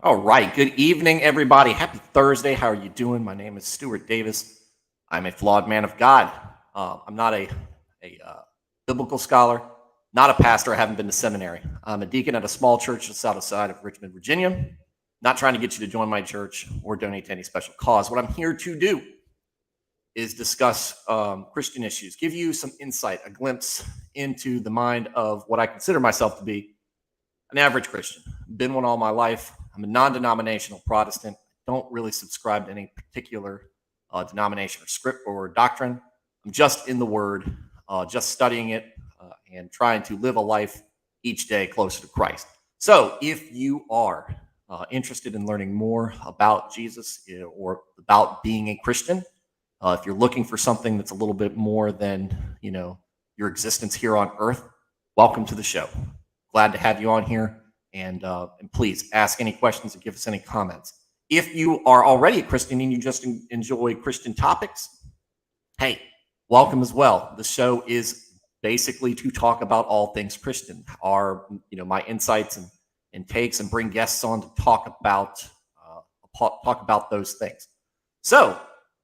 All right. Good evening, everybody. Happy Thursday. How are you doing? My name is Stuart Davis. I'm a flawed man of God. I'm not a biblical scholar, not a pastor. I haven't been to seminary. I'm a deacon at a small church just outside of Richmond, Virginia. Not trying to get you to join my church or donate to any special cause. What I'm here to do is discuss Christian issues, give you some insight, a glimpse into the mind of what I consider myself to be an average Christian. Been one all my life. I'm a non-denominational Protestant. Don't really subscribe to any particular denomination or script or doctrine. I'm just in the Word, just studying it and trying to live a life each day closer to Christ. So, if you are interested in learning more about Jesus or about being a Christian, if you're looking for something that's a little bit more than your existence here on Earth, welcome to the show. Glad to have you on here, and please ask any questions and give us any comments. If you are already a Christian and you just enjoy Christian topics, hey, welcome as well. The show is basically to talk about all things Christian. My insights and takes, and bring guests on to talk about those things. So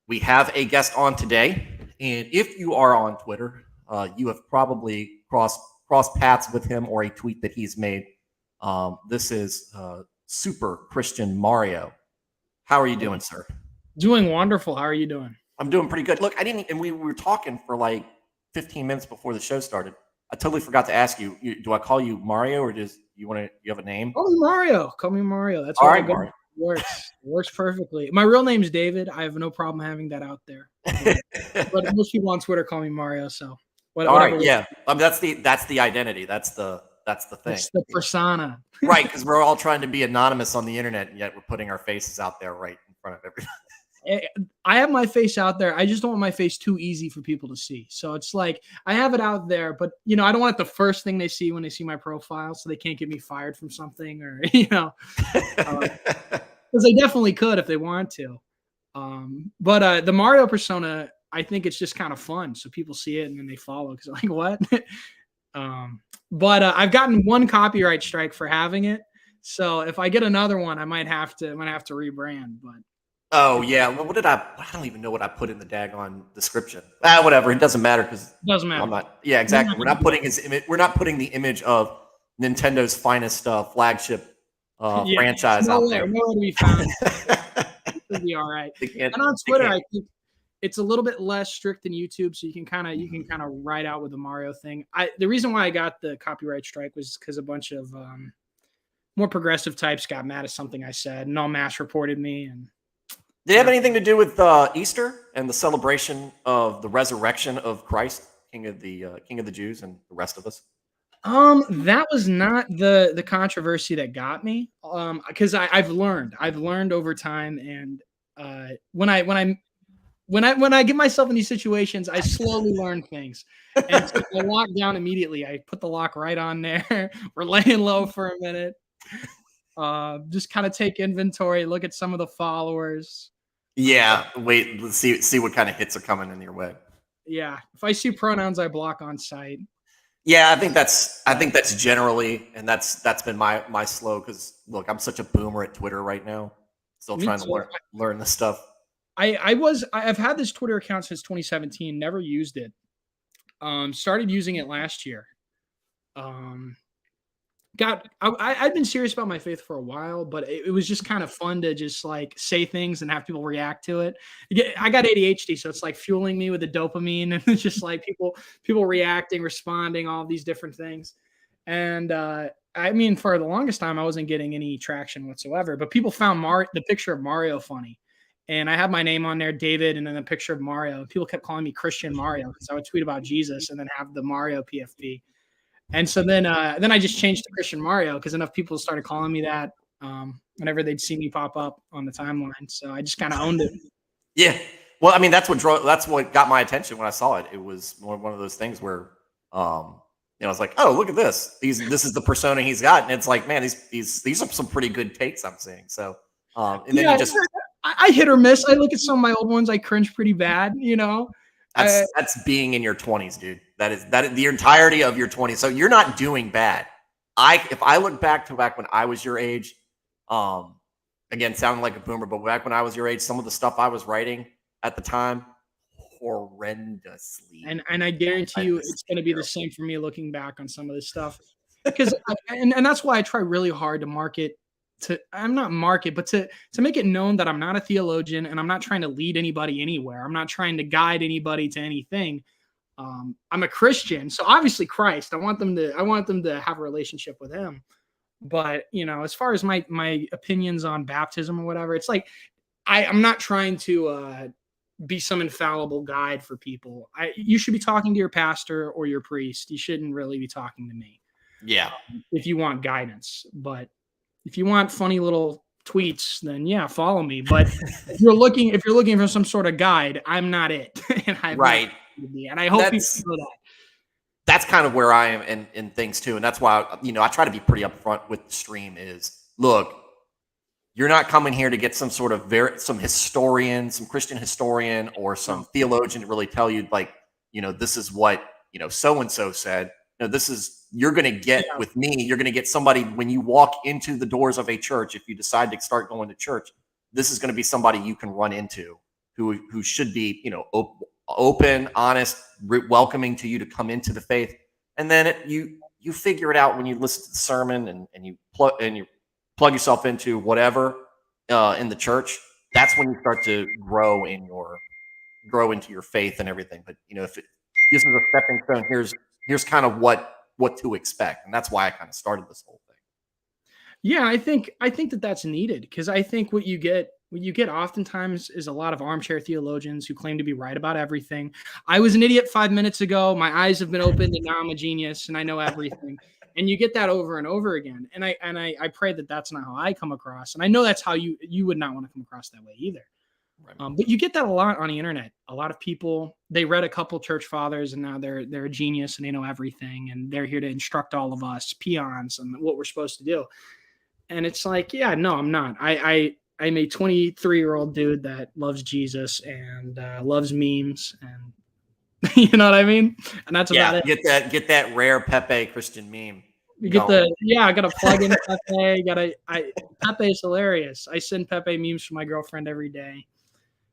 we have a guest on today, and if you are on Twitter, you have probably crossed paths with him or a tweet that he's made. This is Super Christian Mario. How are you doing, sir? Doing wonderful. How are you doing? I'm doing pretty good. Look, we were talking for like 15 minutes before the show started. I totally forgot to ask you. Do I call you Mario, or you have a name? Call me Mario. Call me Mario. That's all what right, I go. Mario. Works perfectly. My real name's David. I have no problem having that out there. But most people on Twitter call me Mario. So all right, yeah. That's the identity. That's the thing. It's the persona. Right, because we're all trying to be anonymous on the internet, and yet we're putting our faces out there right in front of everybody. I have my face out there. I just don't want my face too easy for people to see. So it's like I have it out there, but I don't want it the first thing they see when they see my profile, so they can't get me fired from something, or because they definitely could if they want to. But the Mario persona, I think it's just kind of fun, so people see it and then they follow because they're like, what? But I've gotten one copyright strike for having it. So if I get another one, I might have to rebrand. But oh yeah, well, I don't even know what I put in the daggone description. Whatever, it doesn't matter because it doesn't matter. I'm not. Yeah, exactly. We're not putting his image. We're not putting the image of Nintendo's finest flagship franchise out there. Nowhere to be found. It'll be all right. And on Twitter, I think it's a little bit less strict than YouTube, so you can kind of ride out with the Mario thing. The reason why I got the copyright strike was because a bunch of more progressive types got mad at something I said, and all mass reported me. And did it have anything to do with Easter and the celebration of the resurrection of Christ, King of the Jews, and the rest of us? That was not the controversy that got me. Because I've learned over time, and when I get myself in these situations, I slowly learn things. And so I lock down immediately. I put the lock right on there. We're laying low for a minute. Just kind of take inventory, look at some of the followers. Yeah, wait, let's see what kind of hits are coming in your way. Yeah, if I see pronouns, I block on sight. Yeah, I think that's generally, and that's been my slow, because look, I'm such a boomer at Twitter right now. Still trying to learn this stuff. I've had this Twitter account since 2017, never used it. Started using it last year. I'd been serious about my faith for a while, but it was just kind of fun to just like say things and have people react to it. I got ADHD, so it's like fueling me with the dopamine, and it's just like people reacting, responding, all these different things. And for the longest time, I wasn't getting any traction whatsoever, but people found the picture of Mario funny. And I had my name on there, David, and then a picture of Mario. People kept calling me Christian Mario because I would tweet about Jesus and then have the Mario PFP. And so then I just changed to Christian Mario because enough people started calling me that whenever they'd see me pop up on the timeline. So I just kind of owned it. Yeah. Well, I mean, that's what got my attention when I saw it. It was one of those things where, I was like, oh, look at this. This is the persona he's got. And it's like, man, these are some pretty good takes I'm seeing. So, and then I hit or miss. I look at some of my old ones. I cringe pretty bad, That's being in your 20s, dude. That is the entirety of your 20s. So you're not doing bad. If I look back to when I was your age, again, sounding like a boomer, but back when I was your age, some of the stuff I was writing at the time, horrendously. And I guarantee I you just it's going to be the same for me looking back on some of this stuff because and that's why I try really hard to market to I'm not market but to make it known that I'm not a theologian and I'm not trying to lead anybody anywhere. I'm not trying to guide anybody to anything. I'm a Christian, so obviously Christ. I want them to have a relationship with him. But as far as my opinions on baptism or whatever, it's like I'm not trying to be some infallible guide for people. You should be talking to your pastor or your priest. You shouldn't really be talking to me. Yeah. If you want guidance, but if you want funny little tweets, then yeah, follow me. But if you're looking for some sort of guide, I'm not it. And Right. And I hope people know that. That's kind of where I am in things too. And that's why, I try to be pretty upfront with the stream is, look, you're not coming here to get some sort of some historian, some Christian historian or some theologian to really tell you like, this is what, so-and-so said. You're going to get with me, you're going to get somebody when you walk into the doors of a church. If you decide to start going to church, this is going to be somebody you can run into who should be, open, honest, welcoming to you to come into the faith. And then you figure it out when you listen to the sermon and you plug yourself into whatever in the church. That's when you start to grow into your faith and everything. But if this is a stepping stone, here's kind of what to expect, and that's why I kind of started this whole thing. Yeah, I think that's needed because I think what you get oftentimes is a lot of armchair theologians who claim to be right about everything. I was an idiot 5 minutes ago. My eyes have been opened, and now I'm a genius, and I know everything. And you get that over and over again. And I pray that that's not how I come across. And I know that's how you would not want to come across that way either. Right. But you get that a lot on the internet. A lot of people, they read a couple church fathers and now they're a genius and they know everything and they're here to instruct all of us peons on what we're supposed to do. And it's like, yeah, no, I'm not. I'm a 23-year-old dude that loves Jesus and loves memes, and you know what I mean. And that's about it. Get that rare Pepe Christian meme. You get I got to plug in Pepe. Pepe is hilarious. I send Pepe memes to my girlfriend every day.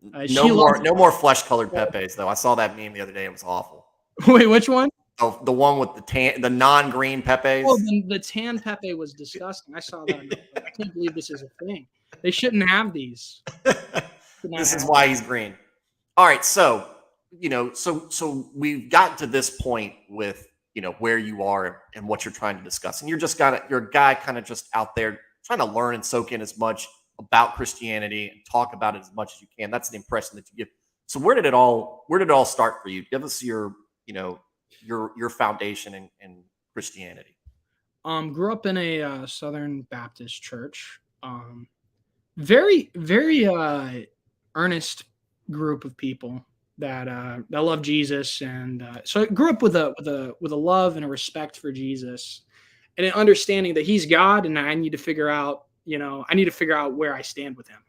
No more flesh-colored Pepes though. I saw that meme the other day. It was awful. Wait, which one? Oh, the one with the non-green Pepes. Oh, the tan Pepe was disgusting. I saw that. I can't believe this is a thing. They shouldn't have these. This is why he's green. All right, so so we've gotten to this point with where you are and what you're trying to discuss, and you're a guy kind of just out there trying to learn and soak in as much about Christianity and talk about it as much as you can. That's the impression that you give. So where did it all start for you? Give us your foundation in Christianity. Grew up in a Southern Baptist church. Very, very earnest group of people that love Jesus, and so I grew up with a love and a respect for Jesus, and an understanding that He's God, and I need to figure out where I stand with Him.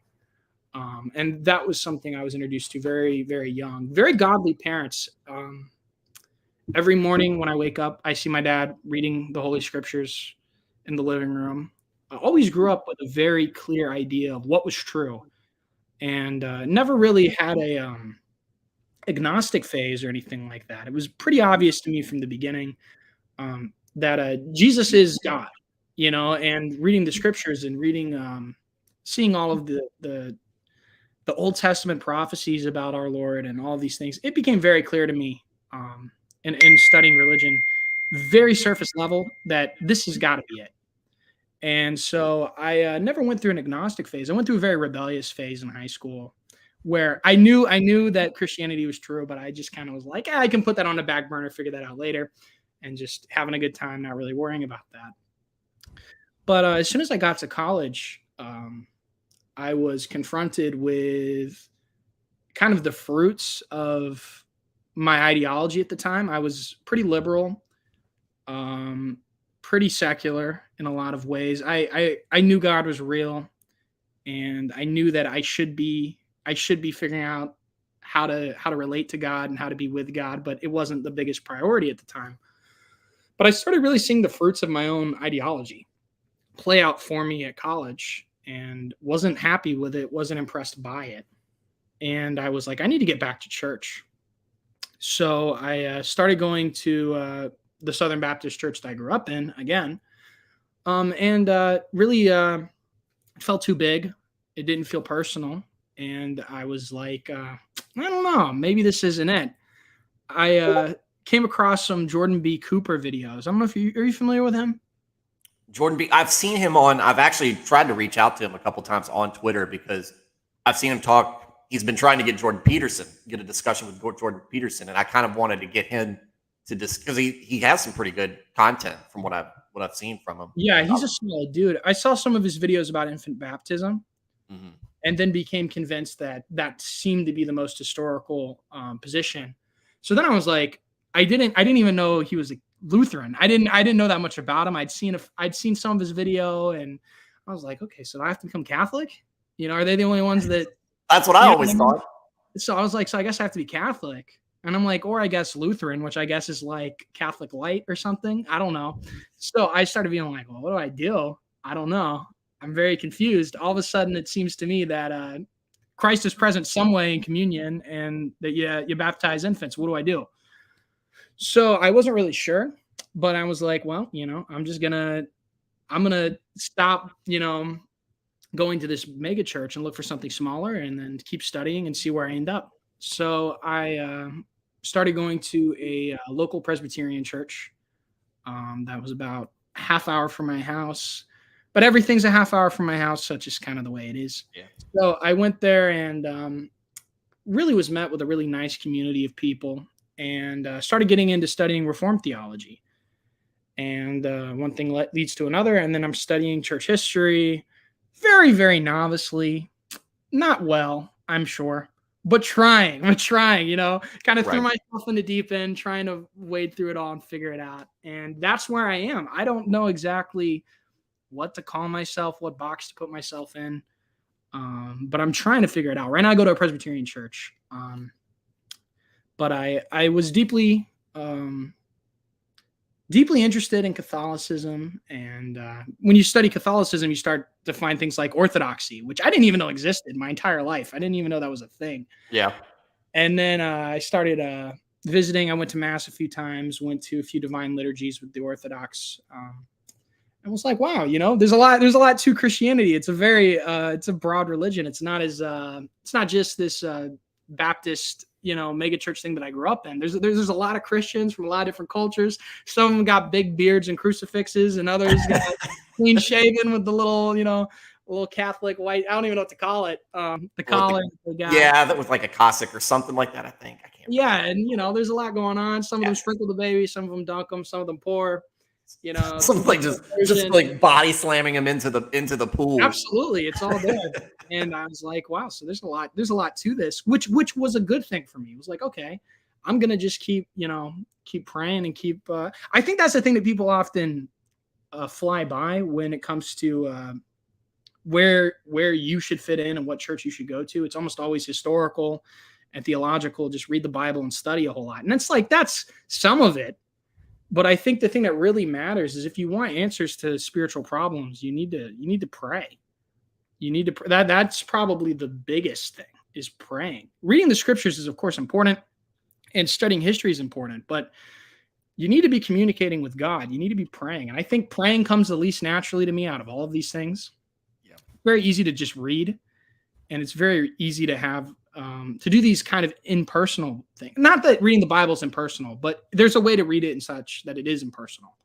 And that was something I was introduced to very, very young. Very godly parents. Every morning when I wake up, I see my dad reading the Holy Scriptures in the living room. I always grew up with a very clear idea of what was true, and never really had a agnostic phase or anything like that. It was pretty obvious to me from the beginning that Jesus is God, and reading the Scriptures and reading, seeing all of the Old Testament prophecies about our Lord and all these things. It became very clear to me in studying religion, very surface level, that this has got to be it. And so I never went through an agnostic phase. I went through a very rebellious phase in high school where I knew that Christianity was true, but I just kind of was like, I can put that on the back burner, figure that out later, and just having a good time, not really worrying about that. But as soon as I got to college, I was confronted with kind of the fruits of my ideology at the time. I was pretty liberal, pretty secular in a lot of ways. I knew God was real, and I knew that I should be figuring out how to relate to God and how to be with God, but it wasn't the biggest priority at the time. But I started really seeing the fruits of my own ideology play out for me at college. and wasn't happy with it, wasn't impressed by it. And I was like, I need to get back to church. So I started going to the Southern Baptist church that I grew up in again. And really, it felt too big. It didn't feel personal. And I was like, I don't know, maybe this isn't it. I came across some Jordan B. Cooper videos. I don't know if are you familiar with him? Jordan B. I've seen him I've actually tried to reach out to him a couple times on Twitter because I've seen him talk. He's been trying to get get a discussion with Jordan Peterson, and I kind of wanted to get him to because he has some pretty good content from what I've seen from him. Yeah, he's a solid dude. I saw some of his videos about infant baptism, and then became convinced that that seemed to be the most historical position. So then I was like, I didn't even know he was a Lutheran. I didn't know that much about him. I'd seen some of his video, and I was like, okay, so do I have to become Catholic? Are they the only ones that? That's what I always thought. So I was like, so I guess I have to be Catholic. And I'm like, or I guess Lutheran, which I guess is like Catholic light or something. I don't know. So I started being like, well, what do I do? I don't know. I'm very confused. All of a sudden, it seems to me that Christ is present some way in communion, and that you baptize infants. What do I do? So I wasn't really sure, but I was like, well, I'm gonna stop, going to this mega church and look for something smaller, and then keep studying and see where I end up. So I started going to a local Presbyterian church that was about a half hour from my house, but everything's a half hour from my house. So it's just kind of the way it is. Yeah. So I went there and really was met with a really nice community of people, and started getting into studying Reformed theology. And one thing leads to another. And then I'm studying church history very, very novicely, not well, I'm sure, but trying, kind of threw myself in the deep end, trying to wade through it all and figure it out. And that's where I am. I don't know exactly what to call myself, what box to put myself in. But I'm trying to figure it out. Right now I go to a Presbyterian church. But I was deeply interested in Catholicism. And when you study Catholicism, you start to find things like orthodoxy, which I didn't even know existed my entire life. I didn't even know that was a thing. Yeah. And then I started visiting. I went to Mass a few times, went to a few divine liturgies with the Orthodox. I was like, wow, there's a lot to Christianity. It's it's a broad religion. It's not just this Baptist, mega church thing that I grew up in. There's a lot of Christians from a lot of different cultures. Some of them got big beards and crucifixes, and others got clean shaven with the little Catholic white. I don't even know what to call it. The collar. Yeah, that was like a cassock or something like that. I think I can't. Yeah, remember. And there's a lot going on. Some of them sprinkle the baby, some of them dunk them, some of them pour. Something like just like body slamming him into the pool. Absolutely, it's all there. And I was like, wow, so there's a lot to this, which was a good thing for me. It was like, okay, I'm gonna just keep praying and keep. I think that's the thing that people often fly by when it comes to where you should fit in and what church you should go to. It's almost always historical and theological. Just read the Bible and study a whole lot, and that's some of it. But I think the thing that really matters is if you want answers to spiritual problems, you need to pray. You need to that's probably the biggest thing, is praying. Reading the scriptures is of course important, and studying history is important, but you need to be communicating with God. You need to be praying. And I think praying comes the least naturally to me out of all of these things. Yeah. Very easy to just read, and it's very easy to have to do these kind of impersonal things. Not that reading the Bible is impersonal, but there's a way to read it in such that it is impersonal.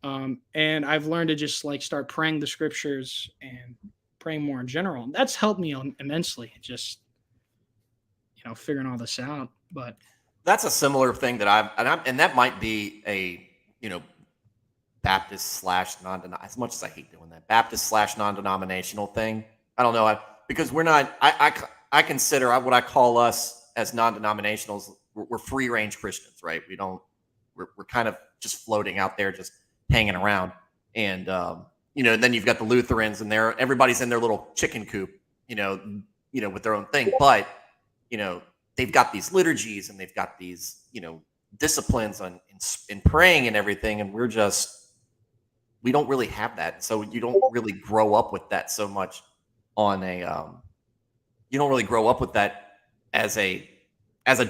And I've learned to just start praying the scriptures and praying more in general. And that's helped me immensely, just, figuring all this out. But that's a similar thing that and that might be a, Baptist / non-denominational, as much as I hate doing that, Baptist / non-denominational thing. I don't know. Because we're not, I consider what I call us as non-denominationals, we're free range Christians, right? We're kind of just floating out there, just hanging around. And, then you've got the Lutherans, and everybody's in their little chicken coop, with their own thing. But, they've got these liturgies, and they've got these, disciplines in praying and everything. And we're just, we don't really have that. So you don't really grow up with that so much on a you don't really grow up with that as a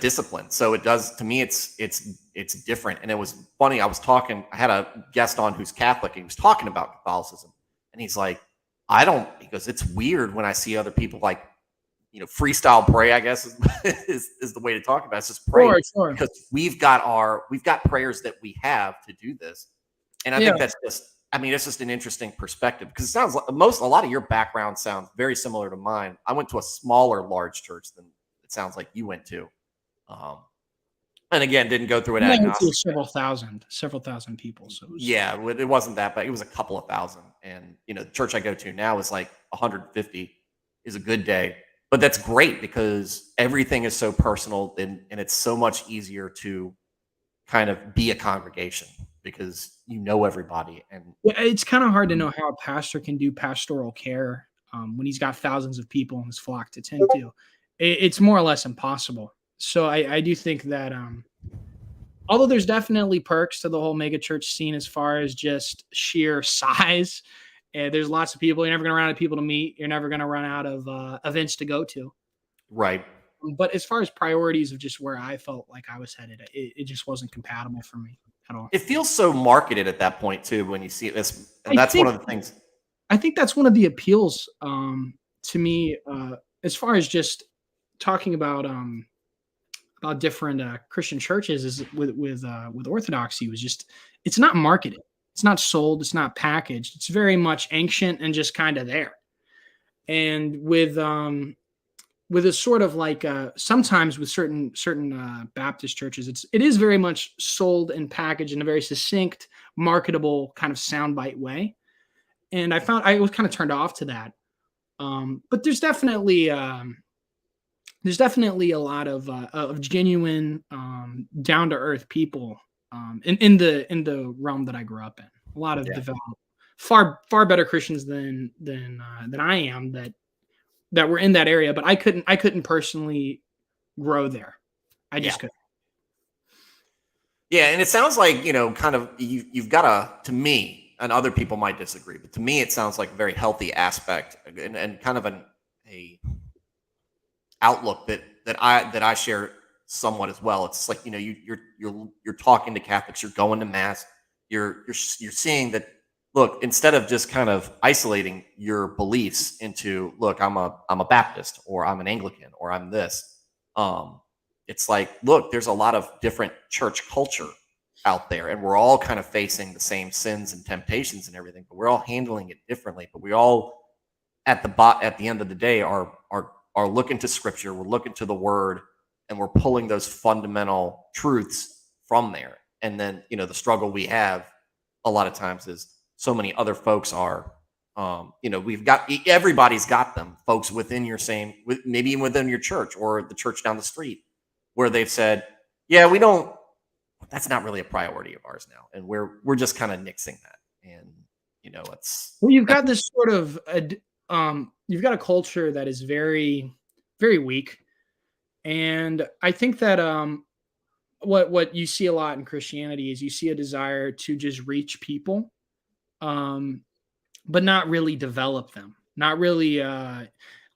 discipline. So it does to me it's different. And it was funny. I had a guest on who's Catholic and he was talking about Catholicism. And he's like, I don't because it's weird when I see other people like, freestyle pray, I guess is the way to talk about it. It's just pray Sure. because we've got prayers that we have to do this. And I Yeah. think it's just an interesting perspective because it sounds like a lot of your background sounds very similar to mine. I went to a smaller, large church than it sounds like you went to. Um, and again, didn't go through an I went to agnostic. several thousand people. So Yeah, it wasn't that, but it was a couple of thousand. And the church I go to now is like 150 is a good day. But that's great because everything is so personal and it's so much easier to kind of be a congregation because you know everybody. And yeah, it's kind of hard to know how a pastor can do pastoral care when he's got thousands of people in his flock to tend to. It's more or less impossible. So I do think that although there's definitely perks to the whole megachurch scene as far as just sheer size, there's lots of people. You're never going to run out of people to meet. You're never going to run out of events to go to. right. But as far as priorities of just where I felt like I was headed, it just wasn't compatible for me at all. It feels so marketed at that point too when you see this, and I that's think one of the things. I think that's one of the appeals to me as far as just talking about different Christian churches is with Orthodoxy was just it's not marketed, it's not sold, it's not packaged. It's very much ancient and just kind of there. And with a sort of like sometimes with certain Baptist churches, it is very much sold and packaged in a very succinct, marketable kind of soundbite way. And I was kind of turned off to that. But there's definitely a lot of genuine down to earth people in the realm that I grew up in. A lot of Yeah. devout, far better Christians than I am that were in that area, but I couldn't personally grow there. I just Yeah. couldn't. Yeah, and it sounds like kind of you've got to me, and other people might disagree, but to me, it sounds like a very healthy aspect and kind of a outlook that I share somewhat as well. It's like you're talking to Catholics, you're going to mass, you're seeing that. Look, instead of just kind of isolating your beliefs into, look, I'm a Baptist or I'm an Anglican or I'm this. It's like, look, there's a lot of different church culture out there, and we're all kind of facing the same sins and temptations and everything, but we're all handling it differently. But we all, at the end of the day, are looking to Scripture, we're looking to the Word, and we're pulling those fundamental truths from there. And then the struggle we have a lot of times is so many other folks are. Everybody's got them, folks within maybe even within your church or the church down the street, where they've said, yeah, we don't. That's not really a priority of ours now, and we're just kind of nixing that. And it's Well, you've got this sort of you've got a culture that is very, very weak, and I think that what you see a lot in Christianity is you see a desire to just reach people, but not really develop them, not really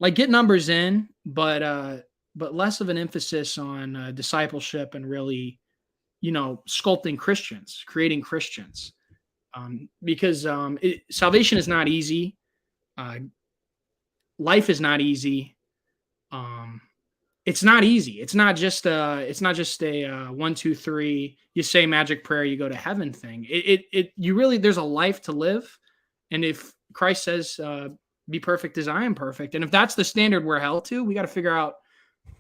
like get numbers in, but less of an emphasis on discipleship and really, sculpting Christians, creating Christians, because salvation is not easy. Uh, Life is not easy. Um, it's not easy. It's not just a 1, 2, 3. You say magic prayer, you go to heaven thing. You really there's a life to live, and if Christ says, "Be perfect as I am perfect," and if that's the standard we're held to, we got to figure out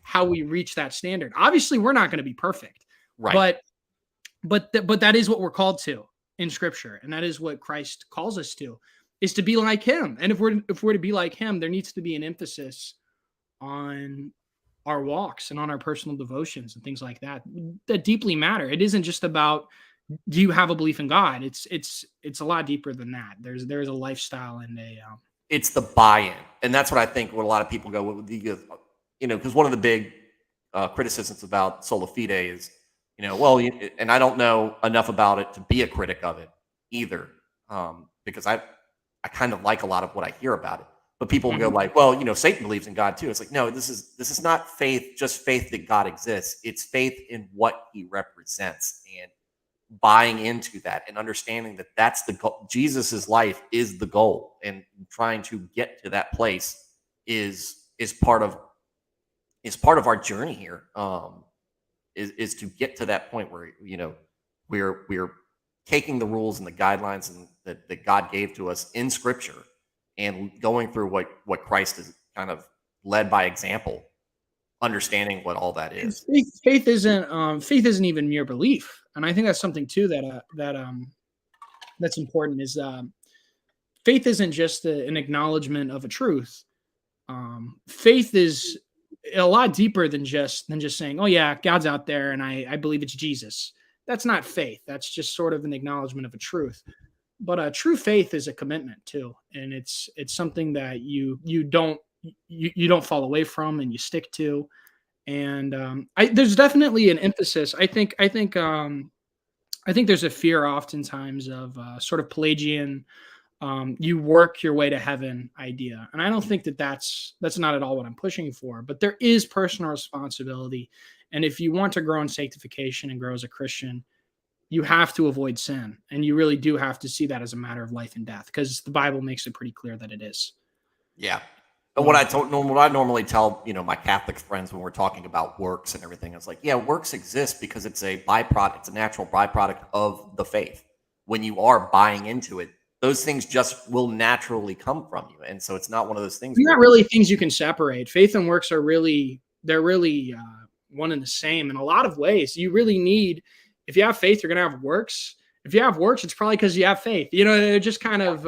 how we reach that standard. Obviously, we're not going to be perfect, right. but that is what we're called to in Scripture, and that is what Christ calls us to, is to be like Him. And if we're to be like Him, there needs to be an emphasis on our walks and on our personal devotions and things like that deeply matter. It isn't just about, do you have a belief in God? It's a lot deeper than that. There's a lifestyle and It's the buy-in, and that's what I think. What a lot of people go with because one of the big criticisms about sola fide is, and I don't know enough about it to be a critic of it either. because I kind of like a lot of what I hear about it. But people will go Mhm. like, well, Satan believes in God too. It's like, no, this is not faith, just faith that God exists. It's faith in what he represents and buying into that and understanding that that's the goal. Jesus's life is the goal, and trying to get to that place is part of our journey here. Is to get to that point where we're taking the rules and the guidelines and that God gave to us in Scripture and going through what Christ has kind of led by example, understanding what all that And is. faith isn't even mere belief, and I think that's something too that's important. Is faith isn't just an acknowledgement of a truth. Faith is a lot deeper than just saying, "Oh yeah, God's out there, and I believe it's Jesus." That's not faith. That's just sort of an acknowledgement of a truth. But true faith is a commitment too, and it's something that you don't fall away from and you stick to. And there's definitely an emphasis. I think there's a fear oftentimes of sort of Pelagian, you work your way to heaven idea, and I don't think that's not at all what I'm pushing for. But there is personal responsibility, and if you want to grow in sanctification and grow as a Christian, you have to avoid sin, and you really do have to see that as a matter of life and death, because the Bible makes it pretty clear that it is. Yeah. And Um, what I normally tell, my Catholic friends when we're talking about works and everything, it's like, yeah, works exist because it's a byproduct, it's a natural byproduct of the faith. When you are buying into it, those things just will naturally come from you. And so it's not one of those things They're where not really things you can separate. Faith and works they're really one and the same in a lot of ways. You really need, if you have faith, you're going to have works. If you have works, it's probably because you have faith. They're just kind of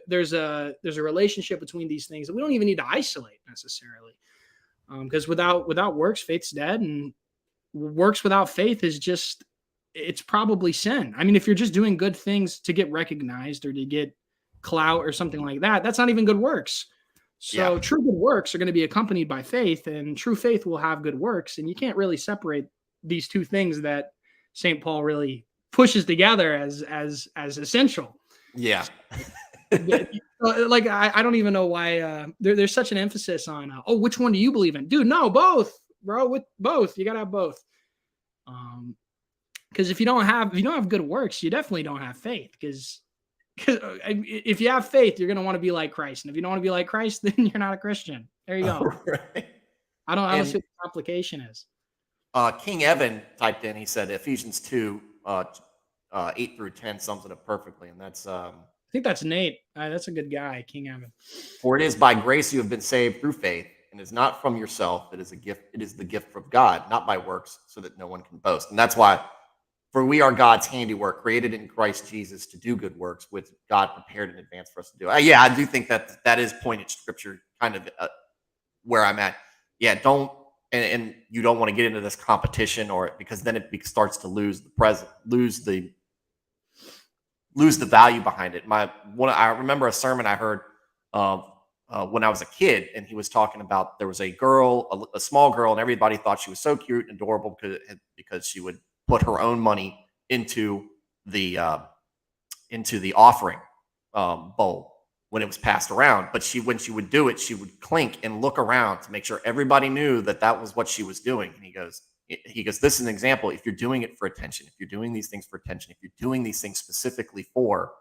there's a relationship between these things that we don't even need to isolate necessarily. Because without works, faith's dead, and works without faith is just, it's probably sin. I mean, if you're just doing good things to get recognized or to get clout or something like that, that's not even good works. yeah. So true good works are going to be accompanied by faith, and true faith will have good works, and you can't really separate these two things that St. Paul really pushes together as essential. Yeah. Like I don't even know why there's such an emphasis on which one do you believe in, dude? No, both, bro. With both, you gotta have both. Because if you don't have good works, you definitely don't have faith. Because if you have faith, you're gonna want to be like Christ, and if you don't want to be like Christ, then you're not a Christian. There you go. Right. I don't see And what the complication is. King Evan typed in, he said Ephesians 2, 8 through 10 sums it up perfectly. And that's, I think that's Nate. That's a good guy, King Evan. for it is by grace you have been saved through faith, and is not from yourself. It is a gift. It is the gift from God, not by works, so that no one can boast. And that's why, for we are God's handiwork, created in Christ Jesus to do good works, which God prepared in advance for us to do. Yeah, I do think that is pointed scripture, kind of where I'm at. Yeah, don't, and you don't want to get into this competition, or because then it starts to lose the present, lose the value behind it. I remember a sermon I heard when I was a kid, and he was talking about, there was a girl, a small girl, and everybody thought she was so cute and adorable because she would put her own money into the offering bowl when it was passed around. But when she would do it, she would clink and look around to make sure everybody knew that was what she was doing. And he goes, this is an example. If you're doing it for attention, if you're doing these things for attention, if you're doing these things specifically for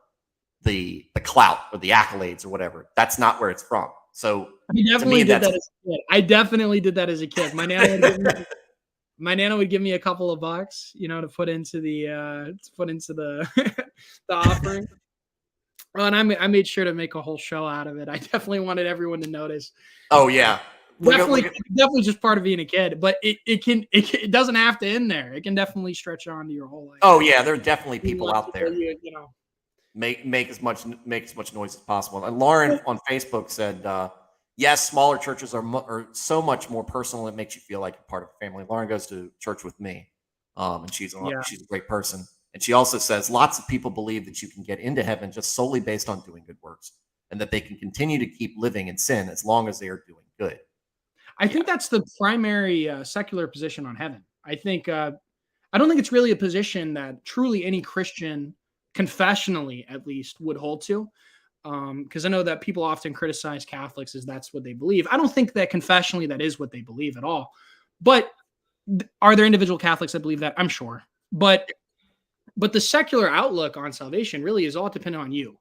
the clout or the accolades or whatever, that's not where it's from. So I definitely did that as a kid. I definitely did that as a kid. My nana would give me a couple of bucks, to put into the the offering. Oh, and I made sure to make a whole show out of it. I definitely wanted everyone to notice. Oh yeah. Definitely just part of being a kid, but it doesn't have to end there. It can definitely stretch on to your whole life. Oh yeah, there are definitely people out there. You Make as much noise as possible. And Lauren on Facebook said, yes, smaller churches are so much more personal. It makes you feel like a part of a family. Lauren goes to church with me, and she's a great person. And she also says lots of people believe that you can get into heaven just solely based on doing good works, and that they can continue to keep living in sin as long as they are doing good. I think that's the primary secular position on heaven. I don't think it's really a position that truly any Christian confessionally at least would hold to. Because I know that people often criticize Catholics as that's what they believe. I don't think that confessionally that is what they believe at all. But are there individual Catholics that believe that? I'm sure. But the secular outlook on salvation really is all dependent on you,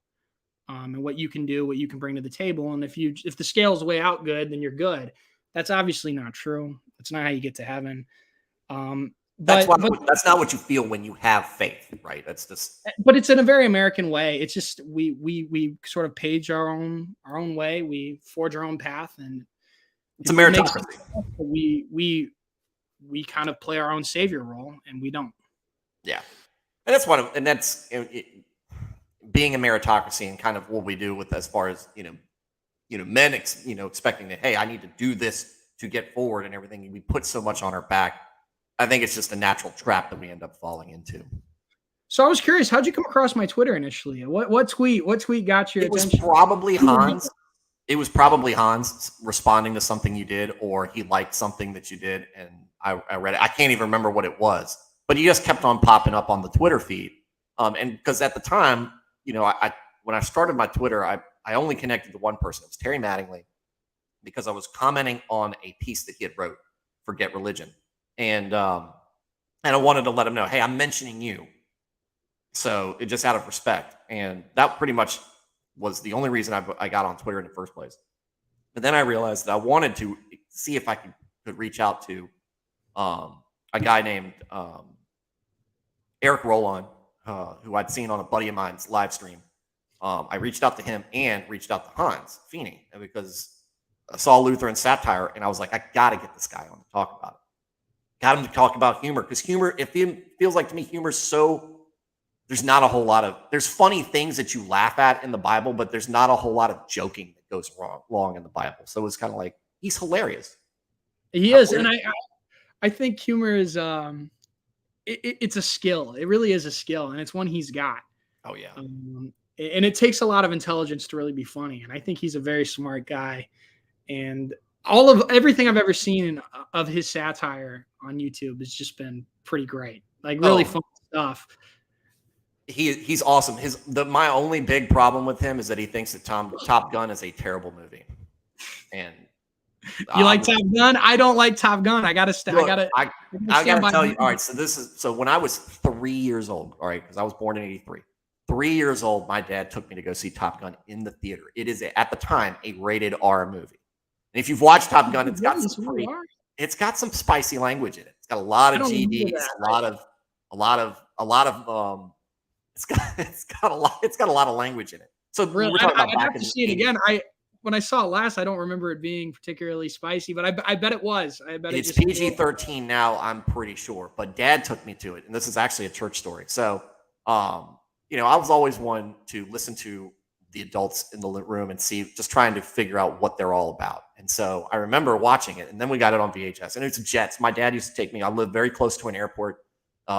and what you can do, what you can bring to the table. And if the scales weigh out good, then you're good. That's obviously not true. That's not how you get to heaven. That's But that's not what you feel when you have faith, right? That's just but it's in a very American way. It's just we sort of page our own way. We forge our own path, and it's a meritocracy. We kind of play our own savior role, and we don't. Yeah, and that's and that's being a meritocracy, and kind of what we do with as far as men expecting that, hey, I need to do this to get forward and everything. We put so much on our back. I think it's just a natural trap that we end up falling into. So I was curious, how'd you come across my Twitter initially? What tweet got your attention? It was probably Hans responding to something you did, or he liked something that you did, and I read it. I can't even remember what it was, but he just kept on popping up on the Twitter feed. And because at the time, when I started my Twitter, I only connected to one person. It was Terry Mattingly, because I was commenting on a piece that he had wrote for Get Religion. And I wanted to let him know, hey, I'm mentioning you. So it just out of respect. And that pretty much was the only reason I got on Twitter in the first place. But then I realized that I wanted to see if I could reach out to a guy named Eric Rollon, who I'd seen on a buddy of mine's live stream. I reached out to him and reached out to Hans Feeney, because I saw Lutheran satire, and I was like, I got to get this guy on to talk about it. Got him to talk about humor, because humor, it feels like to me, humor is so, there's not a whole lot of, there's funny things that you laugh at in the Bible, but there's not a whole lot of joking that goes wrong in the Bible. So it's kind of like, he's hilarious. He is. And I think humor is, it's a skill. It really is a skill, and it's one he's got. Oh yeah. And it takes a lot of intelligence to really be funny. And I think he's a very smart guy. And everything I've ever seen of his satire on YouTube has just been pretty great. Like really fun stuff. He's awesome. My only big problem with him is that he thinks that Top Gun is a terrible movie. And you like Top Gun? I don't like Top Gun. I gotta tell you. All right, so when I was 3 years old, all right, because I was born in '83. 3 years old, my dad took me to go see Top Gun in the theater. It is at the time a rated R movie. And if you've watched Top Gun, it's got some spicy language in it. It's got a lot of GDs, it's got a lot of language in it. So really, I'd have to see it again. When I saw it last, I don't remember it being particularly spicy, but I bet it was. I bet it's PG-13 now, I'm pretty sure. But Dad took me to it, and this is actually a church story. So, I was always one to listen to the adults in the room and just trying to figure out what they're all about. And so I remember watching it, and then we got it on VHS, and it's jets. My dad used to take me. I live very close to an airport.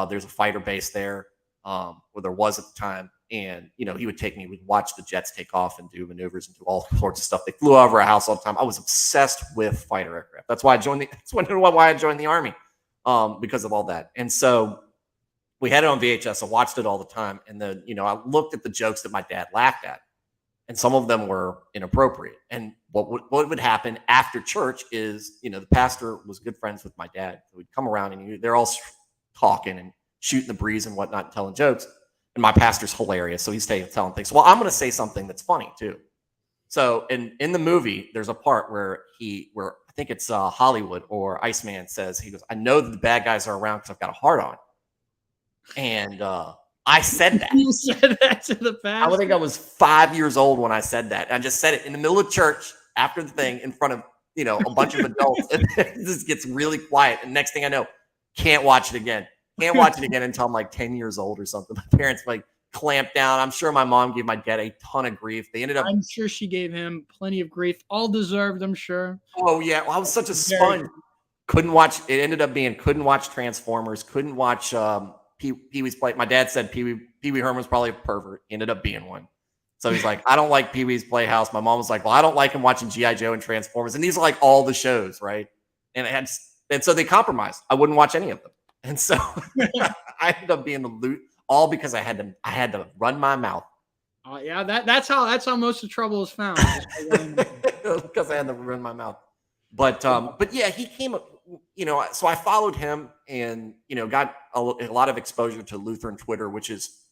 There's a fighter base there, where there was at the time. And, he would take me, we'd watch the jets take off and do maneuvers and do all sorts of stuff. They flew over our house all the time. I was obsessed with fighter aircraft. That's why I joined the Army, because of all that. And so we had it on VHS. I watched it all the time. And then, I looked at the jokes that my dad laughed at, and some of them were inappropriate. And what would happen after church is, the pastor was good friends with my dad. So we'd come around, and they're all talking and shooting the breeze and whatnot, and telling jokes. And my pastor's hilarious, so he's telling things. Well, I'm going to say something that's funny too. So in the movie, there's a part where I think it's Hollywood or Iceman says, he goes, "I know that the bad guys are around because I've got a heart on." And I said that. You said that to the pastor? I think I was 5 years old when I said that. I just said it in the middle of church after the thing in front of a bunch of adults. And it just gets really quiet. And next thing I know, can't watch it again. Can't watch it again until I'm like 10 years old or something. My parents clamped down. I'm sure my mom gave my dad a ton of grief. I'm sure she gave him plenty of grief, all deserved, I'm sure. Oh yeah, well, I was such a sponge. Couldn't watch. It ended up being couldn't watch Transformers. Couldn't watch Pee-wee's Play. My dad said Pee Wee Herman was probably a pervert. He ended up being one. So he's like, I don't like Pee-wee's Playhouse. My mom was like, well, I don't like him watching G.I. Joe and Transformers. And these are like all the shows, right? And so they compromised. I wouldn't watch any of them. And so I ended up being all because I had to run my mouth. Yeah, that's how most of the trouble is found. Just by running the mouth. Because I had to run my mouth. But yeah, he came up, so I followed him and, got a lot of exposure to Lutheran Twitter, which is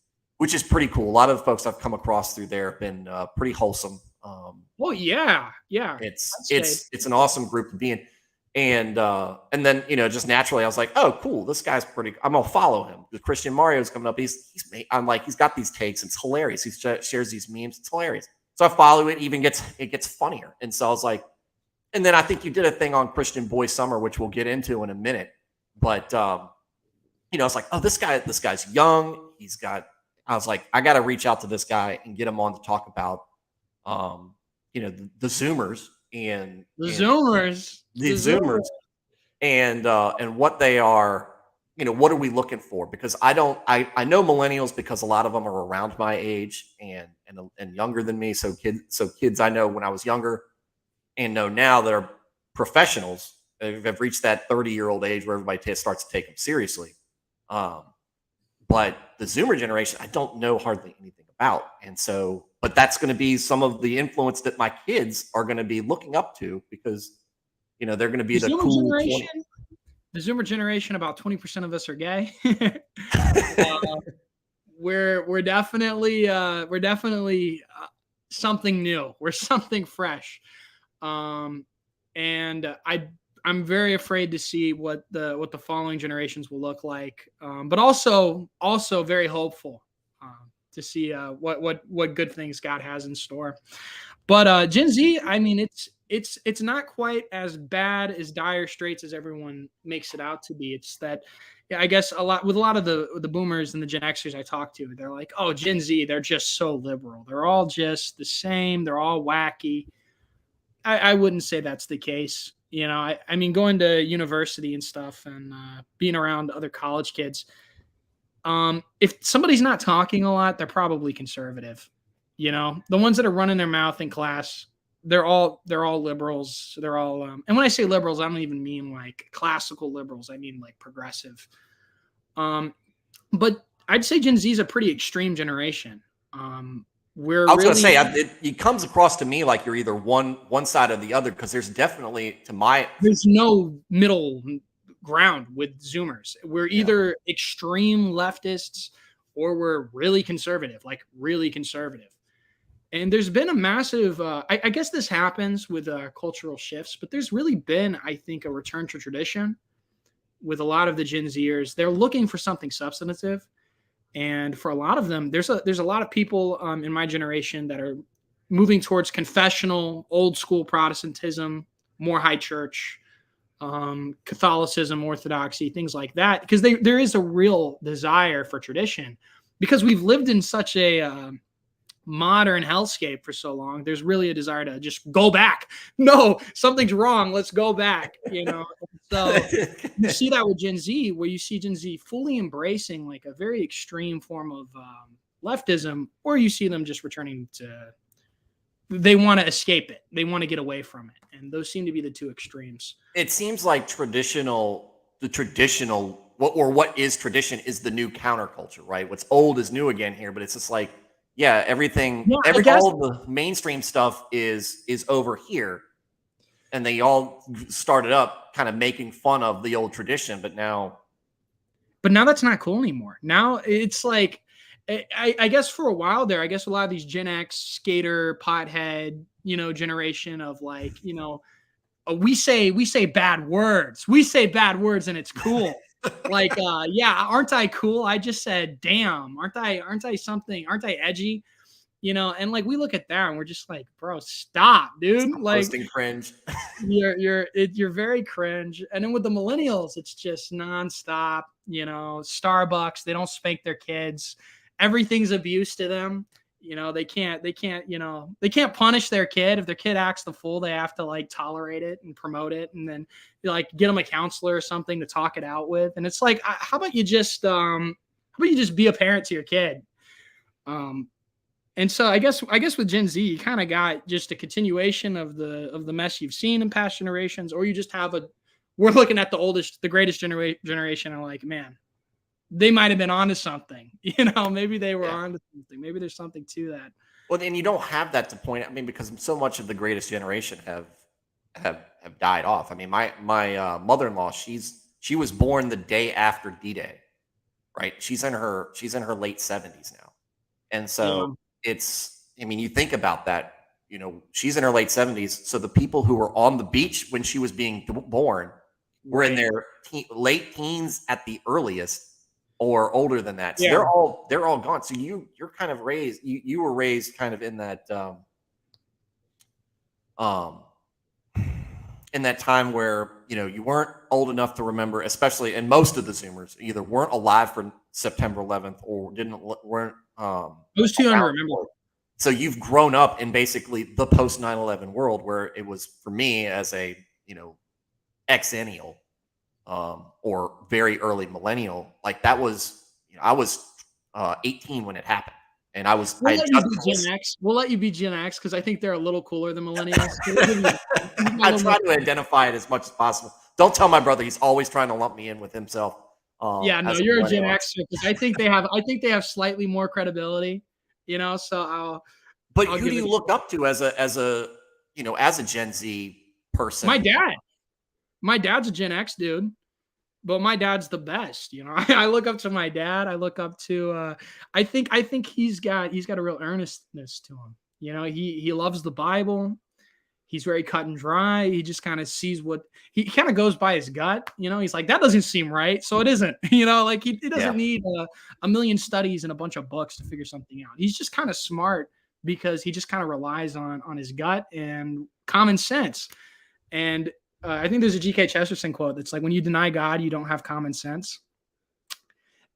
pretty cool. A lot of the folks I've come across through there have been pretty wholesome. Oh yeah, yeah. It's I'd say. it's an awesome group to be in. And then, just naturally I was like, oh, cool, this guy's pretty, I'm gonna follow him. The Christian Mario's coming up. I'm like, he's got these takes. It's hilarious. He shares these memes. It's hilarious. So I follow it. It gets funnier. And so I was like, and then I think you did a thing on Christian Boy Summer, which we'll get into in a minute. But it's like, oh, this guy's young. I was like, I got to reach out to this guy and get him on to talk about, the Zoomers and The Zoomers and what they are. What are we looking for? Because I know millennials because a lot of them are around my age and younger than me. So kids I know when I was younger and know now that are professionals have reached that 30-year-old age where everybody starts to take them seriously. But the Zoomer generation, I don't know hardly anything about. And so, but that's going to be some of the influence that my kids are going to be looking up to because, they're going to be the Zoomer cool generation. The Zoomer generation, about 20% of us are gay. We're definitely something new. We're something fresh. And I'm very afraid to see what the following generations will look like. But also very hopeful to see what good things God has in store. But Gen Z, I mean, it's not quite as bad as dire straits as everyone makes it out to be. It's that, yeah, I guess a lot of the boomers and the Gen Xers I talk to, they're like, oh, Gen Z, they're just so liberal. They're all just the same. They're all wacky. I wouldn't say that's the case. I mean, going to university and stuff and being around other college kids, if somebody's not talking a lot, they're probably conservative. The ones that are running their mouth in class, they're all liberals. They're all, and when I say liberals, I don't even mean like classical liberals. I mean like progressive. But I'd say Gen Z is a pretty extreme generation. I was going to say, it comes across to me like you're either one side or the other because there's definitely, there's no middle ground with Zoomers. We're either extreme leftists or we're really conservative, like really conservative. And there's been a massive, I guess this happens with cultural shifts, but there's really been, I think, a return to tradition with a lot of the Gen Zers. They're looking for something substantive. And for a lot of them, there's a lot of people in my generation that are moving towards confessional, old school Protestantism, more high church, Catholicism, Orthodoxy, things like that, because there is a real desire for tradition because we've lived in such a modern hellscape for so long. There's really a desire to just go back. No, something's wrong. Let's go back. So you see that with Gen Z, where you see Gen Z fully embracing like a very extreme form of leftism, or you see them just returning to, they want to escape it. They want to get away from it. And those seem to be the two extremes. It seems like what is tradition is the new counterculture, right? What's old is new again here, but it's just like, yeah, all the mainstream stuff is over here. And they all started up kind of making fun of the old tradition, but now that's not cool anymore. Now it's like, I guess for a while there, I guess a lot of these Gen X skater pothead, generation of like, we say bad words. We say bad words and it's cool. Like, aren't I cool? I just said, damn, aren't I something? Aren't I edgy? And like we look at that and we're just like, bro, stop, dude. Stop like posting cringe. you're very cringe. And then with the millennials, it's just nonstop. Starbucks, they don't spank their kids. Everything's abuse to them. They can't punish their kid. If their kid acts the fool, they have to like tolerate it and promote it, and then like get them a counselor or something to talk it out with. And it's like, how about you just be a parent to your kid? And so I guess with Gen Z, you kind of got just a continuation of the mess you've seen in past generations, or you just have we're looking at the greatest generation, and like, man, they might have been onto something. Maybe they were Yeah. onto something. Maybe there's something to that. Well, and you don't have that to point. I mean, because so much of the greatest generation have died off. I mean, my mother-in-law, she was born the day after D-Day, right? She's in her late 70s now, and Yeah, so it's. I mean, you think about that. She's in her late 70s. So the people who were on the beach when she was being born were in right. their late teens at the earliest, or older than that. So Yeah, they're all gone. So you're kind of raised. You were raised kind of um in that time where you weren't old enough to remember, especially, and most of the Zoomers either weren't alive for September 11th or weren't I was too young to around remember. for it. So you've grown up in basically the post 9/11 world, where it was for me as a exennial, or very early millennial. Like that was, I was 18 when it happened, and I We'll had let you just be Gen X. We'll let you be Gen X because I think they're a little cooler than millennials. We'll give you that. You got a I little try more- to identify it as much as possible. Don't tell my brother; he's always trying to lump me in with himself. Yeah, no, As you're a Gen millennial. X because I think they have slightly more credibility. So But I'll who give do you it look up to as a Gen Z person? my dad. My dad's a Gen X dude, but my dad's the best. I look up to my dad. I look up to. I think he's got a real earnestness to him. He loves the Bible. He's very cut and dry. He just kind of sees what he kind of goes by his gut. He's like, that doesn't seem right. So it isn't, like he Yeah. doesn't need a million studies and a bunch of books to figure something out. He's just kind of smart because he just kind of relies on his gut and common sense. And I think there's a G.K. Chesterton quote that's like, when you deny God, you don't have common sense.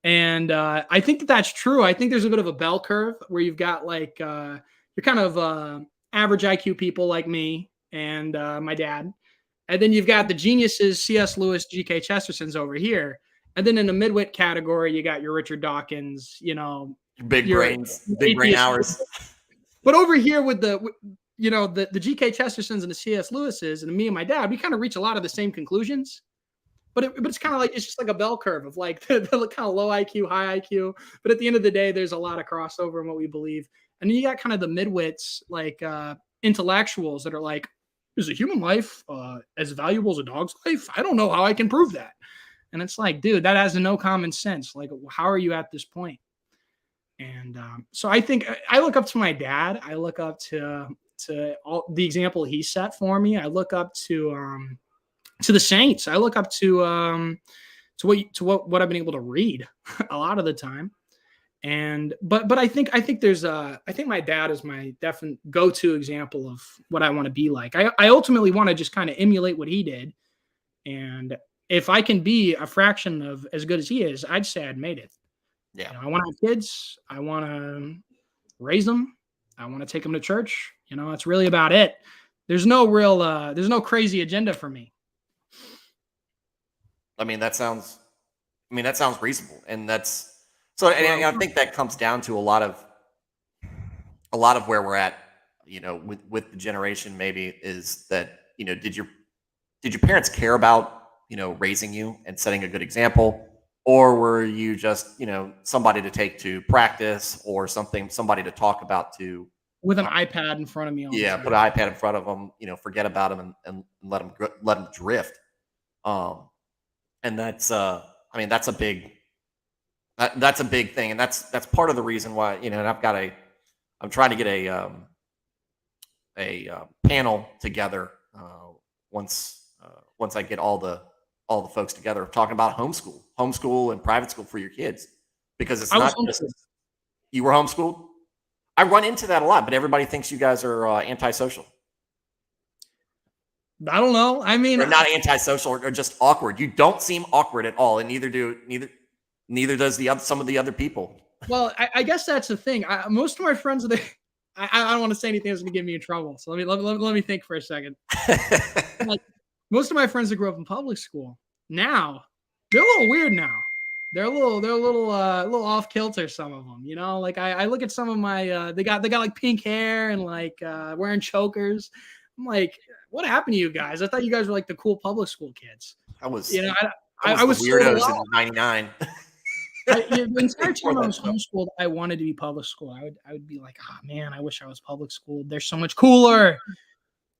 And I think that's true. I think there's a bit of a bell curve where you've got like, you're kind of average IQ people like me and my dad. And then you've got the geniuses, C.S. Lewis, G.K. Chesterton's over here. And then in the midwit category, you got your Richard Dawkins, Big your brains, big brain atheist. hours. But over here with the G.K. Chestertons and the C.S. Lewises and me and my dad, we kind of reach a lot of the same conclusions. But it's kind of like, it's just like a bell curve of like the kind of low IQ, high IQ. But at the end of the day, there's a lot of crossover in what we believe. And then you got kind of the midwits, like intellectuals that are like, is a human life as valuable as a dog's life? I don't know how I can prove that. And it's like, dude, that has no common sense. Like, how are you at this point? And so I think I look up to my dad. I look up to all the example he set for me. I look up to the saints. I look up to what I've been able to read a lot of the time. And but I think there's I think my dad is my definite go-to example of what I want to be like. I ultimately want to just kind of emulate what he did. And if I can be a fraction of as good as he is, I'd say I'd made it. Yeah. I want to have kids. I want to raise them. I want to take them to church. That's really about it. There's no crazy agenda for me. I mean, that sounds reasonable, and that's so. And I think that comes down to a lot of where we're at, with the generation. Maybe is that did your parents care about raising you and setting a good example, or were you just somebody to take to practice or somebody to talk about to with an iPad in front of me. All the time. Put an iPad in front of them, forget about them and let them drift. And that's that's a big thing, and that's part of the reason why and I'm trying to get a panel together once I get all the folks together talking about homeschool and private school for your kids, because it's not just you were homeschooled. I run into that a lot, but everybody thinks you guys are antisocial. I don't know. I mean, they're not antisocial or just awkward. You don't seem awkward at all, and neither does some of the other people. Well, I guess that's the thing. Most of my friends are I don't want to say anything that's going to get me in trouble. So let me think for a second. Like, most of my friends that grew up in public school now, they're a little weird now. They're a little off kilter. Some of them, like I look at some of my they got like pink hair and like wearing chokers. I'm like, what happened to you guys? I thought you guys were like the cool public school kids. I was I was weirdos in '99. The entire before time I that was stuff. homeschooled, I wanted to be public school. I would be like, oh man, I wish I was public school. They're so much cooler.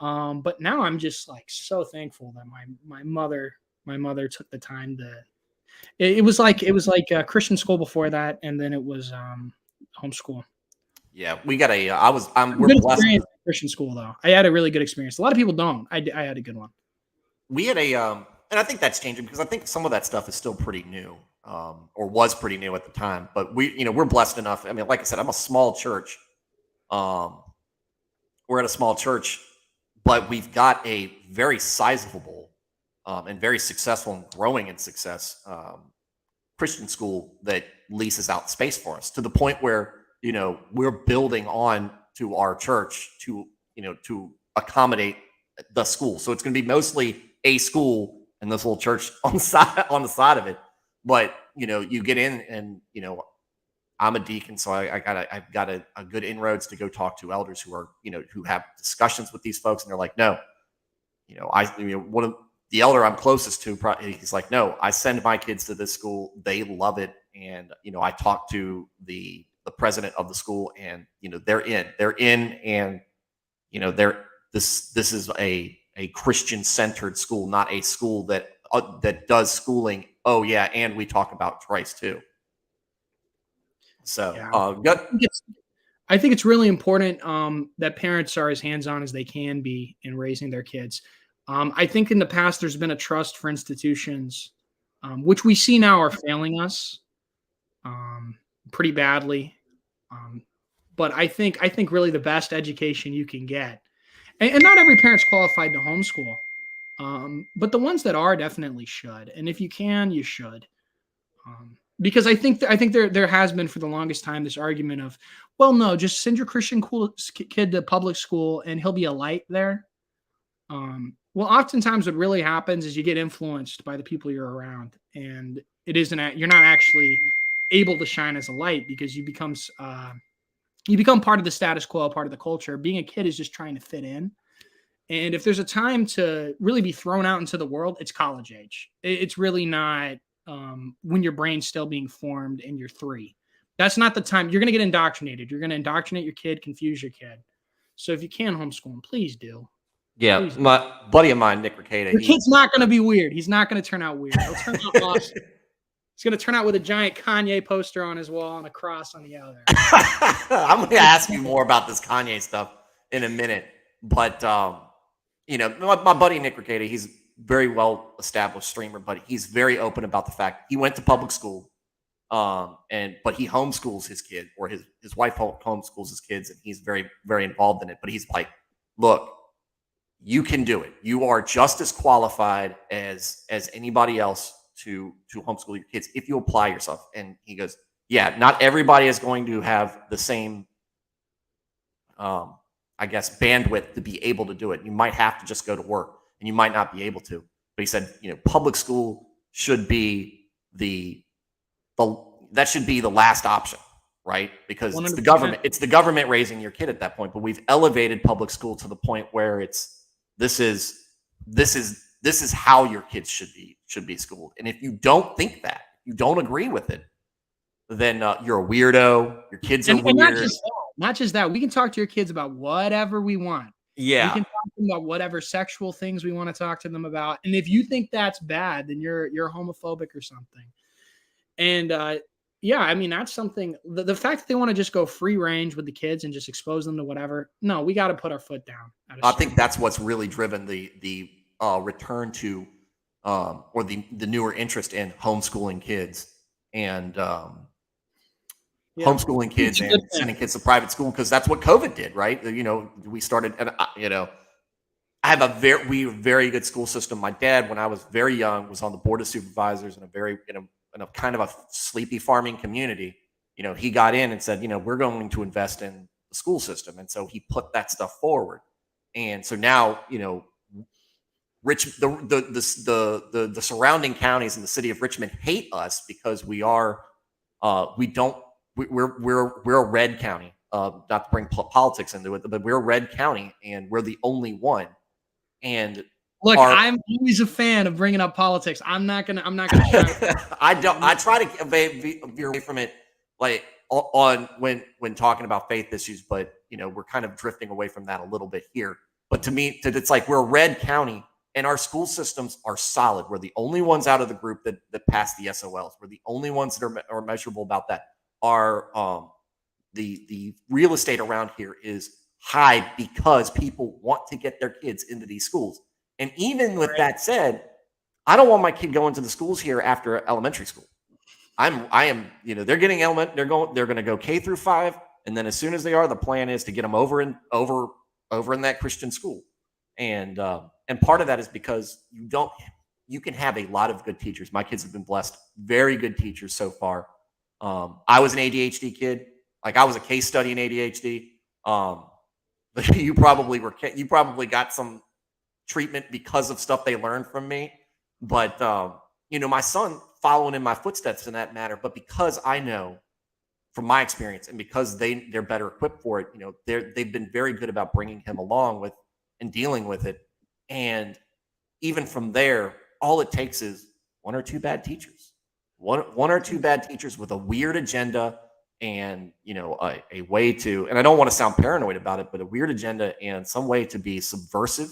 But now I'm just like so thankful that my mother took the time to. It was like a Christian school before that, and then it was homeschool. Yeah, we got a. We're Good blessed. experience at Christian school though. I had a really good experience. A lot of people don't. I had a good one. We had a, and I think that's changing because I think some of that stuff is still pretty new, or was pretty new at the time. But we're blessed enough. I mean, like I said, I'm a small church. Um, we're at a small church, but we've got a very sizable, and very successful and growing in success, Christian school that leases out space for us to the point where we're building on to our church to accommodate the school. So it's going to be mostly a school and this little church on the side of it. But you get in and I'm a deacon, so I've got a good inroads to go talk to elders who are who have discussions with these folks, and they're like, no, one of the elder I'm closest to, he's like, no, I send my kids to this school, they love it, and I talk to the president of the school, and they're in, and they're this is a Christian centered school, not a school that does schooling. Oh yeah, and we talk about Christ too. So Yeah. good. I think it's really important that parents are as hands-on as they can be in raising their kids. I think in the past there's been a trust for institutions, which we see now are failing us pretty badly. But I think really the best education you can get, and not every parent's qualified to homeschool, but the ones that are definitely should. And if you can, you should. Because I think there has been for the longest time this argument of, well, no, just send your Christian kid to public school and he'll be a light there. Well, oftentimes what really happens is you get influenced by the people you're around, and you're not actually able to shine as a light because you become part of the status quo, part of the culture. Being a kid is just trying to fit in. And if there's a time to really be thrown out into the world, it's college age. It's really not when your brain's still being formed and you're 3. That's not the time. You're going to get indoctrinated. You're going to indoctrinate your kid, confuse your kid. So if you can homeschool him, please do. Yeah, Please do. my buddy of mine, Nick Ricada, Your kid's not going to be weird. He's not going to turn out weird. He'll turn out awesome. He's going to turn out with a giant Kanye poster on his wall and a cross on the other. I'm going to ask you more about this Kanye stuff in a minute. But, my buddy, Nick Ricada, he's a very well-established streamer, but he's very open about the fact he went to public school, but he homeschools his kid, or his wife homeschools his kids, and he's very, very involved in it. But he's like, look, you can do it. You are just as qualified as anybody else to homeschool your kids if you apply yourself. And he goes, yeah, not everybody is going to have the same, I guess, bandwidth to be able to do it. You might have to just go to work, and you might not be able to. But he said, public school should be that should be the last option, right? Because 100%. it's the government raising your kid at that point. But we've elevated public school to the point where this is how your kids should be schooled. And if you don't think that, you don't agree with it, then you're a weirdo. Your kids are weird. And not just that. We can talk to your kids about whatever we want. Yeah. We can talk to them about whatever sexual things we want to talk to them about. And if you think that's bad, then you're homophobic or something. And yeah, I mean, that's something. The fact that they want to just go free range with the kids and just expose them to whatever. No, we got to put our foot down. I think that's what's really driven the return to or the newer interest in homeschooling kids and homeschooling kids and sending kids to private school, because that's what COVID did, right? We started, and I have a very good school system. My dad, when I was very young, was on the board of supervisors in a kind of a sleepy farming community. He got in and said, we're going to invest in the school system, and so he put that stuff forward. And so now, the surrounding counties in the city of Richmond hate us because we're a red county. Not to bring politics into it, but we're a red county, and we're the only one. And Look, are I'm always a fan of bringing up politics. I'm not gonna shy. I try to veer away from it, like on when talking about faith issues, but we're kind of drifting away from that a little bit here. But to me, it's like we're a red county, and our school systems are solid. We're the only ones out of the group that pass the SOLs. We're the only ones that are measurable about that. Our the real estate around here is high because people want to get their kids into these schools. And even with that said, I don't want my kid going to the schools here after elementary school. I am, they're getting they're going to go K through 5. And then as soon as they are, the plan is to get them over in that Christian school. And part of that is because you can have a lot of good teachers. My kids have been blessed, very good teachers so far. I was an ADHD kid. Like I was a case study in ADHD. You probably got some treatment because of stuff they learned from me. But, my son following in my footsteps in that matter. But because I know from my experience and because they're better equipped for it, they've been very good about bringing him along with and dealing with it. And even from there, all it takes is one or two bad teachers, one or two bad teachers with a weird agenda and, a way to, and I don't want to sound paranoid about it, but a weird agenda and some way to be subversive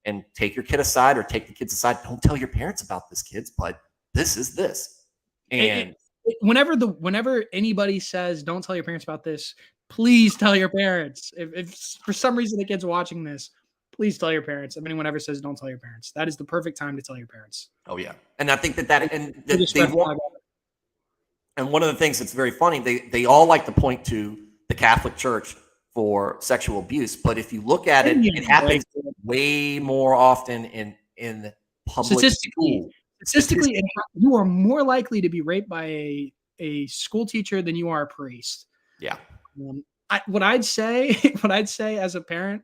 and take your kid aside or take the kids aside. Don't tell your parents about this, kids, but this is this. And whenever anybody says, don't tell your parents about this, please tell your parents. If for some reason the kid's watching this, please tell your parents. If anyone ever says, don't tell your parents, that is the perfect time to tell your parents. Oh yeah. And I think and one of the things that's very funny, they all like to point to the Catholic Church for sexual abuse, but if you look at it, it happens way more often in public school. Statistically, you are more likely to be raped by a school teacher than you are a priest. Yeah. What I'd say as a parent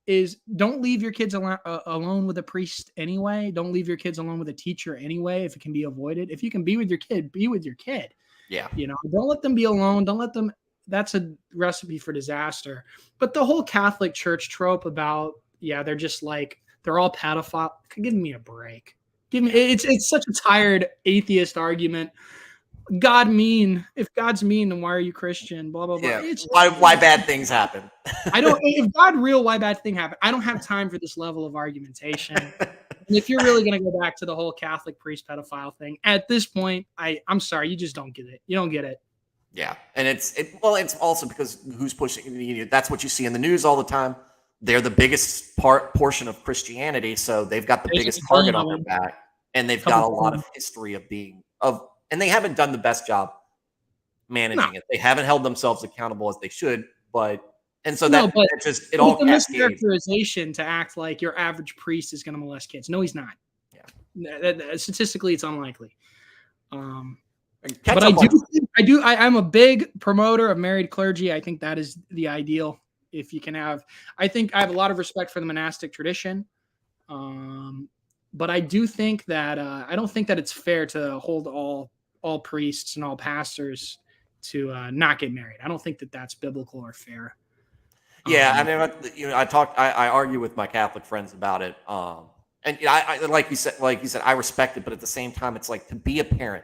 is don't leave your kids alone with a priest anyway. Don't leave your kids alone with a teacher anyway if it can be avoided. If you can be with your kid, be with your kid. Yeah. Don't let them be alone. Don't let them. That's a recipe for disaster. But the whole Catholic Church trope about, they're just like, they're all pedophile. Give me a break. It's such a tired atheist argument. If God's mean, then why are you Christian? Blah, blah, blah. Yeah. Why bad things happen. If God real, why bad thing happen? I don't have time for this level of argumentation. And if you're really going to go back to the whole Catholic priest pedophile thing, at this point, I'm sorry, you just don't get it. You don't get it. Yeah. And it's also because who's pushing, that's what you see in the news all the time. They're the biggest portion of Christianity. So they've got the biggest target on their back, and they've got a lot of history and they haven't done the best job managing it. They haven't held themselves accountable as they should, it all cascades. Mischaracterization to act like your average priest is going to molest kids. No, he's not. Yeah. Statistically, it's unlikely. But I'm a big promoter of married clergy. I think that is the ideal. If you can have, I have a lot of respect for the monastic tradition. But I do think that, I don't think that it's fair to hold all priests and all pastors to not get married. I don't think that that's biblical or fair. Yeah. I argue with my Catholic friends about it. And I like you said, I respect it, but at the same time, it's like to be a parent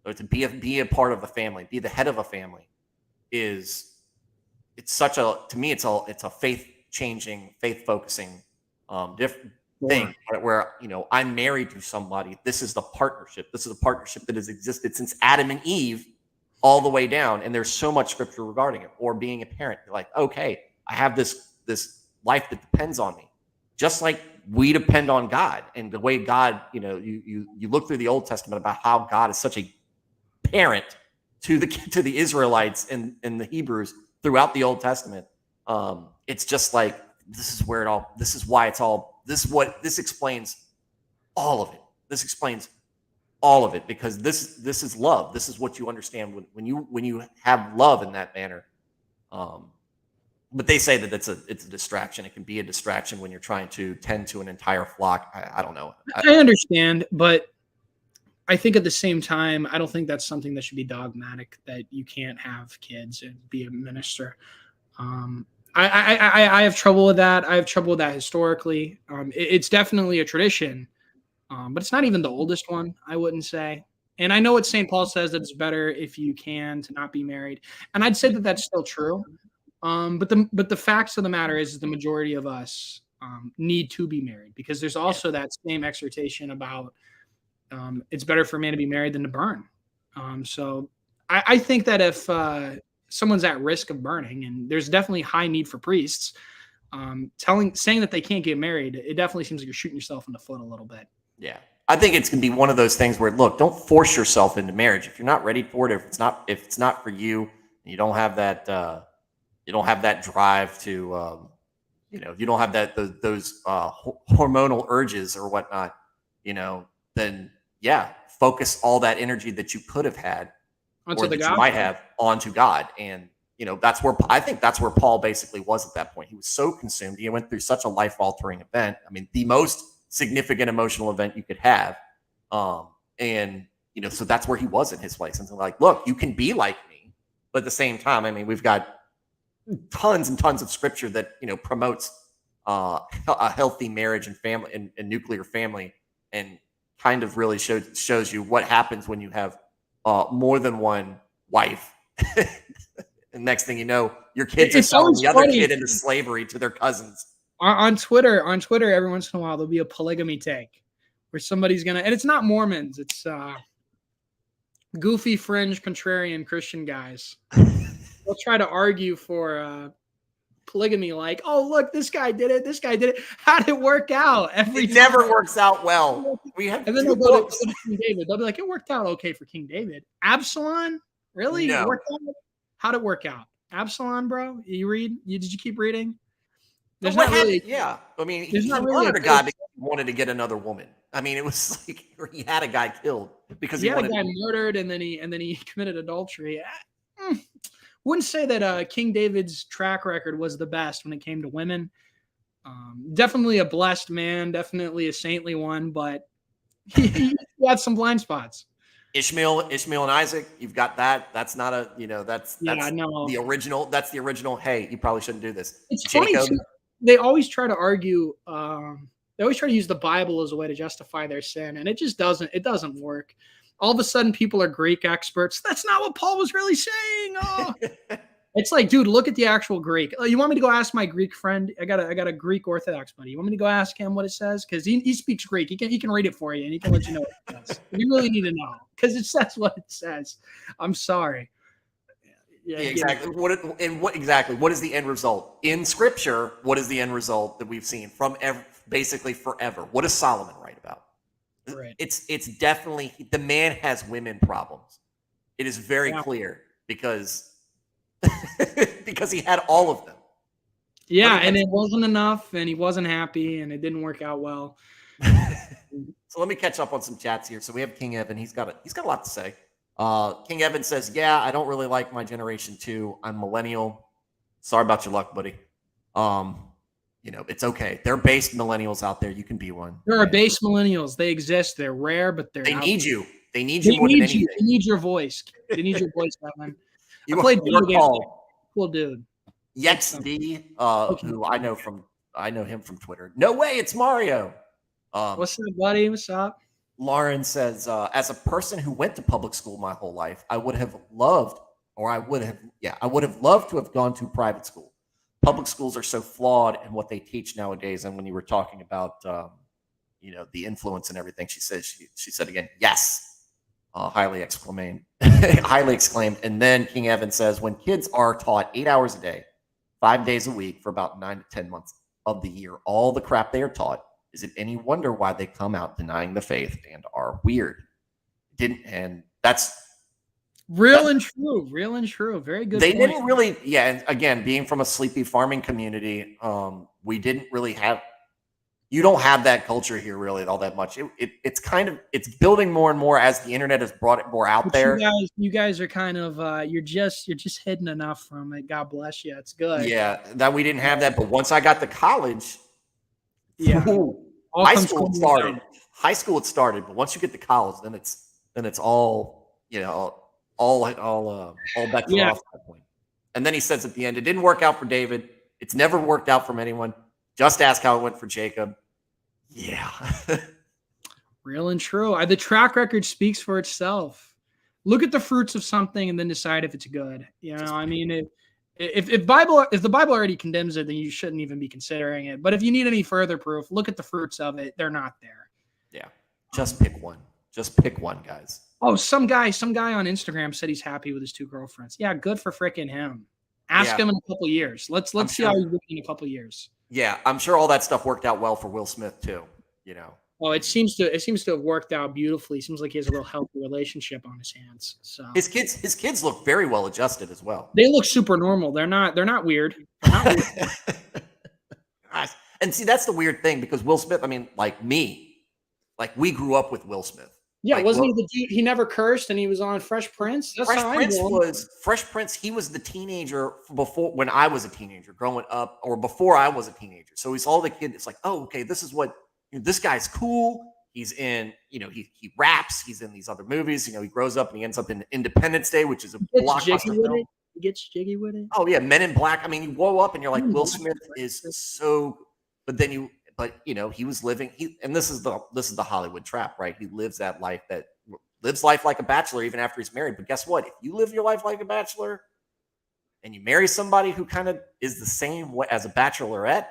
or to be a part of a family, be the head of a family it's a faith changing, faith focusing, different thing where, I'm married to somebody. This is the partnership. This is a partnership that has existed since Adam and Eve all the way down. And there's so much scripture regarding it. Or being a parent, you're like, okay, I have this life that depends on me. Just like we depend on God, and the way God, you look through the Old Testament about how God is such a parent to the Israelites and the Hebrews throughout the Old Testament. It's just like, this explains all of it. This explains all of it because this is love. This is what you understand when you have love in that manner. But they say that it's a distraction. It can be a distraction when you're trying to tend to an entire flock. I don't know. I understand, but I think at the same time, I don't think that's something that should be dogmatic, that you can't have kids and be a minister. I have trouble with that. I have trouble with that historically. It's definitely a tradition, but it's not even the oldest one, I wouldn't say. And I know what St. Paul says that it's better if you can to not be married, and I'd say that that's still true. But the facts of the matter is the majority of us need to be married because there's also that same exhortation about it's better for a man to be married than to burn. So I think that if someone's at risk of burning, and there's definitely high need for priests, saying that they can't get married, it definitely seems like you're shooting yourself in the foot a little bit. Yeah. I think it's gonna be one of those things where, look, don't force yourself into marriage if you're not ready for it. If it's not for you, and you don't have that drive to you don't have those hormonal urges or whatnot, then yeah, focus all that energy that you could have had Onto or the that you God. might have onto God. And that's where I think that's where Paul basically was at that point. He was so consumed. He went through such a life altering event. I mean, the most significant emotional event you could have. And so that's where he was in his place. And so, like, look, you can be like me, but at the same time, I mean, we've got tons and tons of scripture that promotes a healthy marriage and family and nuclear family, and kind of really shows you what happens when you have more than one wife. And next thing you know, your kids are selling the other kid into slavery to their cousins. On Twitter, every once in a while there'll be a polygamy take where somebody's gonna, and it's not Mormons, it's goofy, fringe, contrarian Christian guys. They'll try to argue for polygamy, like, oh look, this guy did it. How did it work out? It never works out well. We have, and then they'll go to King David. They'll be like, it worked out okay for King David. Absalom, really? No. How'd it work out? Absalom, bro? Did you keep reading? There's not really, yeah. I mean, he murdered a guy because he wanted to get another woman. I mean, it was like he had a guy killed because he had a guy murdered, and then he committed adultery. Wouldn't say that King David's track record was the best when it came to women. Definitely a blessed man, definitely a saintly one, but he had some blind spots. Ishmael and Isaac, you've got that. That's not a, that's the original. That's the original. Hey, you probably shouldn't do this. It's funny too. They always try to argue. They always try to use the Bible as a way to justify their sin, and it just doesn't. It doesn't work. All of a sudden, people are Greek experts. That's not what Paul was really saying. Oh. It's like, dude, look at the actual Greek. You want me to go ask my Greek friend? I got a Greek Orthodox buddy. You want me to go ask him what it says? Because he speaks Greek. He can read it for you, and he can let you know what it says. You really need to know because it says what it says. I'm sorry. Yeah, exactly. What is the end result in Scripture? What is the end result that we've seen from basically forever? What does Solomon write about? Right. It's definitely, the man has women problems. It is very clear because he had all of them. Yeah, and it wasn't enough, and he wasn't happy, and it didn't work out well. So let me catch up on some chats here. So we have King Evan. He's got a lot to say. King Evan says, "Yeah, I don't really like my generation too. I'm millennial. Sorry about your luck, buddy. It's okay. There are base millennials out there. You can be one. There are base millennials. They exist. They're rare, but they need you. They need you more than anything. They need your voice. They need your voice, Evan. You played cool dude. YexD, who I know him from Twitter. No way, it's Mario. What's up, buddy? What's up? Lauren says, as a person who went to public school my whole life, I would have loved to have gone to private school. Public schools are so flawed in what they teach nowadays. And when you were talking about, the influence and everything, she said again, yes, highly exclaimed. And then King Evan says, when kids are taught 8 hours a day, 5 days a week for about 9 to 10 months of the year, all the crap they are taught, is it any wonder why they come out denying the faith and are weird? And that's real and true. Very good. They didn't really, and again, being from a sleepy farming community, we didn't really have. You don't have that culture here really all that much. It's building more and more as the internet has brought it more out there. You guys are kind of you're just hidden enough from it. God bless you. It's good. Yeah, that we didn't have that, but once I got to college. Yeah, high school it started, but once you get to college, then it's all all bets are off at that point. And then he says at the end, it didn't work out for David. It's never worked out from anyone. Just ask how it went for Jacob. Yeah. Real and true. The track record speaks for itself. Look at the fruits of something and then decide if it's good. I mean, if the Bible already condemns it, then you shouldn't even be considering it. But if you need any further proof, look at the fruits of it. They're not there. Yeah. Just pick one. Just pick one, guys. Oh, some guy on Instagram said he's happy with his 2 girlfriends. Yeah, good for freaking him. Ask him in a couple years. Let's see how he's looking in a couple years. Yeah, I'm sure all that stuff worked out well for Will Smith too. Oh, it seems to have worked out beautifully. It seems like he has a real healthy relationship on his hands. So his kids look very well adjusted as well. They look super normal. They're not weird. They're not weird. And see, that's the weird thing because Will Smith, I mean, like me, like we grew up with Will Smith. Yeah, like, wasn't he the dude? He never cursed, and he was on Fresh Prince. Fresh Prince. He was the teenager before when I was a teenager, growing up, or before I was a teenager. So he's all the kid. It's like, oh, okay, this is what this guy's cool. He's in, he raps. He's in these other movies. He grows up and he ends up in Independence Day, which is a blockbuster film. He gets jiggy with it. Oh yeah, Men in Black. I mean, you grow up and you're like, Will Smith is so, but then he was living. And this is the Hollywood trap, right? He lives life like a bachelor even after he's married. But guess what? If you live your life like a bachelor and you marry somebody who kind of is the same way as a bachelorette,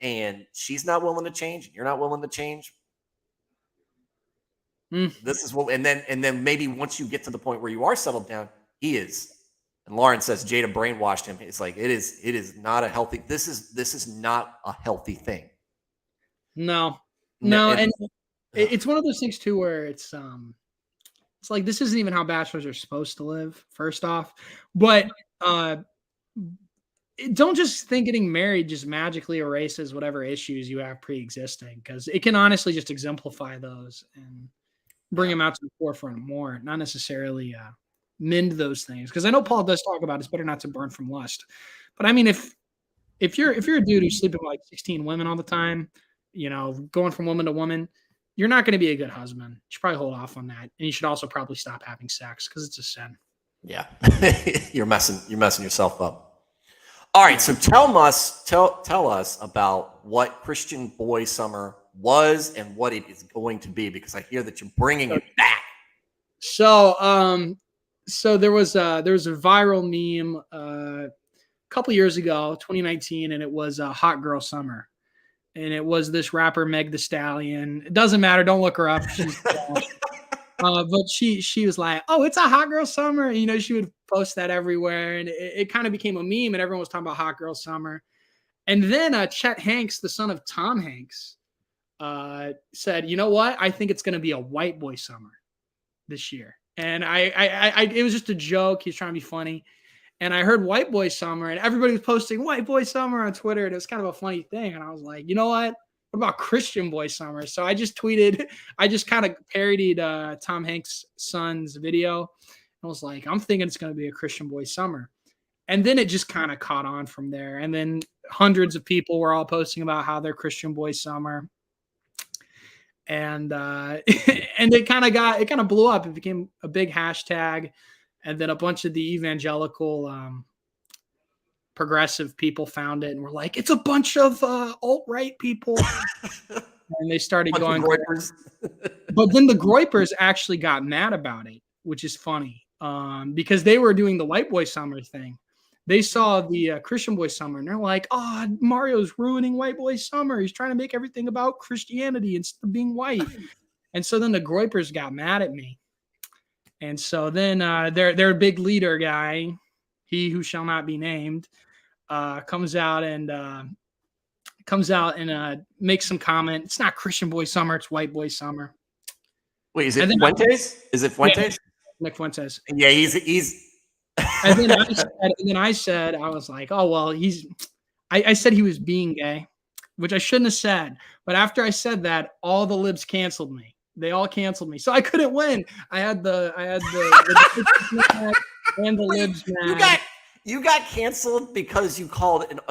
and she's not willing to change, and you're not willing to change. This is what, and then maybe once you get to the point where you are settled down, he is. And Lauren says Jada brainwashed him. It's like it is not a healthy. This is not a healthy thing. No, and it's one of those things too where it's like this isn't even how bachelors are supposed to live. First off, but don't just think getting married just magically erases whatever issues you have pre-existing, because it can honestly just exemplify those and bring them out to the forefront more, not necessarily mend those things. Because I know Paul does talk about it's better not to burn from lust, but I mean if you're a dude who's sleeping with like 16 women all the time, going from woman to woman, you're not going to be a good husband. You should probably hold off on that, and you should also probably stop having sex because it's a sin. Yeah, you're messing yourself up. All right, so tell us about what Christian Boy Summer was and what it is going to be, because I hear that you're bringing it back. So, there was a viral meme a couple years ago, 2019, and it was Hot Girl Summer, and it was this rapper Meg Thee Stallion. It doesn't matter, don't look her up. She's but she was like, oh, it's a hot girl summer. She would post that everywhere, and it kind of became a meme, and everyone was talking about hot girl summer. And then Chet Hanks, the son of Tom Hanks, said, you know what? I think it's going to be a white boy summer this year. And it was just a joke. He's trying to be funny. And I heard white boy summer, and everybody was posting white boy summer on Twitter. And it was kind of a funny thing. And I was like, you know what? What about Christian Boy Summer? So I just kind of parodied Tom Hanks' son's video. I was like, I'm thinking it's going to be a Christian Boy Summer. And then it just kind of caught on from there. And then hundreds of people were all posting about how they're Christian Boy Summer. And and it kind of blew up. It became a big hashtag. And then a bunch of the evangelical progressive people found it and were like, it's a bunch of alt-right people. And they started going. But then the Groypers actually got mad about it, which is funny, because they were doing the white boy summer thing. They saw the Christian Boy Summer, and they're like, oh, Mario's ruining white boy summer. He's trying to make everything about Christianity instead of being white. And so then the Groypers got mad at me. And so then their big leader guy, he who shall not be named, comes out and makes some comment. It's not Christian Boy Summer, it's white boy summer. Wait, is it Fuentes? Is it Fuentes? Yeah, Nick Fuentes. Yeah, he's and then I said, I was like, oh well, I said he was being gay, which I shouldn't have said. But after I said that, all the libs canceled me. They all canceled me, so I couldn't win. I had the and the libs mad. You got canceled because you called and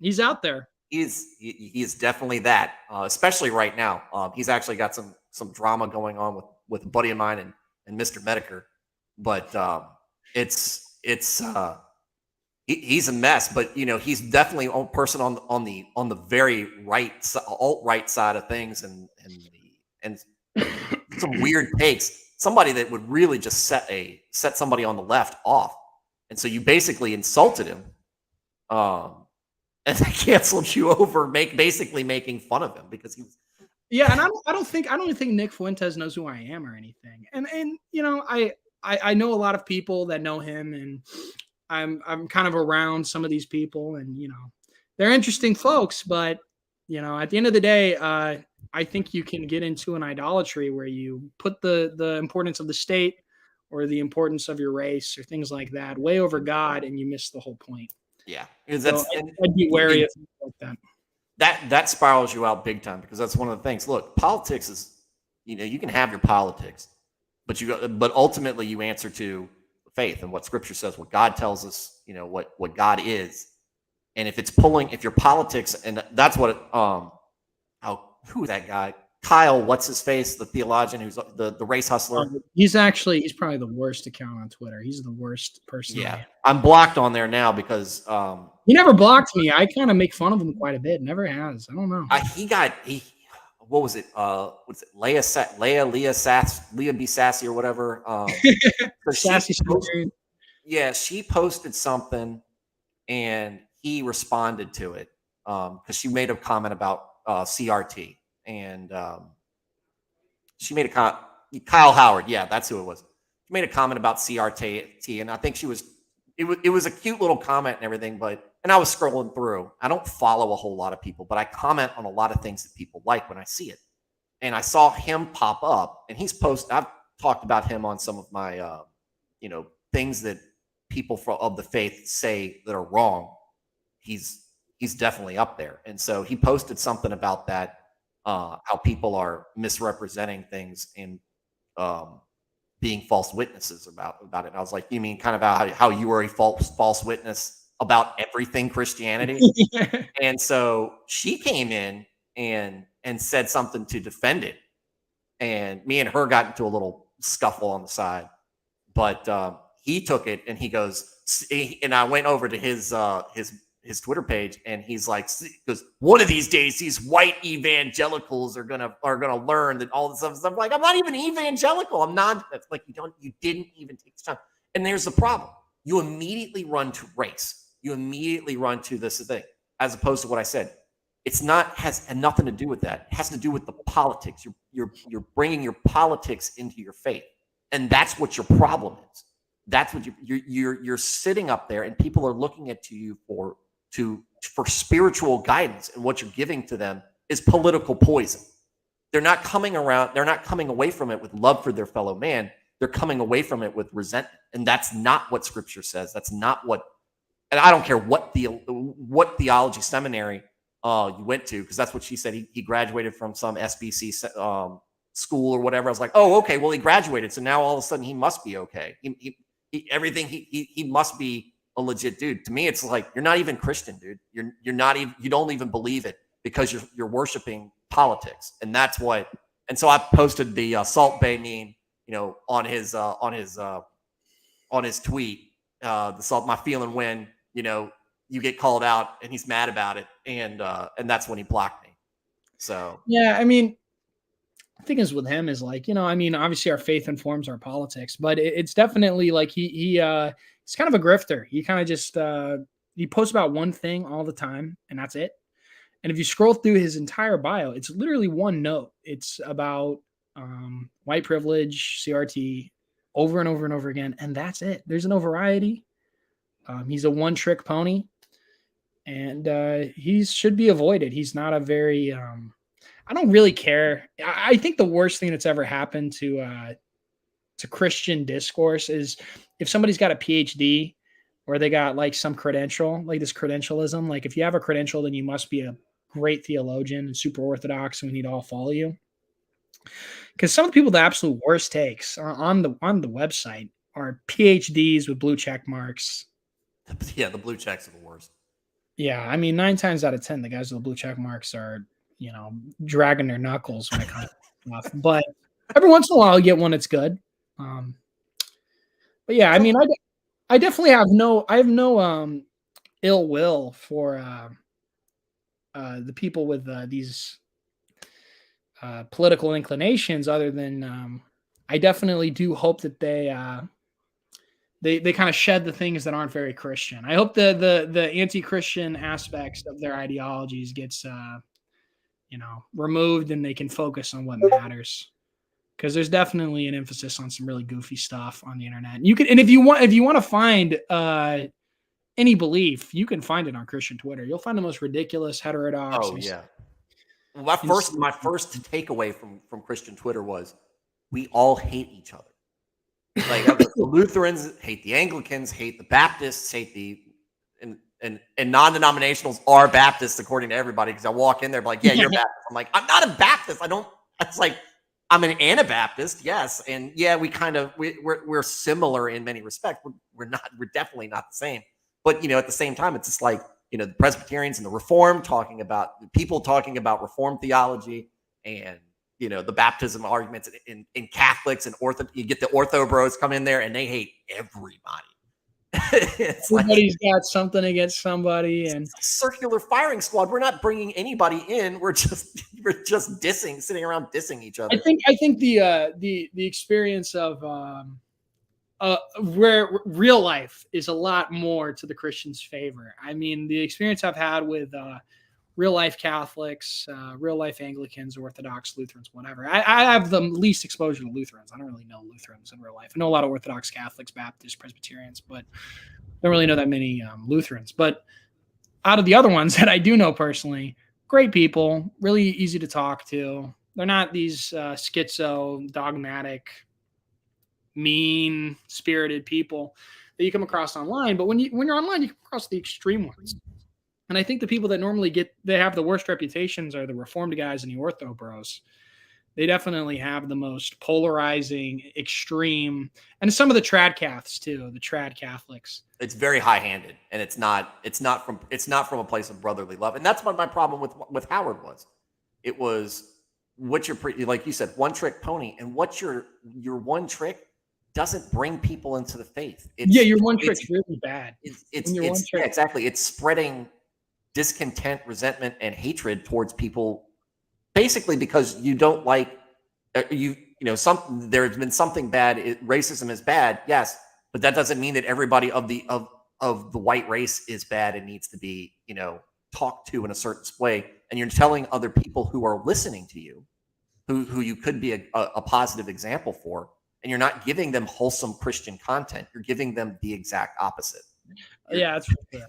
he's out there. He is definitely that, especially right now. He's actually got some drama going on with a buddy of mine and Mr. Medicare, but it's he's a mess, but he's definitely a person on the very alt right side of things, and some weird takes. Somebody that would really just set somebody on the left off, and so you basically insulted him, and they canceled you over, basically making fun of him because he was. Yeah, and I don't even think Nick Fuentes knows who I am or anything. And I know a lot of people that know him, and I'm kind of around some of these people, and they're interesting folks, but at the end of the day, I think you can get into an idolatry where you put the importance of the state or the importance of your race or things like that way over God, and you miss the whole point. Yeah, so I'd be wary of things like that. That spirals you out big time, because that's one of the things. Look, politics is, you can have your politics, but ultimately you answer to faith and what Scripture says, what God tells us, what God is. And if your politics, and that's what who that guy, Kyle, what's his face, the theologian who's the race hustler. He's probably the worst account on Twitter. He's the worst person. Yeah, I'm blocked on there now because he never blocked me. I kind of make fun of him quite a bit. Never has. I don't know. What was it? What's it? Leah B. Sassy or whatever. Sassy. She posted something, and he responded to it because she made a comment about CRT, and she made a comment. Kyle Howard, yeah, that's who it was. She made a comment about CRT, and I think it was a cute little comment and everything, and I was scrolling through. I don't follow a whole lot of people, but I comment on a lot of things that people like when I see it. And I saw him pop up, and I've talked about him on some of my, things that people of the faith say that are wrong. He's definitely up there. And so he posted something about that, how people are misrepresenting things and being false witnesses about it. And I was like, you mean kind of how you were a false witness about everything Christianity? And so she came in and said something to defend it. And me and her got into a little scuffle on the side. But he took it, and he goes, and I went over to his Twitter page, and he's like, because one of these days these white evangelicals are gonna learn that all this stuff. I'm like, I'm not even evangelical. I'm not. That's like, you didn't even take the time. And there's the problem. You immediately run to race. You immediately run to this thing, as opposed to what I said. Has nothing to do with that. It has to do with the politics. You're bringing your politics into your faith, and that's what your problem is. That's what you're sitting up there, and people are looking at you for spiritual guidance, and what you're giving to them is political poison. They're not coming away from it with love for their fellow man. They're coming away from it with resentment, and that's not what Scripture says. That's not what. And I don't care what theology seminary you went to, because that's what she said. He graduated from some SBC school or whatever. I was like, oh, okay. Well, he graduated, so now all of a sudden he must be okay. He must be a legit dude. To me, it's like, you're not even Christian, dude. You're not even. You don't even believe it, because you're worshiping politics, and that's what. And so I posted the Salt Bay meme, on his tweet. The Salt, my feeling when you get called out, and he's mad about it, and that's when he blocked me. So yeah, I mean, the thing is with him is like, obviously our faith informs our politics, but it's definitely like he's kind of a grifter. He kind of just he posts about one thing all the time, and that's it. And if you scroll through his entire bio, it's literally one note. It's about white privilege, CRT, over and over and over again, and that's it. There's no variety. He's a one-trick pony, and he should be avoided. He's not a very I don't really care. I think the worst thing that's ever happened to Christian discourse is if somebody's got a PhD or they got like some credential, like this credentialism. Like if you have a credential, then you must be a great theologian and super orthodox, and we need to all follow you. Because some of the people, the absolute worst takes on the website are PhDs with blue check marks. Yeah, the blue checks are the worst. Yeah, I mean, 9 times out of 10, the guys with the blue check marks are, dragging their knuckles when it comes to stuff. But every once in a while, you get one that's good. But yeah, I mean, I definitely have no ill will for the people with these political inclinations, other than I definitely do hope that they kind of shed the things that aren't very Christian. I hope the anti-Christian aspects of their ideologies gets removed, and they can focus on what matters. Because there's definitely an emphasis on some really goofy stuff on the internet. And if you want to find any belief, you can find it on Christian Twitter. You'll find the most ridiculous, heterodox. Oh yeah. Well, my first takeaway from Christian Twitter was we all hate each other. Like the Lutherans hate the Anglicans, hate the Baptists, hate the and non-denominationals are Baptists according to everybody. Because I walk in there, like, yeah, you're Baptist. I'm like, I'm not a Baptist. It's like I'm an Anabaptist, yes, and yeah, we're similar in many respects. We're definitely not the same. But at the same time, it's just like the Presbyterians and the Reformed talking about Reformed theology, and the baptism arguments in Catholics and you get the Ortho bros come in there and they hate everybody. Everybody's got something against somebody, and circular firing squad. We're not bringing anybody in. We're just sitting around dissing each other. I think the experience of where real life is a lot more to the Christians' favor. I mean, the experience I've had with real life Catholics, real life Anglicans, Orthodox, Lutherans, whatever. I have the least exposure to Lutherans. I don't really know Lutherans in real life. I know a lot of Orthodox Catholics, Baptists, Presbyterians, but I don't really know that many Lutherans. But out of the other ones that I do know personally, great people, really easy to talk to. They're not these schizo, dogmatic, mean-spirited people that you come across online. But when you're online, you come across the extreme ones. And I think the people that normally they have the worst reputations are the Reformed guys and the Ortho bros. They definitely have the most polarizing, extreme, and some of the trad Caths too, the trad Catholics. It's very high-handed, and it's not from a place of brotherly love. And that's what my problem with Howard was. It was what's your like you said, one trick pony, and what's your one trick doesn't bring people into the faith. Your one trick's really bad. Exactly. It's spreading discontent, resentment, and hatred towards people, basically because you don't like there's been something bad. Racism is bad, yes, but that doesn't mean that everybody of the white race is bad and needs to be talked to in a certain way. And you're telling other people who are listening to you, who you could be a positive example for, and you're not giving them wholesome Christian content. You're giving them the exact opposite. Yeah, that's fair.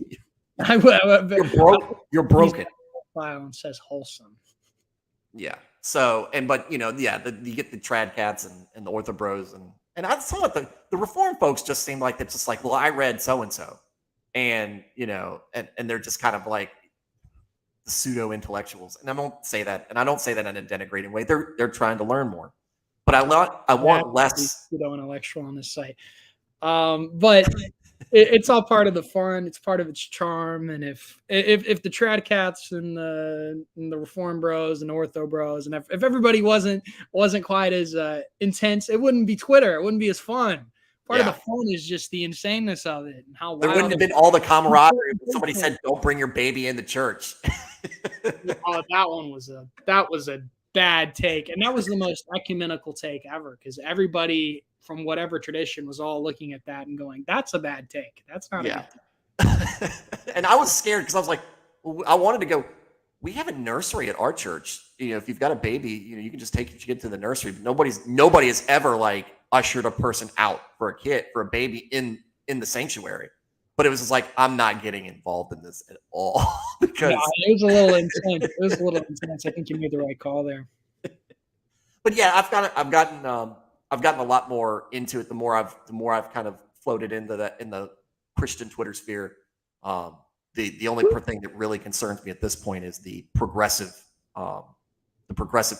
You're broken. File says wholesome. Yeah. So, you get the trad cats and the Ortho bros, and I saw it. The Reform folks just seem like they're just like, well, I read so and so, and they're just kind of like the pseudo intellectuals. And I don't say that in a denigrating way. They're trying to learn more, but I want less pseudo intellectual on this site. But it's all part of the fun. It's part of its charm. And if the trad cats and the Reform bros and Ortho bros, and if everybody wasn't quite as intense, it wouldn't be Twitter. It wouldn't be as fun. Part of the fun is just the insaneness of it and how there wouldn't have been all the camaraderie when somebody said, "Don't bring your baby in the church." That was a bad take, and that was the most ecumenical take ever, because everybody from whatever tradition was all looking at that and going, "That's a bad take. That's not a good take." And I was scared because I was like, I wanted to go. We have a nursery at our church. If you've got a baby, you can just take your kid to the nursery. Nobody has ever like ushered a person out for a baby in the sanctuary. But it was just like, I'm not getting involved in this at all because it was a little intense. I think you made the right call there. But yeah, I've gotten a lot more into it the more I've kind of floated in the Christian Twitter sphere. The only thing that really concerns me at this point is the progressive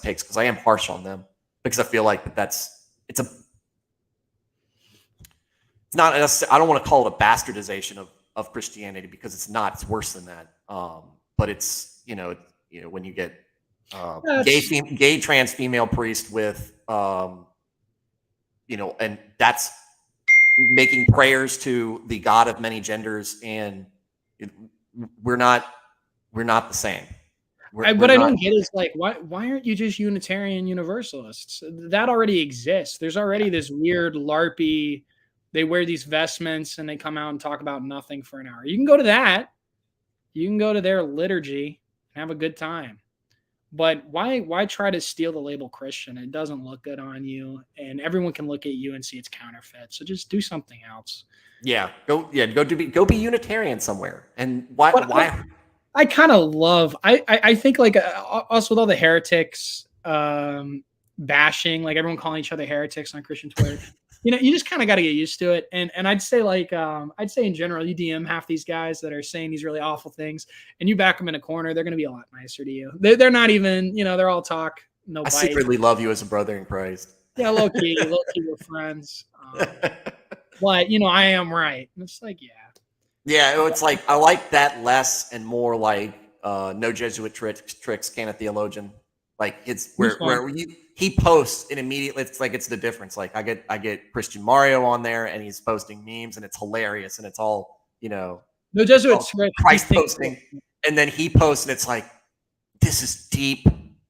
takes, because I am harsh on them, because I feel like I don't want to call it a bastardization of Christianity, because it's not. It's worse than that. But it's when you get gay trans female priest with and that's making prayers to the God of many genders and It, we're not the same. What I don't get is like, why aren't you just Unitarian Universalists? That already exists. There's already this weird LARPy. They wear these vestments and they come out and talk about nothing for an hour. You can go to that. You can go to their liturgy and have a good time. But why try to steal the label Christian? It doesn't look good on you, and everyone can look at you and see it's counterfeit. So just do something else. Go be Unitarian somewhere. And why? I kind of love. I think like also with all the heretics bashing, like everyone calling each other heretics on Christian Twitter. You just kind of got to get used to it. And I'd say like I'd say in general, you DM half these guys that are saying these really awful things, and you back them in a corner, they're going to be a lot nicer to you. They're not even, they're all talk, no bite. I secretly love you as a brother in Christ. Yeah, low key, we're friends. But I am right. And it's like, yeah, it's like I like that less and more like no Jesuit tricks, can a theologian. Like it's where he posts and immediately it's like it's the difference. Like I get Christian Mario on there and he's posting memes and it's hilarious and it's all no Jesuit tricks. Christ posting, and then he posts and it's like this is deep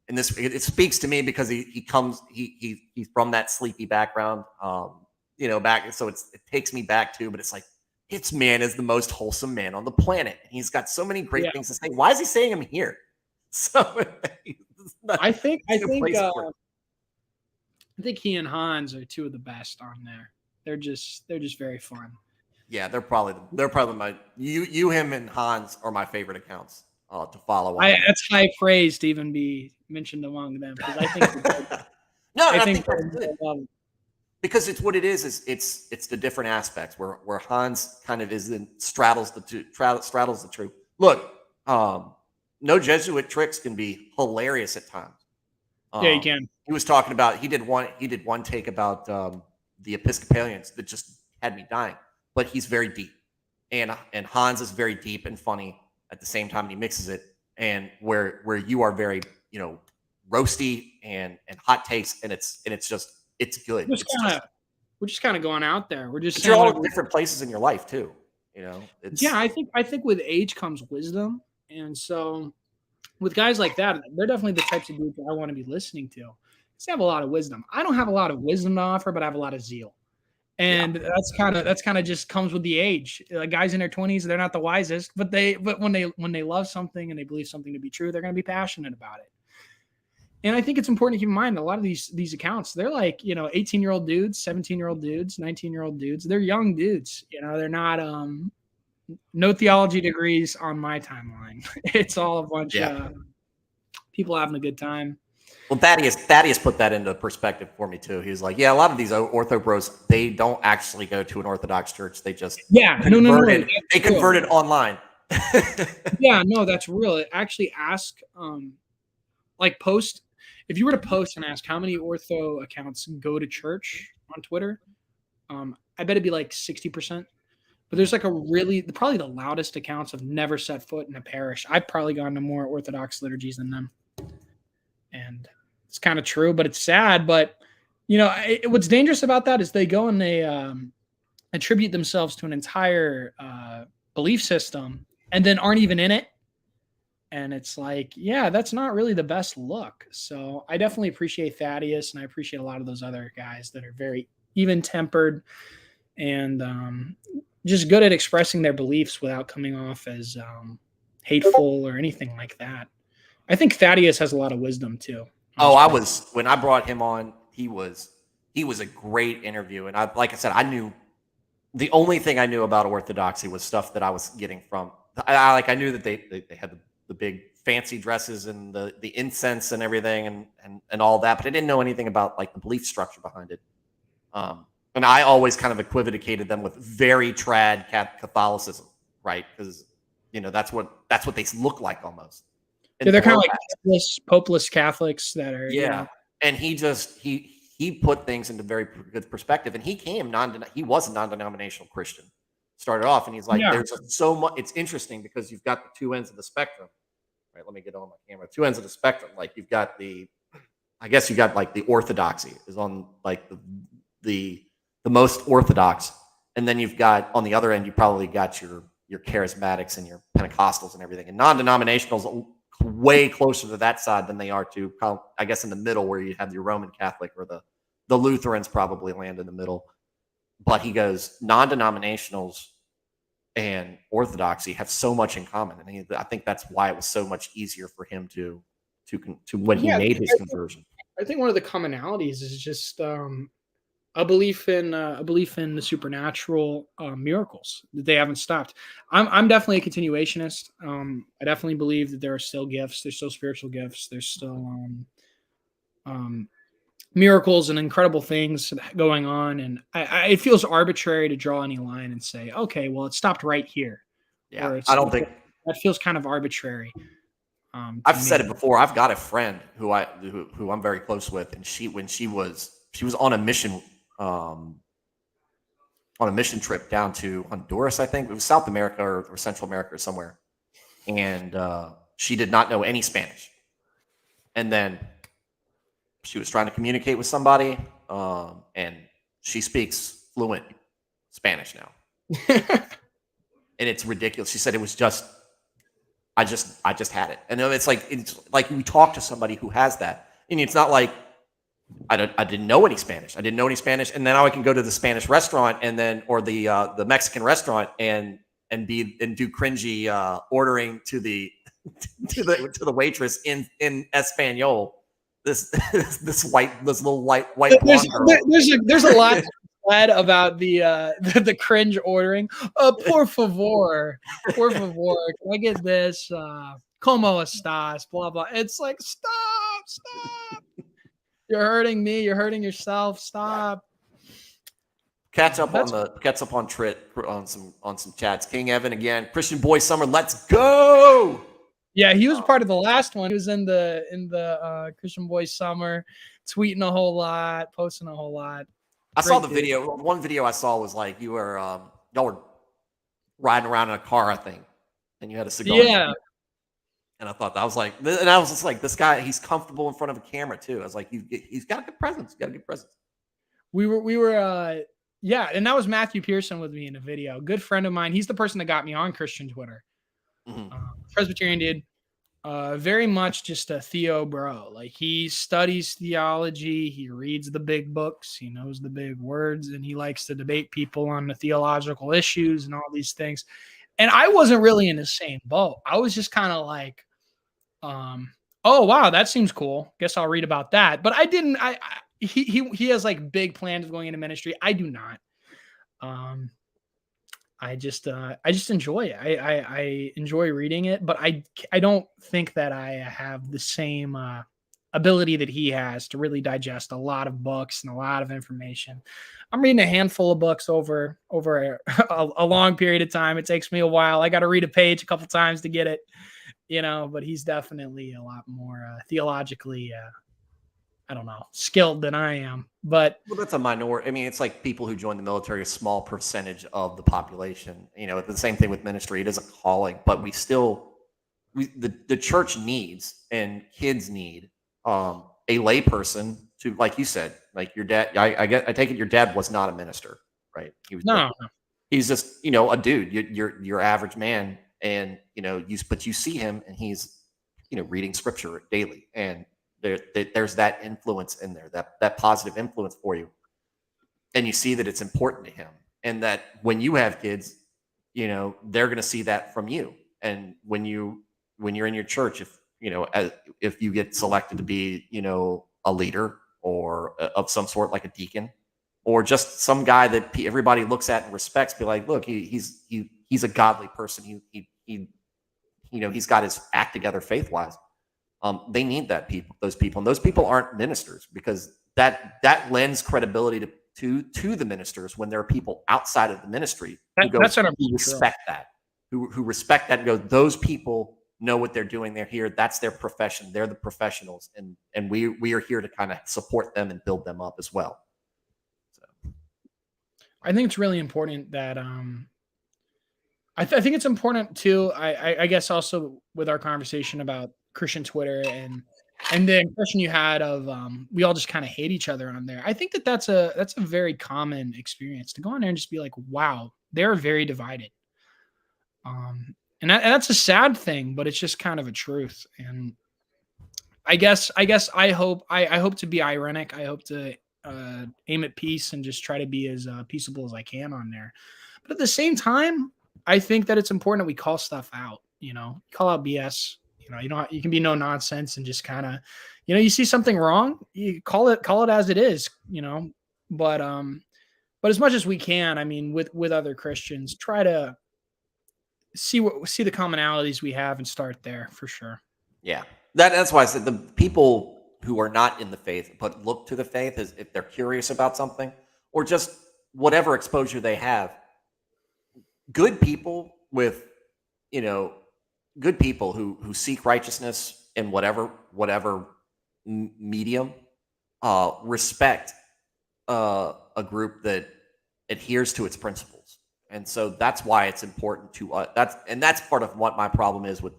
and it speaks to me because he's from that sleepy background, back, so it takes me back too. But it's like, this man is the most wholesome man on the planet. And he's got so many great things to say. Why is he saying them here? So I think he and Hans are two of the best on there. They're just very fun. Yeah, they're probably my him and Hans are my favorite accounts to follow. That's high praise to even be mentioned among them because I think I think that's good. Because it's what it is it's the different aspects where Hans kind of straddles the truth. Look, no Jesuit tricks can be hilarious at times. Yeah, you can. He was talking about he did one take about the Episcopalians that just had me dying. But he's very deep, and Hans is very deep and funny at the same time. And he mixes it, and where you are very roasty and hot takes, and it's good. We're just kind of going out there. We're just you're all in different places in your life too. I think with age comes wisdom, and so with guys like that, they're definitely the types of dudes I want to be listening to. They have a lot of wisdom. I don't have a lot of wisdom to offer, but I have a lot of zeal. And that's kind of just comes with the age. Like guys in their 20s, they're not the wisest, but when they love something and they believe something to be true, they're going to be passionate about it. And I think it's important to keep in mind a lot of these accounts, they're like, 18-year-old dudes, 17-year-old dudes, 19-year-old dudes. They're young dudes. They're not no theology degrees on my timeline. It's all a bunch of people having a good time. Well, Thaddeus put that into perspective for me too. He was like, "Yeah, a lot of these ortho bros, they don't actually go to an Orthodox church. They just converted. They converted online." Yeah, no, that's real. Actually, ask post if you were to post and ask how many ortho accounts go to church on Twitter. I bet it'd be like 60%. But there's like probably the loudest accounts have never set foot in a parish. I've probably gone to more Orthodox liturgies than them. And it's kind of true, but it's sad. But, what's dangerous about that is they go and they attribute themselves to an entire belief system and then aren't even in it. And it's like, that's not really the best look. So I definitely appreciate Thaddeus, and I appreciate a lot of those other guys that are very even-tempered and just good at expressing their beliefs without coming off as hateful or anything like that. I think Thaddeus has a lot of wisdom too. When I brought him on, he was a great interview. And like I said, I knew the only thing I knew about Orthodoxy was stuff that I was getting from, I knew that they had the big fancy dresses and the incense and everything and all that, but I didn't know anything about like the belief structure behind it. And I always kind of equivocated them with very trad Catholicism, right? Because, that's what they look like almost. And they're kind of like popeless Catholics that are And he put things into very good perspective, and he was a non-denominational Christian, started off, and he's like, there's so much. It's interesting because you've got the two ends of the spectrum, right? Let me get on my camera. Two ends of the spectrum, like you've got like the orthodoxy is on like the most orthodox, and then you've got on the other end, you probably got your your charismatics and your Pentecostals and everything. And non-denominationals way closer to that side than they are to, I guess, in the middle where you have your Roman Catholic, or the Lutherans probably land in the middle. But he goes, non-denominationals and Orthodoxy have so much in common, and I think that's why it was so much easier for him to when he made his conversion. I think one of the commonalities is just a belief in the supernatural miracles that they haven't stopped. I'm definitely a continuationist. I definitely believe that there are still gifts. There's still spiritual gifts. There's still miracles and incredible things going on. And it feels arbitrary to draw any line and say, okay, well, it stopped right here. Yeah, I don't think that feels kind of arbitrary. I've said it before. I've got a friend who I'm very close with, and when she was on a mission trip down to Honduras, I think it was South America or Central America or somewhere, and she did not know any Spanish, and then she was trying to communicate with somebody, and she speaks fluent Spanish now, and it's ridiculous. She said it was just. I just had it, and it's like we talk to somebody who has that, and it's not like I didn't know any Spanish. I didn't know any Spanish, and then now I can go to the Spanish restaurant or the Mexican restaurant and do cringy ordering to the to the waitress in Espanol. This little white blonde girl. There's a lot said about the cringe ordering. Por favor, can I get this? Como estás? Blah blah. It's like stop. You're hurting me. You're hurting yourself. Stop. Catch up on Trit on some chats. King Evan again. Christian Boy Summer. Let's go. Yeah, he was part of the last one. He was in the Christian Boy Summer, tweeting a whole lot, posting a whole lot. I saw the video. One video I saw was like y'all were riding around in a car, I think, and you had a cigar. Yeah. And I thought that was like, and I was just like, this guy, he's comfortable in front of a camera too. I was like, he's got a good presence. We were, yeah, and that was Matthew Pearson with me in the video. Good friend of mine. He's the person that got me on Christian Twitter. Mm-hmm. Presbyterian dude. Very much just a Theo bro. Like, he studies theology. He reads the big books. He knows the big words, and he likes to debate people on the theological issues and all these things. And I wasn't really in the same boat. I was just kind of like, oh wow, that seems cool. Guess I'll read about that. But I didn't. He has like big plans of going into ministry. I do not. I just enjoy it. I enjoy reading it, but I don't think that I have the same ability that he has to really digest a lot of books and a lot of information. I'm reading a handful of books over a long period of time. It takes me a while. I got to read a page a couple times to get it, but he's definitely a lot more theologically, I don't know, skilled than I am. But that's a minority. I mean, it's like people who join the military, a small percentage of the population. It's the same thing with ministry. It is a calling, but the church needs, and kids need a lay person to, like you said, like your dad. I take it your dad was not a minister, right? He was no. He's just a dude. Your average man, and but you see him, and he's reading scripture daily, and there's that influence in there, that positive influence for you, and you see that it's important to him, and that when you have kids, they're going to see that from you. And when you're in your church, if you get selected to be a leader or of some sort, like a deacon, or just some guy that everybody looks at and respects, be like, look, he's a godly person. He's got his act together faith-wise. They need those people, and those people aren't ministers, because that lends credibility to the ministers when there are people outside of the ministry who respect that, who respect that and go, those people know what they're doing. They're here. That's their profession. They're the professionals, and we are here to kind of support them and build them up as well. So, I think it's really important that I think it's important too. I guess also with our conversation about Christian Twitter and the impression you had of we all just kind of hate each other on there. I think that's a very common experience, to go on there and just be like, wow, they're very divided. And that's a sad thing, but it's just kind of a truth. And I hope I hope to be ironic. I hope to aim at peace and just try to be as peaceable as I can on there. But at the same time, I think that it's important that we call stuff out. Call out BS. You can be no nonsense and just kind of, you see something wrong, you call it as it is. But as much as we can, I mean, with other Christians, try to see the commonalities we have and start there for sure. Yeah. That's why I said the people who are not in the faith but look to the faith as if they're curious about something or just whatever exposure they have. Good people with, good people who seek righteousness in whatever medium, respect a group that adheres to its principles. And so that's why it's important to that's part of what my problem is with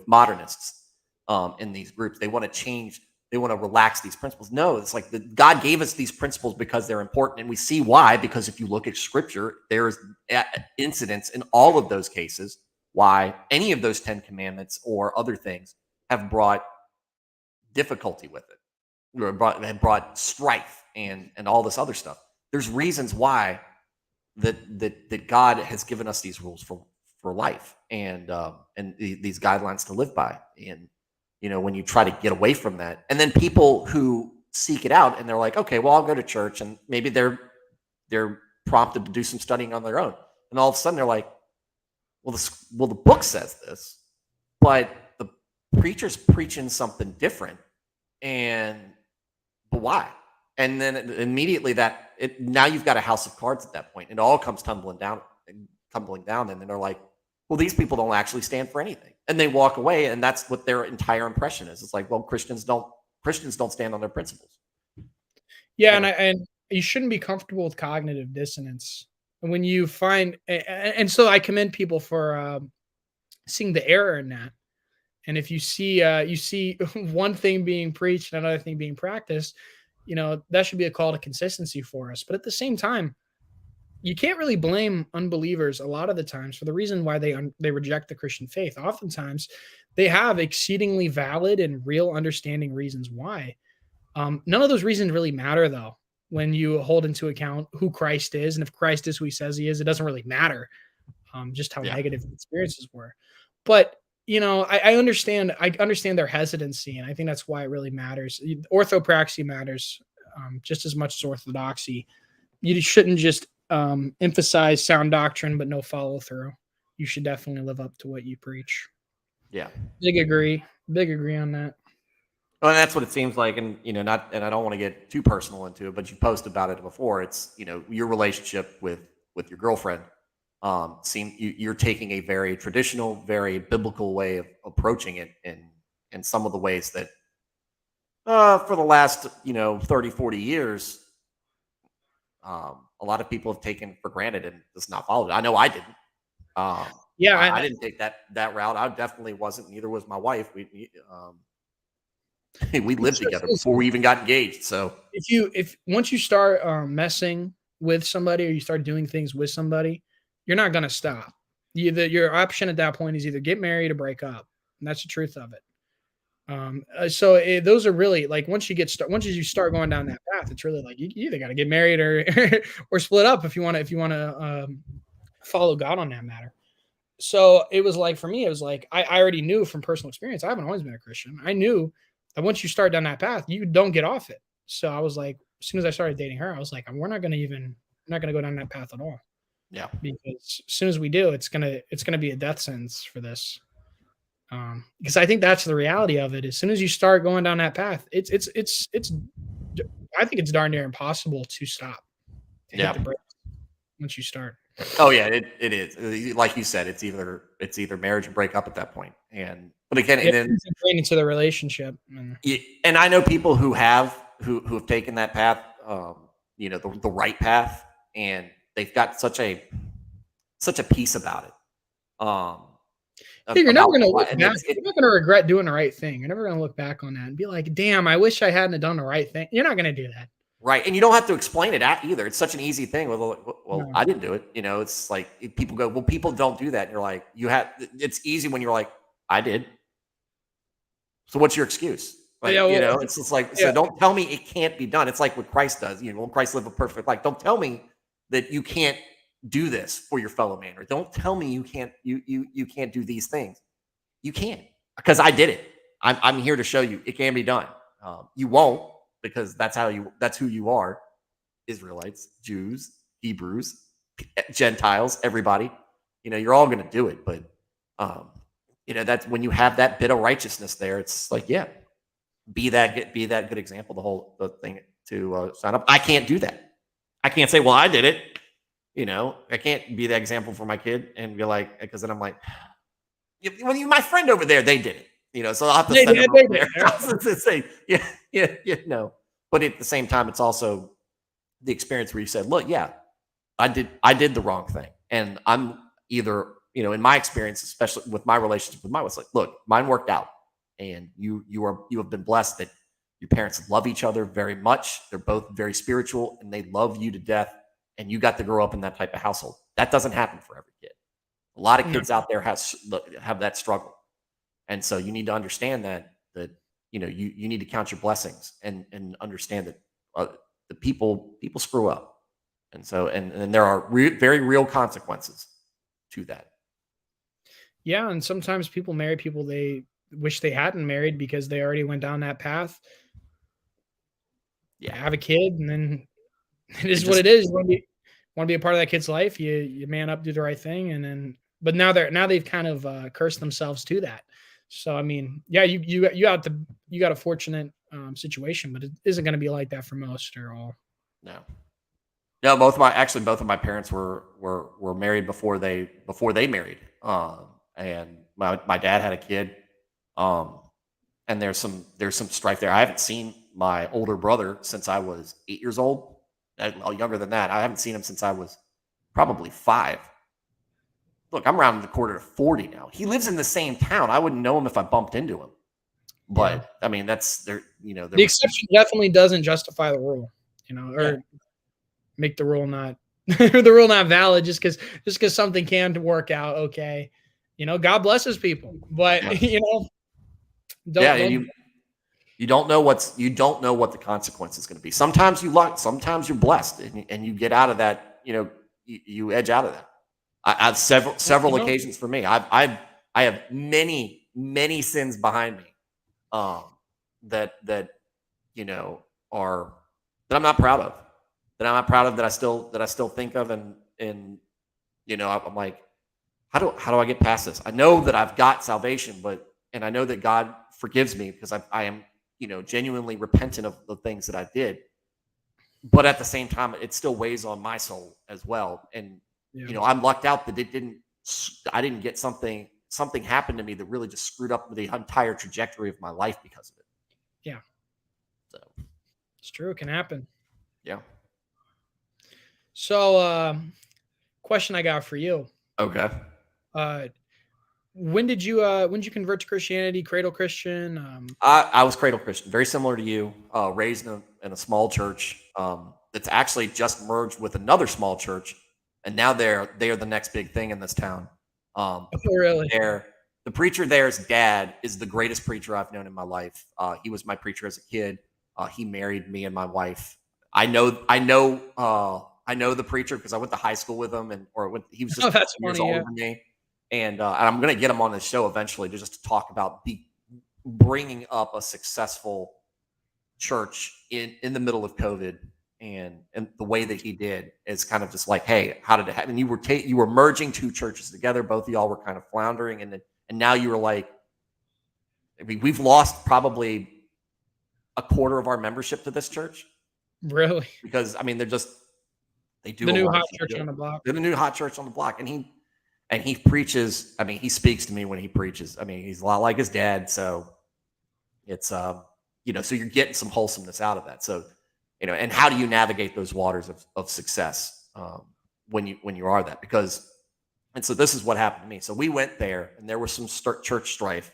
modernists in these groups. They want to change, they want to relax these principles. No, it's like God gave us these principles because they're important, and we see why. Because if you look at Scripture, there's incidents in all of those cases why any of those 10 commandments or other things have brought difficulty with it, or have brought strife and all this other stuff. There's reasons why that God has given us these rules for life and these guidelines to live by. And when you try to get away from that, and then people who seek it out and they're like, okay, well, I'll go to church, and maybe they're prompted to do some studying on their own, and all of a sudden they're like, well, the book says this, but the preacher's preaching something different, but why? And then immediately now you've got a house of cards at that point. It all comes tumbling down, and then they're like, well, these people don't actually stand for anything, and they walk away, and that's what their entire impression is. It's like, well, Christians don't stand on their principles. Yeah, and you shouldn't be comfortable with cognitive dissonance. And when you find, and so I commend people for seeing the error in that. And if you see one thing being preached and another thing being practiced, that should be a call to consistency for us. But at the same time, you can't really blame unbelievers a lot of the times for the reason why they reject the Christian faith. Oftentimes, they have exceedingly valid and real understanding reasons why. None of those reasons really matter, though, when you hold into account who Christ is. And if Christ is who he says he is, it doesn't really matter just how negative the experiences were. But I understand their hesitancy, and I think that's why it really matters. Orthopraxy matters just as much as orthodoxy. You shouldn't just emphasize sound doctrine but no follow through. You should definitely live up to what you preach. Yeah, big agree on that. Well, and that's what it seems like, and and I don't want to get too personal into it, but you posted about it before. It's your relationship with your girlfriend. You're taking a very traditional, very biblical way of approaching it in some of the ways that for the last 30, 40 years, a lot of people have taken for granted and just not followed it. I know I didn't. I didn't take that route. I definitely wasn't. Neither was my wife. We lived together before we even got engaged. So if once you start messing with somebody or you start doing things with somebody, you're not going to stop. Your option at that point is either get married or break up. And that's the truth of it. Those are really like, once you start going down that path, it's really like, you either got to get married or split up if you want to follow God on that matter. So it was like, for me, it was like, I already knew from personal experience. I haven't always been a Christian. I knew that once you start down that path, you don't get off it. So I was like, as soon as I started dating her, I was like, we're not going to go down that path at all. Yeah. Because as soon as we do, it's gonna be a death sentence for this. Because I think that's the reality of it. As soon as you start going down that path, it's I think it's darn near impossible to stop. Yeah. Once you start. Oh yeah, it is. Like you said, it's either marriage or break up at that point. But again, and then into the relationship. And I know people who have taken that path, the right path, and they've got such a peace about it. You're never going to look back. You're not going to regret doing the right thing. You're never going to look back on that and be like, damn, I wish I hadn't done the right thing. You're not going to do that. Right, and you don't have to explain it either. It's such an easy thing. Well, No. I didn't do it. It's like people go, well, people don't do that. And you're like, you have. It's easy when you're like, I did. So what's your excuse? Yeah, Like, well, it's just like, so yeah. don't tell me it can't be done. It's like what Christ does. When Christ lived a perfect life. Don't tell me that you can't do this for your fellow man, or don't tell me you can't do these things. You can, because I did it. I'm here to show you it can be done. You won't, because that's who you are. Israelites, Jews, Hebrews, Gentiles, everybody. You're all going to do it, but that's when you have that bit of righteousness there. It's like, yeah, be that good example. The thing to sign up. I can't do that. I can't say, well, I did it. I can't be that example for my kid and be like, because then I'm like, when you, my friend over there, they did it. So I'll have to send them over there. I was to say, no. But at the same time, it's also the experience where you said, look, yeah, I did the wrong thing. And I'm either, in my experience, especially with my relationship with my wife, like, look, mine worked out. And you have been blessed that your parents love each other very much. They're both very spiritual and they love you to death. And you got to grow up in that type of household. That doesn't happen for every kid. A lot of kids out there have that struggle. And so you need to understand that you need to count your blessings and understand that the people screw up. And so, and there are very real consequences to that. Yeah, and sometimes people marry people they wish they hadn't married because they already went down that path. Yeah. Have a kid, and then it is what it is. You want to be a part of that kid's life. You man up, do the right thing, and then. But now they've kind of cursed themselves to that. So I mean, yeah, you got a fortunate situation, but it isn't going to be like that for most or all. No, both of my parents were married before they married. And my dad had a kid. And there's some strife there. I haven't seen my older brother since I was 8 years old. Younger than that. I haven't seen him since I was probably 5. Look, I'm around the quarter to 40 now. He lives in the same town. I wouldn't know him if I bumped into him. But yeah. I mean, that's there. The exception definitely doesn't justify the rule, or make the rule not the rule not valid just because something can work out. Okay, God blesses people, but don't you don't know what the consequence is going to be. Sometimes you luck, sometimes you're blessed, and you get out of that. You edge out of that. I have several occasions for me. I have many sins behind me, that are that I'm not proud of. That I still think of, and I'm like, how do I get past this? I know that I've got salvation, and I know that God forgives me because I am genuinely repentant of the things that I did. But at the same time, it still weighs on my soul as well. And I'm lucked out that I didn't get something happened to me that really just screwed up the entire trajectory of my life because of it. Yeah. So it's true. It can happen. Yeah. So, question I got for you. Okay. When did you convert to Christianity? Cradle Christian? I was Cradle Christian, very similar to you. Raised in a small church that's actually just merged with another small church, and now they are the next big thing in this town. Oh, really? The preacher there's dad is the greatest preacher I've known in my life. He was my preacher as a kid. He married me and my wife. I know the preacher because I went to high school with him, he was just years older than me. And I'm going to get him on the show eventually to talk about bringing up a successful church in the middle of COVID, and the way that he did is kind of just like, hey, how did it happen? You were merging two churches together. Both of y'all were kind of floundering, and now you were like, I mean, we've lost probably a quarter of our membership to this church. Really? Because I mean, they do the new hot church on the block. They're the new hot church on the block, and he preaches. I mean, he speaks to me when he preaches. I mean, he's a lot like his dad, so it's so you're getting some wholesomeness out of that. So and how do you navigate those waters of success when you are that? And so this is what happened to me. So we went there, and there was some church strife,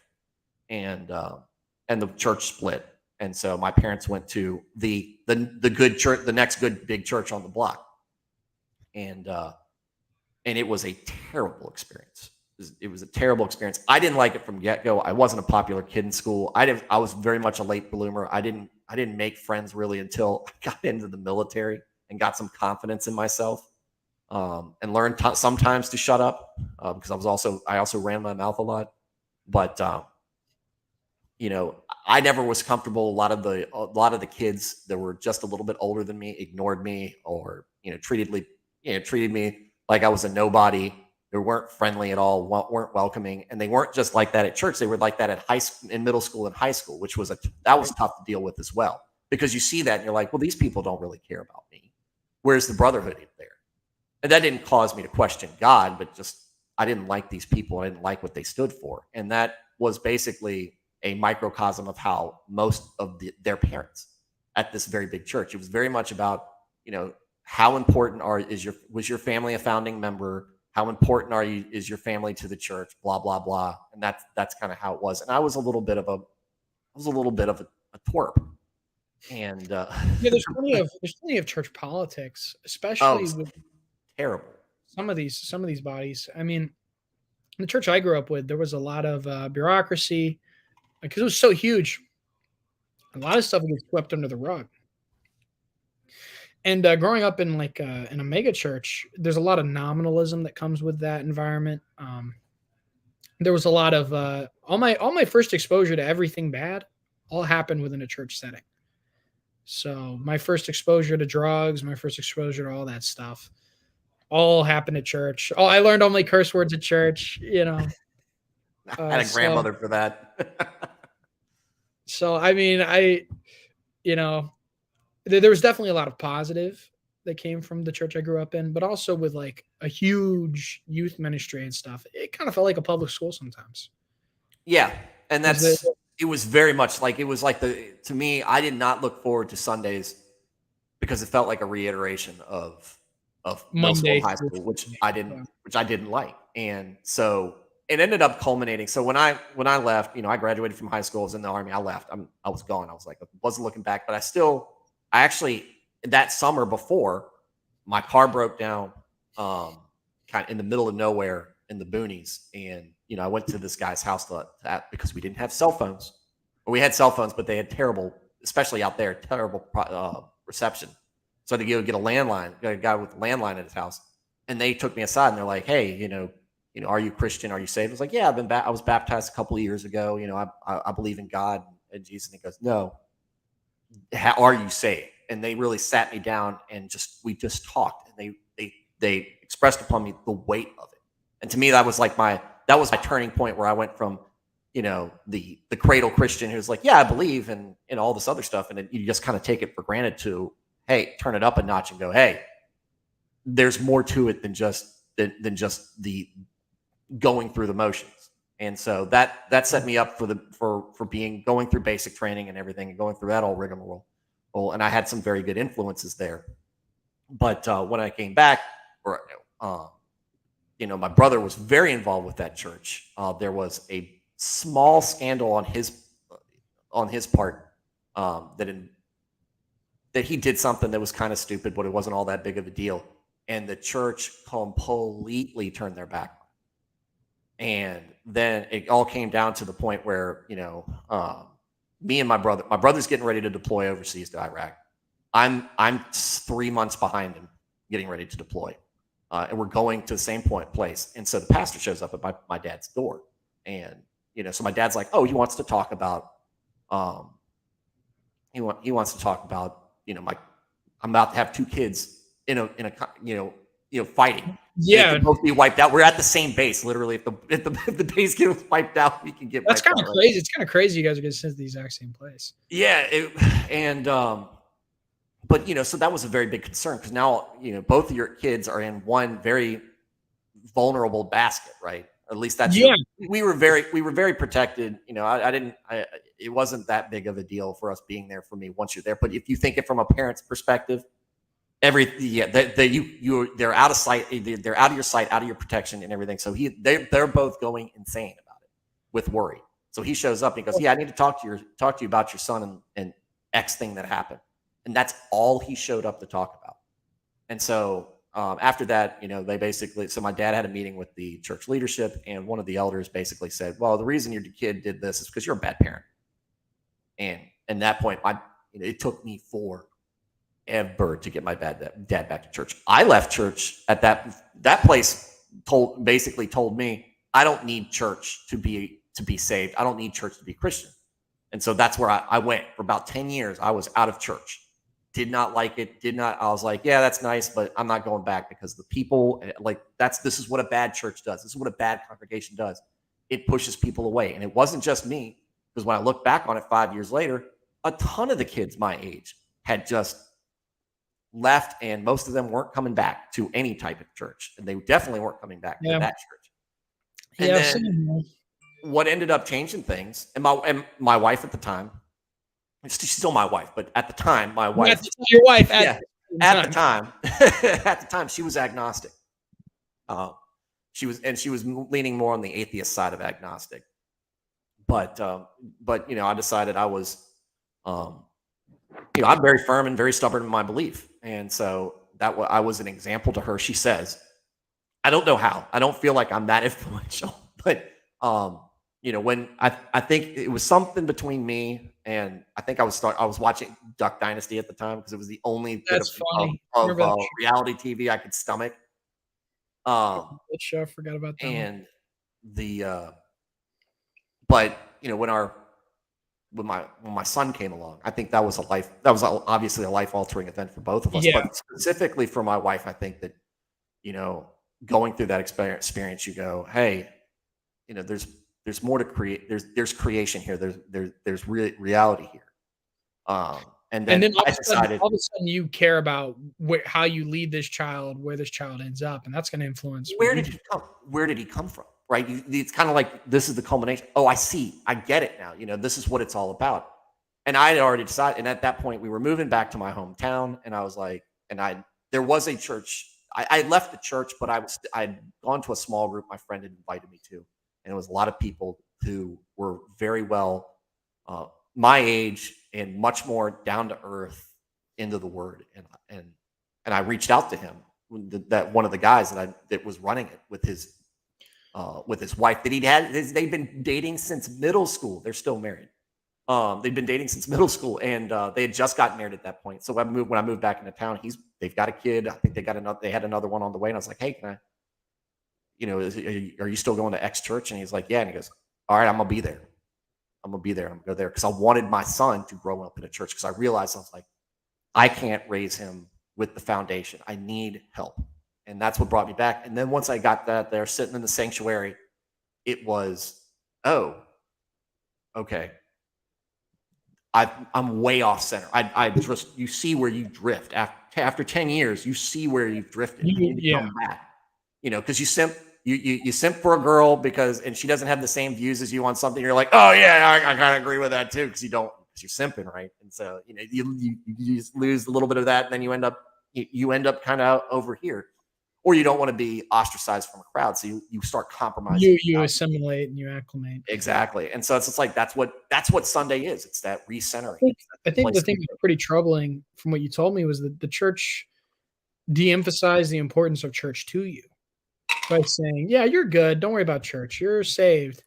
and the church split. And so my parents went to the good church, the next good big church on the block. And it was a terrible experience. It was a terrible experience. I didn't like it from get-go. I wasn't a popular kid in school. I was very much a late bloomer. I didn't make friends really until I got into the military and got some confidence in myself, and learned sometimes to shut up, because I also ran my mouth a lot. But I never was comfortable. A lot of the kids that were just a little bit older than me ignored me, or treated me like I was a nobody. They weren't friendly at all, weren't welcoming, and they weren't just like that at church. They were like that at in middle school and high school, which was tough to deal with as well, because you see that and you're like, well, these people don't really care about me. Where's the brotherhood there? And that didn't cause me to question God, but just I didn't like these people. I didn't like what they stood for, and that was basically a microcosm of how most of their parents at this very big church. It was very much about how important was your family a founding member? How important is your family to the church? Blah blah blah, and that's kind of how it was. And I was a little bit of a twerp, and there's plenty of church politics, especially with terrible some of these bodies. I mean, in the church I grew up with, there was a lot of bureaucracy because it was so huge. A lot of stuff gets swept under the rug. And growing up in in a mega church, there's a lot of nominalism that comes with that environment. There was a lot of all my first exposure to everything bad all happened within a church setting. So my first exposure to drugs, my first exposure to all that stuff, all happened at church. Oh, I learned only curse words at church. I had a grandmother for that. So I mean, there was definitely a lot of positive that came from the church I grew up in, but also with like a huge youth ministry and stuff. It kind of felt like a public school sometimes. Yeah. And it was very much like, it was like to me, I did not look forward to Sundays because it felt like a reiteration of middle school and high school, which I didn't like. And so it ended up culminating. So when I left, I graduated from high school, I was in the Army, I left, I was gone. I was like, I wasn't looking back, but I actually, that summer before, my car broke down kind of in the middle of nowhere in the boonies. And, I went to this guy's house because we didn't have cell phones. Or we had cell phones, but they had terrible, especially out there, terrible reception. So I had to get a landline, got a guy with a landline at his house. And they took me aside and they're like, hey, are you Christian? Are you saved? I was like, yeah, I was baptized a couple of years ago. I believe in God and Jesus. And he goes, no. How are you saved? And they really sat me down and we just talked, and they expressed upon me the weight of it. And to me, that was my turning point, where I went from, the cradle Christian who's like, yeah, I believe in all this other stuff. And you just kind of take it for granted to, hey, turn it up a notch and go, hey, there's more to it than just the going through the motions. And so that set me up for going through basic training and everything, and going through that whole rigmarole. And I had some very good influences there. But when I came back, my brother was very involved with that church. There was a small scandal on his part, that he did something that was kind of stupid, but it wasn't all that big of a deal. And the church completely turned their back. And then it all came down to the point where, me and my brother's getting ready to deploy overseas to Iraq. I'm 3 months behind him getting ready to deploy. And we're going to the same place. And so the pastor shows up at my dad's door. And, so my dad's like, oh, he wants to talk about, he wants to talk about, I'm about to have two kids in a fighting. Yeah, both be wiped out. We're at the same base, literally. If the base gets wiped out, we can get. That's kind of crazy. It's kind of crazy. You guys are going to send the exact same place. Yeah, but so that was a very big concern, because now both of your kids are in one very vulnerable basket, right? At least that's we were very protected. It wasn't that big of a deal for us being there for me once you're there. But if you think it from a parent's perspective, they're out of sight, they're out of your sight, out of your protection and everything. So they're both going insane about it with worry. So he shows up and he goes, "Yeah, I need to talk to you about your son and X thing that happened." And that's all he showed up to talk about. And so after that, they basically, so my dad had a meeting with the church leadership, and one of the elders basically said, "Well, the reason your kid did this is because you're a bad parent." And at that point, it took me forever to get my dad back to church. I left church at that place. Basically told me I don't need church to be saved. I don't need church to be Christian. And so that's where I went for about 10 years. I was out of church. Did not like it. I was like, yeah, that's nice, but I'm not going back because the people this is what a bad church does. This is what a bad congregation does. It pushes people away. And it wasn't just me, because when I look back on it 5 years later, a ton of the kids my age had just left, and most of them weren't coming back to any type of church. And they definitely weren't coming back to that church. And then what ended up changing things, and my wife at the time, she's still my wife, but at the time, my wife, your wife, at the time, she was agnostic. She was leaning more on the atheist side of agnostic. But I decided I was, I'm very firm and very stubborn in my belief, and so I was an example to her. She says, I don't know how. I don't feel like I'm that influential, but when I think it was something between me and I think I was watching Duck Dynasty at the time, because it was the only bit of reality TV I could stomach. That show, I forgot about that. And but when my son came along, I think that was obviously a life altering event for both of us. Yeah. But specifically for my wife, I think that going through that experience, you go, hey, there's more to create. There's creation here. There's reality here. And then I decided, all of a sudden you care about how you lead this child, where this child ends up, and that's going to influence where did he come from, right? It's kind of like, this is the culmination. Oh, I see. I get it now. This is what it's all about. And I had already decided. And at that point, we were moving back to my hometown, and I was like, there was a church. I left the church, but I'd gone to a small group my friend had invited me to. And it was a lot of people who were very well my age and much more down to earth into the word. And I reached out to him, that one of the guys that was running it with his wife that they'd been dating since middle school. They're still married. They'd been dating since middle school, and they had just gotten married at that point. So when I moved back into town, they've got a kid. I think they had another one on the way. And I was like, hey, can I, are you still going to X church? And he's like, yeah. And he goes, all right, I'm going to be there. I'm going to go there. Because I wanted my son to grow up in a church, because I realized, I was like, I can't raise him with the foundation. I need help. And that's what brought me back. And then once I got that there, sitting in the sanctuary, it was, oh, okay. I'm way off center. You see where you drift after 10 years. You see where you've drifted. You need to come back. Because you simp for a girl and she doesn't have the same views as you on something. You're like, oh yeah, I kind of agree with that too, because you're simping, right? And so you just lose a little bit of that, and then you end up kind of over here, or you don't want to be ostracized from a crowd, so you start compromising. You assimilate and you acclimate. Exactly, and so it's like that's what Sunday is. It's that recentering. I think the thing that's pretty troubling from what you told me was that the church de-emphasized the importance of church to you by saying, yeah, you're good. Don't worry about church. You're saved.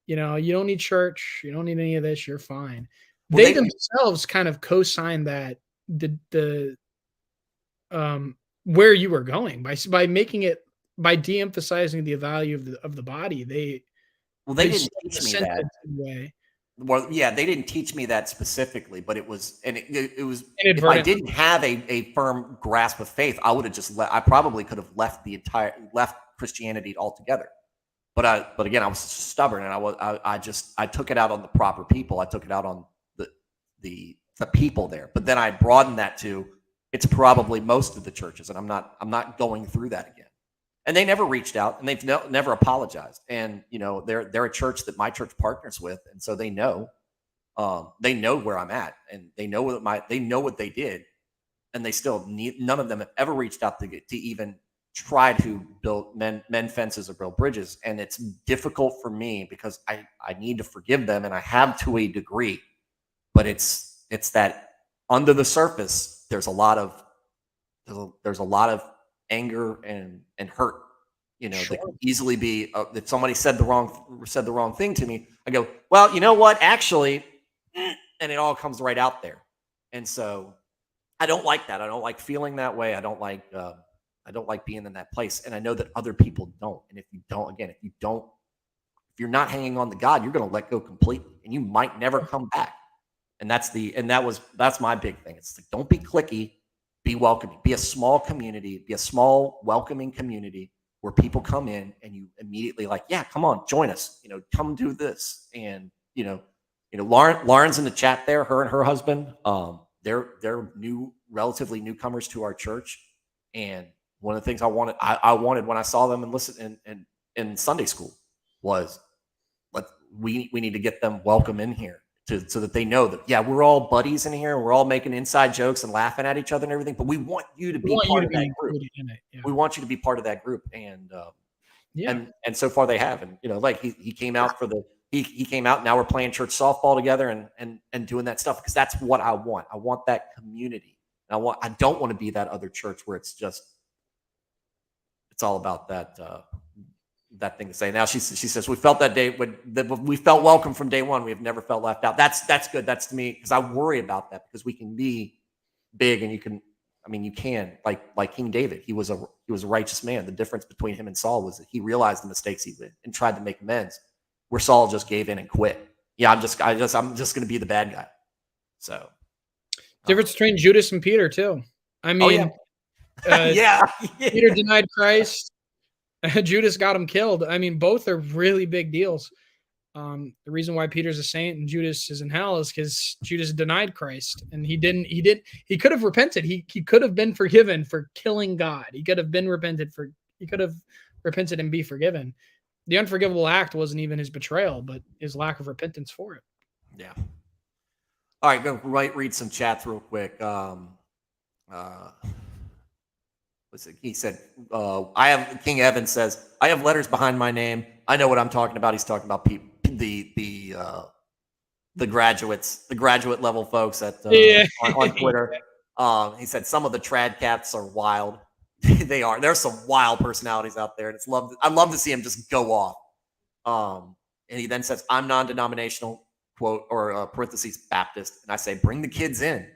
You don't need church. You don't need any of this. You're fine. Well, they themselves kind of co-signed that the where you were going by making it, by de-emphasizing the value of the body. They didn't teach me that. Well, yeah, they didn't teach me that specifically, but it was if I didn't have a firm grasp of faith, I would have just I probably could have left Christianity altogether. But again, I was stubborn, and I took it out on the proper people. I took it out on the people there. But then I broadened that to, it's probably most of the churches, and I'm not going through that again. And they never reached out, and they've never apologized. And they're a church that my church partners with, and so they know where I'm at, and they know what they did, and they still none of them have ever reached out to even try to mend fences or build bridges, and it's difficult for me because I need to forgive them, and I have to a degree, but it's that under the surface there's a lot of anger and hurt, Sure. that could easily be, if somebody said the wrong thing to me, I go, well, you know what, actually, and it all comes right out there. And so I don't like that. I don't like feeling that way. I don't like being in that place. And I know that other people don't. And if you're not hanging on to God, you're going to let go completely, and you might never come back. And that's my big thing. It's like, don't be cliquey, be welcoming, be a small community, be a small welcoming community where people come in and you immediately like, yeah, come on, join us, come do this. And, Lauren's in the chat there, her and her husband, they're relatively newcomers to our church. And one of the things I wanted when I saw them and listened in Sunday school was, we need to get them welcome in here so that they know that, yeah, we're all buddies in here. We're all making inside jokes and laughing at each other and everything, but we want you to be part of that group. Yeah. We want you to be part of that group. And, and so far they have. And, like he came out he came out. Now we're playing church softball together and doing that stuff, because that's what I want. I want that community. And I don't want to be that other church where it's all about that thing to say. Now she says, we felt that day we felt welcome from day one. We have never felt left out. That's good. That's to me, because I worry about that, because we can be big, and you can like King David. He was a righteous man. The difference between him and Saul was that he realized the mistakes he did and tried to make amends, where Saul just gave in and quit. Yeah, I'm just going to be the bad guy. So difference between Judas and Peter too. I mean, Peter denied Christ. Judas got him killed. I mean, both are really big deals. The reason why Peter's a saint and Judas is in hell is because Judas denied Christ, and he could have repented. He could have been forgiven for killing God. He could have repented and be forgiven. The unforgivable act wasn't even his betrayal, but his lack of repentance for it. Yeah. All right, go read some chats real quick. He said, King Evan says, I have letters behind my name. I know what I'm talking about. He's talking about the graduates, the graduate level folks on Twitter. He said some of the trad cats are wild. They are. There's some wild personalities out there, and I love to see him just go off. And he then says, I'm non-denominational, quote, or parentheses, Baptist. And I say, bring the kids in.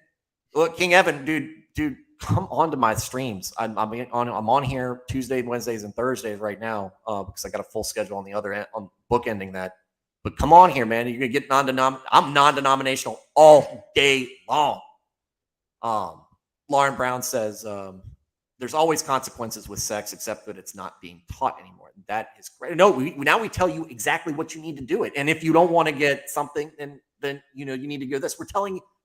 Look, King Evan, dude, come onto my streams. I'm on here Tuesday, Wednesdays, and Thursdays right now, because I got a full schedule on the other end, on bookending that. But come on here, man. You're gonna get I'm non-denominational all day long. Lauren Brown says, there's always consequences with sex, except that it's not being taught anymore. That is great. No, now we tell you exactly what you need to do it. And if you don't want to get something, then you need to go this.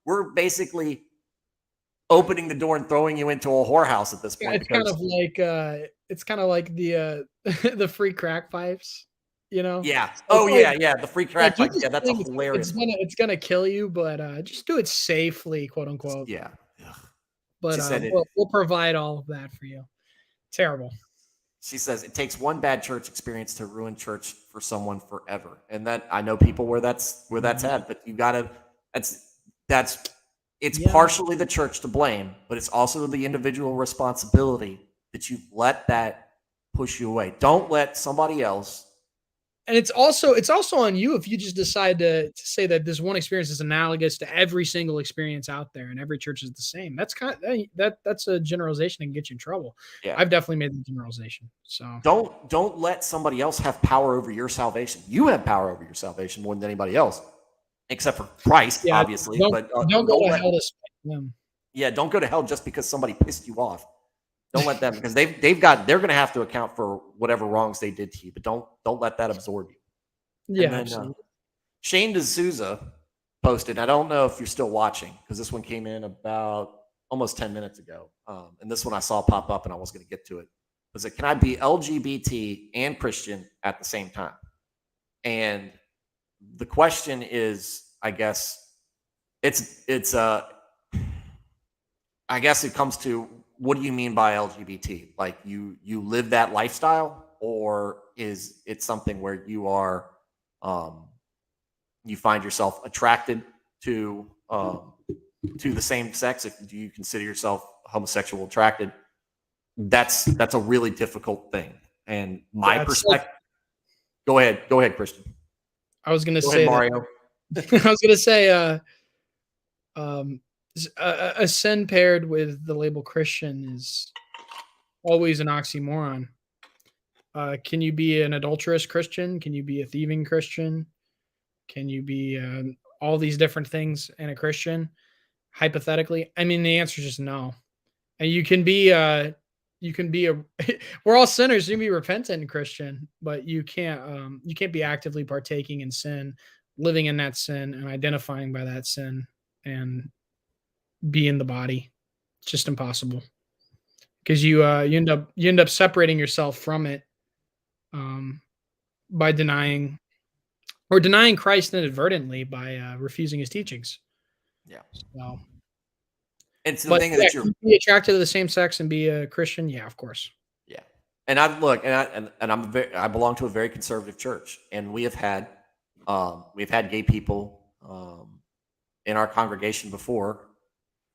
We're basically opening the door and throwing you into a whorehouse at this point. It's kind of like the the free crack pipes, Yeah. Oh yeah. The free crack pipes. Yeah, that's hilarious. It's gonna kill you, but just do it safely, quote unquote. Yeah. But we'll provide all of that for you. Terrible. She says it takes one bad church experience to ruin church for someone forever, and that I know people where that's at, but you gotta. It's partially the church to blame, but it's also the individual responsibility that you let that push you away. Don't let somebody else. And it's also on you if you just decide to say that this one experience is analogous to every single experience out there, and every church is the same. That's that's a generalization that can get you in trouble. Yeah. I've definitely made the generalization. So don't let somebody else have power over your salvation. You have power over your salvation more than anybody else, except for Christ, obviously. Don't go to hell to spite them. Yeah, don't go to hell just because somebody pissed you off. Don't let them, because they're going to have to account for whatever wrongs they did to you. But don't let that absorb you. Yeah. And then, Shane D'Souza posted. I don't know if you're still watching, because this one came in about almost 10 minutes ago. And this one I saw pop up, and I was going to get to it. Was it, can I be LGBT and Christian at the same time? And the question is, I guess I guess it comes to, what do you mean by LGBT? Like you live that lifestyle, or is it something where you are you find yourself attracted to the same sex? If do you consider yourself homosexual attracted? That's a really difficult thing. And my perspective. Go ahead, Christian. I was gonna Go say ahead, Mario. I was gonna say a sin paired with the label Christian is always an oxymoron. Can you be an adulterous Christian? Can you be a thieving Christian? Can you be all these different things in a Christian? Hypothetically, I mean, the answer is just no. And you can be a we're all sinners. You can be repentant Christian, but you can't be actively partaking in sin, living in that sin, and identifying by that sin, and be in the body. It's just impossible, because you end up separating yourself from it by denying Christ inadvertently by refusing his teachings. Yeah. So, it's the thing that you're be attracted to the same sex and be a Christian. Yeah, of course. Yeah. And I belong to a very conservative church, and we've had gay people in our congregation before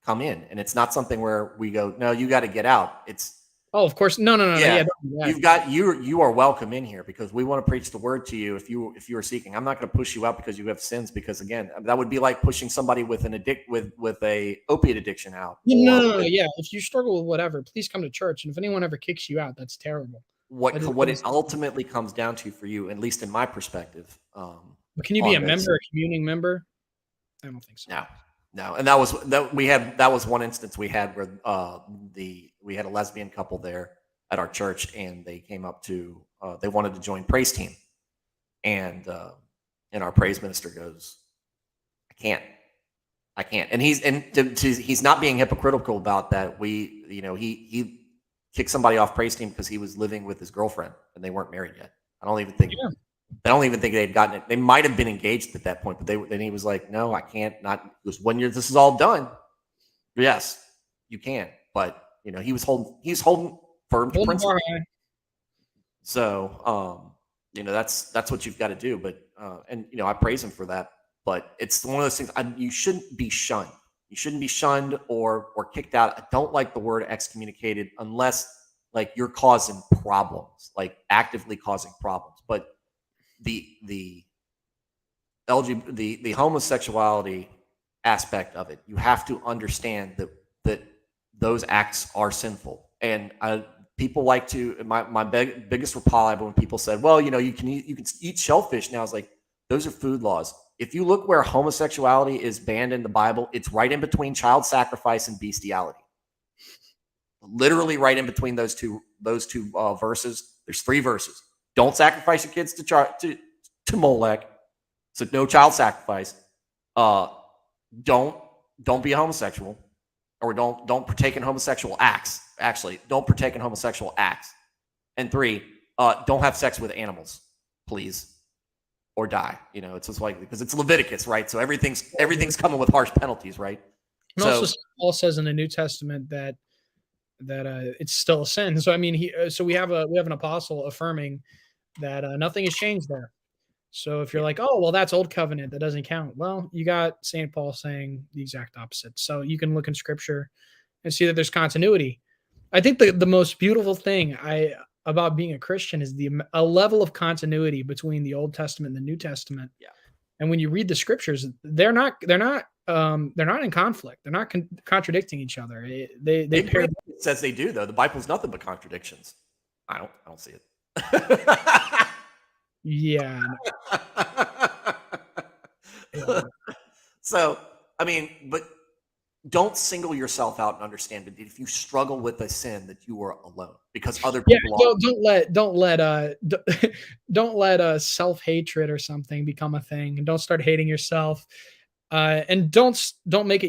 come in, and it's not something where we go, no, you got to get out. It's of course, no. Yeah, you are welcome in here, because we want to preach the word to you if you are seeking. I'm not going to push you out because you have sins, because again, that would be like pushing somebody with with a opiate addiction out. No. Yeah, if you struggle with whatever, please come to church. And if anyone ever kicks you out, that's terrible. What it ultimately comes down to for you, at least in my perspective. But can you be a member, a communing member? I don't think so. No, and that was one instance we had where we had a lesbian couple there at our church, and they came up to they wanted to join praise team, and our praise minister goes, I can't, and he's not being hypocritical about that. He kicked somebody off praise team because he was living with his girlfriend and they weren't married yet. I don't even think they'd gotten it. They might have been engaged at that point, but then he was like, no, I can't. Not because when this is all done, yes, you can. But he's holding firm to principle. So that's what you've got to do. But I praise him for that. But it's one of those things. You shouldn't be shunned. You shouldn't be shunned or kicked out. I don't like the word excommunicated unless like you're causing problems, like actively causing problems. But the homosexuality aspect of it, you have to understand that those acts are sinful. And people like to my biggest reply when people said, well, you can eat shellfish now. It's like, those are food laws. If you look where homosexuality is banned in the Bible, it's right in between child sacrifice and bestiality. Literally right in between those two verses. There's 3 verses. Don't sacrifice your kids to Molech. So no child sacrifice. Don't be a homosexual, or don't partake in homosexual acts. Actually, don't partake in homosexual acts. And 3, don't have sex with animals, please, or die. It's just like, because it's Leviticus, right? So everything's coming with harsh penalties, right? And also, Paul says in the New Testament that it's still a sin. So I mean, so we have an apostle affirming that nothing has changed there. So if you're like, oh, well, that's old covenant, that doesn't count. Well, you got St. Paul saying the exact opposite. So you can look in scripture and see that there's continuity. I think the most beautiful thing about being a Christian is a level of continuity between the Old Testament and the New Testament. Yeah. And when you read the scriptures, they're not in conflict. They're not contradicting each other. They pair. It says they do, though. The Bible's nothing but contradictions. I don't see it. Yeah. So, I mean, but don't single yourself out and understand that if you struggle with a sin, that you are alone, because other people don't let self-hatred or something become a thing, and don't start hating yourself. And don't make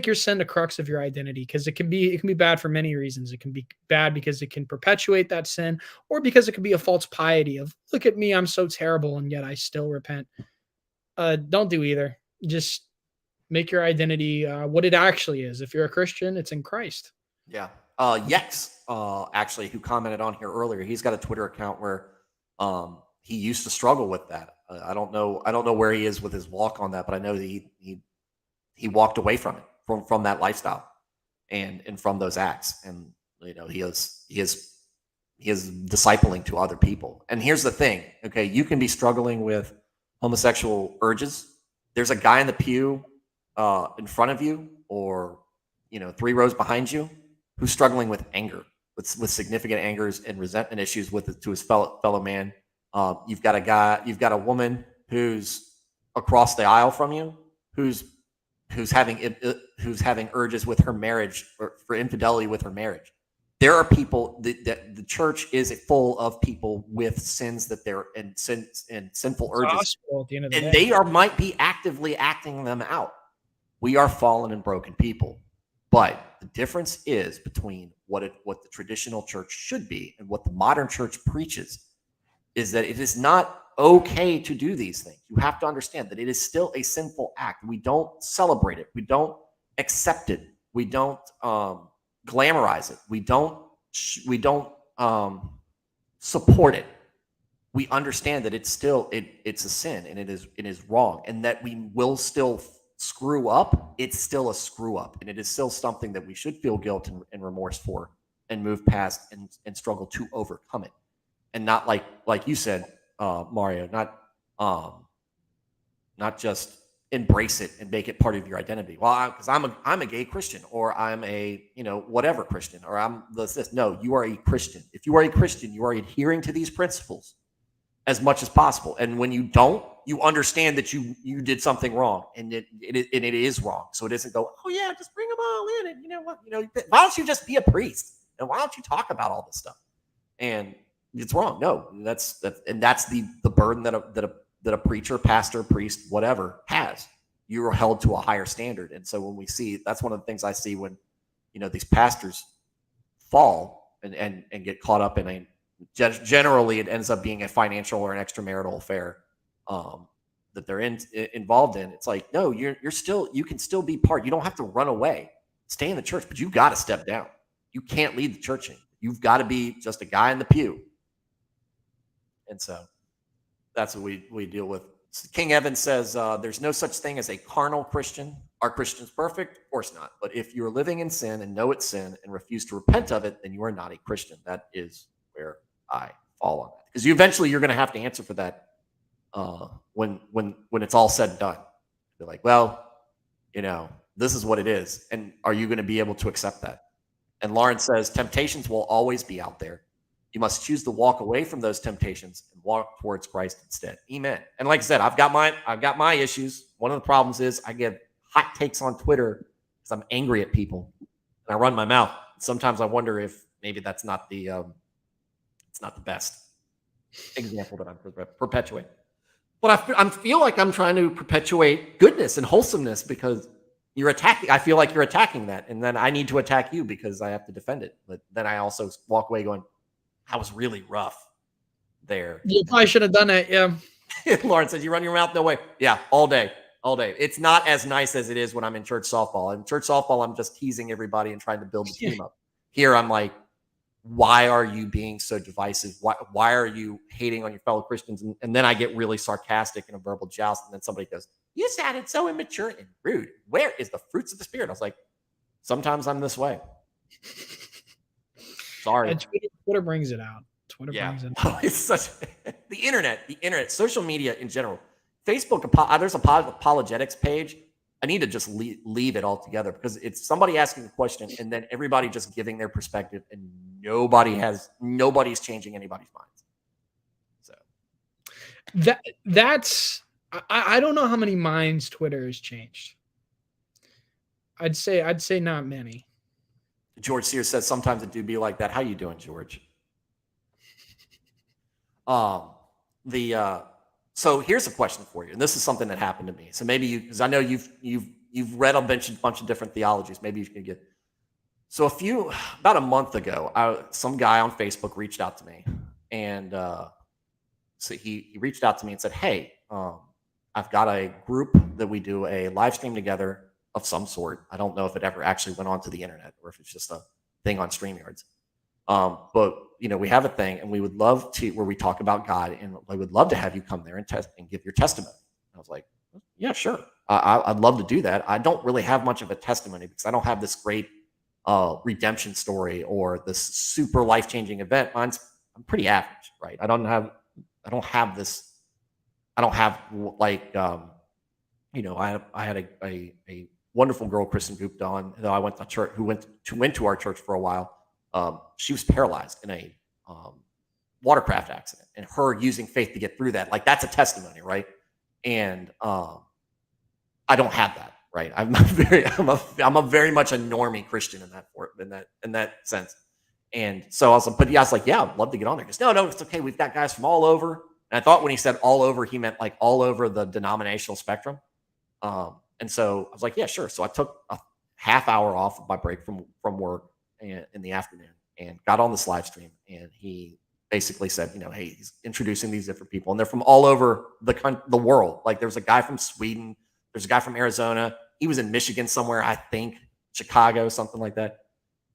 your sin the crux of your identity, because it can be bad for many reasons. It can be bad because it can perpetuate that sin, or because it can be a false piety of, look at me, I'm so terrible, and yet I still repent. Don't do either. Just make your identity what it actually is. If you're a Christian, it's in Christ. Yeah. Yex, actually, who commented on here earlier, he's got a Twitter account where he used to struggle with that. I don't know. I don't know where he is with his walk on that, but I know that he walked away from it, from that lifestyle, and from those acts, and he is discipling to other people. And here's the thing, okay, you can be struggling with homosexual urges. There's a guy in the pew in front of you, or 3 rows behind you, who's struggling with anger, with significant angers and resentment issues to his fellow man. You've got a woman who's across the aisle from you, who's having urges with her marriage, or for infidelity with her marriage. There are people that the church is full of people with sins that they're and sins and sinful urges, At the end of the and day. they might be actively acting them out. We are fallen and broken people, but the difference is between what the traditional church should be and what the modern church preaches is that it is not okay to do these things. You have to understand that it is still a sinful act. We don't celebrate it. We don't accept it. We don't glamorize it. We don't support it. We understand that it's still it's a sin, and it is wrong, and that we will still screw up. It's still a screw up, and it is still something that we should feel guilt and remorse for, and move past, and struggle to overcome it, and not like you said, Mario, not just embrace it and make it part of your identity. Well, because I'm a gay Christian, or I'm a whatever Christian, or I'm this. No, you are a Christian. If you are a Christian, you are adhering to these principles as much as possible. And when you don't, you understand that you did something wrong, and it is wrong. So it isn't go, oh yeah, just bring them all in, and why don't you just be a priest, and why don't you talk about all this stuff? And it's wrong. No, that's the burden that a preacher, pastor, priest, whatever has. You're held to a higher standard. And so when we see, that's one of the things I see when these pastors fall and get caught up in generally it ends up being a financial or an extramarital affair that they're involved in. It's like, no, you can still be part. You don't have to run away, stay in the church, but you got to step down. You can't lead the church anymore. You've got to be just a guy in the pew. And so that's what we deal with. King Evan says, there's no such thing as a carnal Christian. Are Christians perfect? Of course not. But if you're living in sin and know it's sin and refuse to repent of it, then you are not a Christian. That is where I fall on that. Because you're going to have to answer for that when it's all said and done. They're like, well, this is what it is. And are you going to be able to accept that? And Lawrence says, temptations will always be out there. You must choose to walk away from those temptations and walk towards Christ instead. Amen. And like I said, I've got my issues. One of the problems is I give hot takes on Twitter because I'm angry at people and I run my mouth. Sometimes I wonder if maybe that's not it's not the best example that I'm perpetuating. But I feel like I'm trying to perpetuate goodness and wholesomeness because you're attacking. I feel like you're attacking that, and then I need to attack you because I have to defend it. But then I also walk away going, "I was really rough there." You probably should have done that. Yeah. Lauren says, "You run your mouth, no way." Yeah, all day. It's not as nice as it is when I'm in church softball. In church softball, I'm just teasing everybody and trying to build the team up. Here, I'm like, why are you being so divisive? Why are you hating on your fellow Christians? And then I get really sarcastic in a verbal joust. And then somebody goes, "You sounded so immature and rude. Where is the fruits of the Spirit?" I was like, sometimes I'm this way. Sorry. And Twitter brings it out. Twitter brings it out. It's such the internet, social media in general. Facebook, there's a apologetics page. I need to just leave it altogether because it's somebody asking a question and then everybody just giving their perspective and nobody's changing anybody's minds. So that's I don't know how many minds Twitter has changed. I'd say not many. George Sears says sometimes it do be like that. How you doing, George? So here's a question for you, and this is something that happened to me. So maybe because I know you've read a bunch of different theologies. Maybe you can get. So about a month ago, some guy on Facebook reached out to me, and so he reached out to me and said, "Hey, I've got a group that we do a live stream together of some sort. I don't know if it ever actually went onto the internet or if it's just a thing on StreamYards. But we have a thing, and we would love to where we talk about God, and I would love to have you come there and test and give your testimony. I was like, yeah, sure. I'd love to do that. I don't really have much of a testimony because I don't have this great redemption story or this super life-changing event. I'm pretty average, right? I don't have like I had a wonderful girl, Kristen Gupta, on who I went to church, who went to our church for a while. She was paralyzed in a watercraft accident, and her using faith to get through that, like, that's a testimony, right? And I don't have that, right? I'm a very much a normie Christian in that sense. And so I was like, yeah, I'd love to get on there. Because no, it's okay. We've got guys from all over. And I thought when he said all over, he meant like all over the denominational spectrum. And so I was like, yeah, sure. So I took a half hour off of my break from work in the afternoon and got on this live stream. And he basically said, hey, he's introducing these different people, and they're from all over the world. Like, there's a guy from Sweden, there's a guy from Arizona. He was in Michigan somewhere, I think, Chicago, something like that.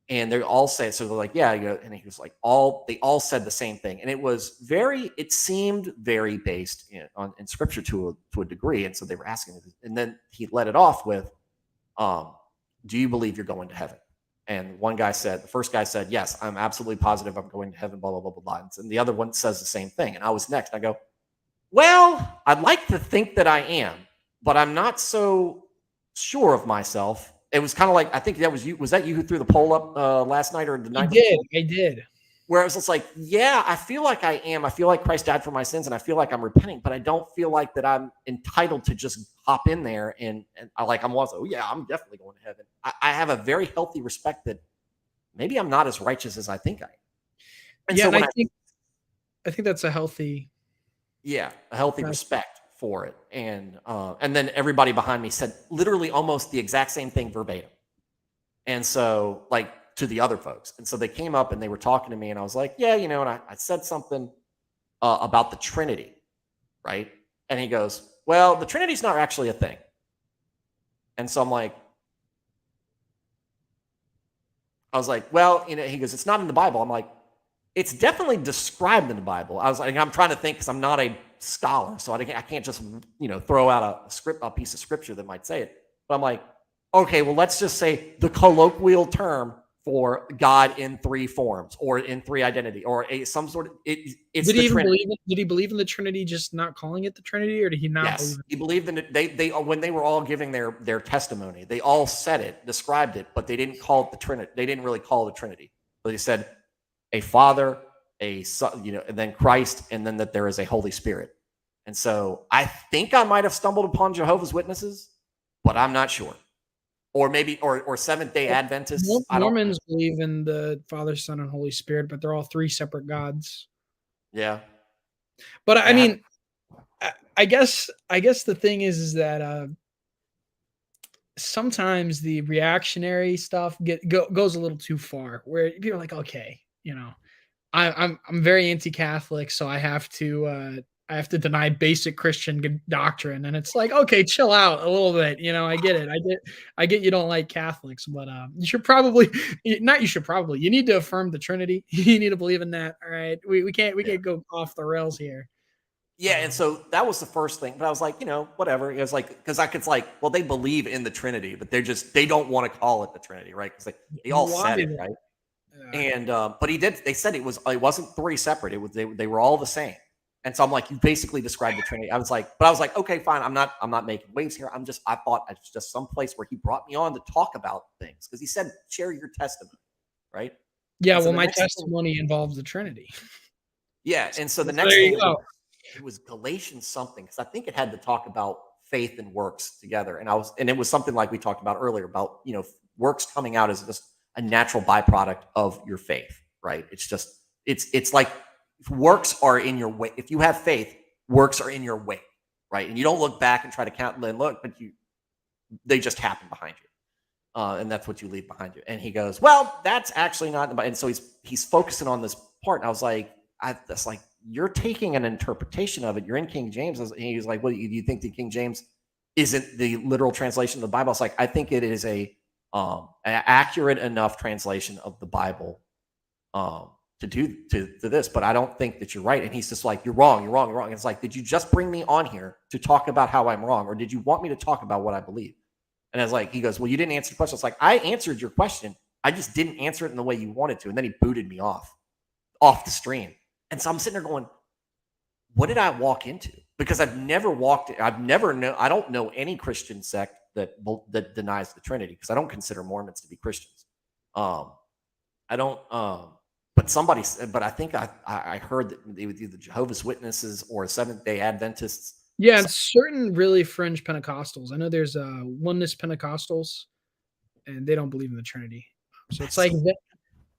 And they all say, so they're like, yeah, and he was like, they all said the same thing. And it seemed very based in scripture to a degree. And so they were asking, and then he let it off with, do you believe you're going to heaven? And the first guy said, yes, I'm absolutely positive I'm going to heaven, blah, blah, blah, blah, blah. And the other one says the same thing. And I was next. I go, well, I'd like to think that I am, but I'm not so sure of myself. It was kind of like, I think that was you. Was that you who threw the poll up last night or the night? I did. Where I was just like, yeah, I feel like I am. I feel like Christ died for my sins, and I feel like I'm repenting, but I don't feel like that I'm entitled to just hop in there and I'm definitely going to heaven. I have a very healthy respect that maybe I'm not as righteous as I think I am. And yeah, so I think that's a healthy. Yeah, a healthy respect for it. And then everybody behind me said literally almost the exact same thing verbatim. And so, like, to the other folks. And so they came up and they were talking to me, and I was like, yeah, and I said something about the Trinity, right? And he goes, well, the Trinity's not actually a thing. And so I was like, well, he goes, it's not in the Bible. I'm like, it's definitely described in the Bible. I was like, I'm trying to think because I'm not a scholar, so I can't just, throw out a piece of scripture that might say it. But I'm like, okay, well, let's just say the colloquial term for God in three forms or in three identity or some sort of it's did he believe in the Trinity, just not calling it the Trinity, or did he not? Yes, he believed in it. They when they were all giving their testimony, they all said it, described it, but they didn't call it the Trinity. They didn't really call it the Trinity. But they said a Father, a Son, and then Christ, and then that there is a Holy Spirit. And so I think I might have stumbled upon Jehovah's Witnesses, but I'm not sure. Or maybe, or Seventh-day Adventists. Mormons believe in the Father, Son, and Holy Spirit, but they're all three separate gods. Yeah. But I mean, I guess the thing is that sometimes the reactionary stuff goes a little too far, where people are like, okay, I'm very anti-Catholic, so I have to deny basic Christian doctrine. And it's like, okay, chill out a little bit. I get it. I get you don't like Catholics, but you need to affirm the Trinity. You need to believe in that. All right. We can't go off the rails here. Yeah. And so that was the first thing, but I was like, whatever. It was like, because I could well, they believe in the Trinity, but they don't want to call it the Trinity. Right. Because they all said it. Right. Yeah. And, but they said it wasn't three separate. They were all the same. And so I'm like, you basically described the Trinity. I was like, okay, fine. I'm not making waves here. I thought it's just some place where he brought me on to talk about things. Because he said, share your testimony. Right. Yeah. So my testimony involves the Trinity. Yeah. And so the next thing it was Galatians something. Because I think it had to talk about faith and works together. And it was something like we talked about earlier about, works coming out as just a natural byproduct of your faith. Right. It's like, works are in your way. If you have faith, works are in your way, right? And you don't look back and try to count and look, but they just happen behind you, and that's what you leave behind you. And he goes, "Well, that's actually not." And so he's focusing on this part. And I was like, "That's like you're taking an interpretation of it. You're in King James." And he was like, "Well, do you think the King James isn't the literal translation of the Bible?" I was like, "I think it is a accurate enough translation of the Bible to do to this, but I don't think that you're right. And he's just like, you're wrong, you're wrong, you're wrong. And it's like, did you just bring me on here to talk about how I'm wrong, or did you want me to talk about what I believe? And I was like, he goes, well, you didn't answer the question. It's like, I answered your question. I just didn't answer it in the way you wanted to. And then he booted me off the stream. And so I'm sitting there going, what did I walk into? Because I don't know any Christian sect that denies the Trinity, because I don't consider Mormons to be Christians. I don't, but I think I heard that they would do the Jehovah's Witnesses or Seventh-day Adventists. Yeah, and certain really fringe Pentecostals. I know there's oneness Pentecostals, and they don't believe in the Trinity. So it's like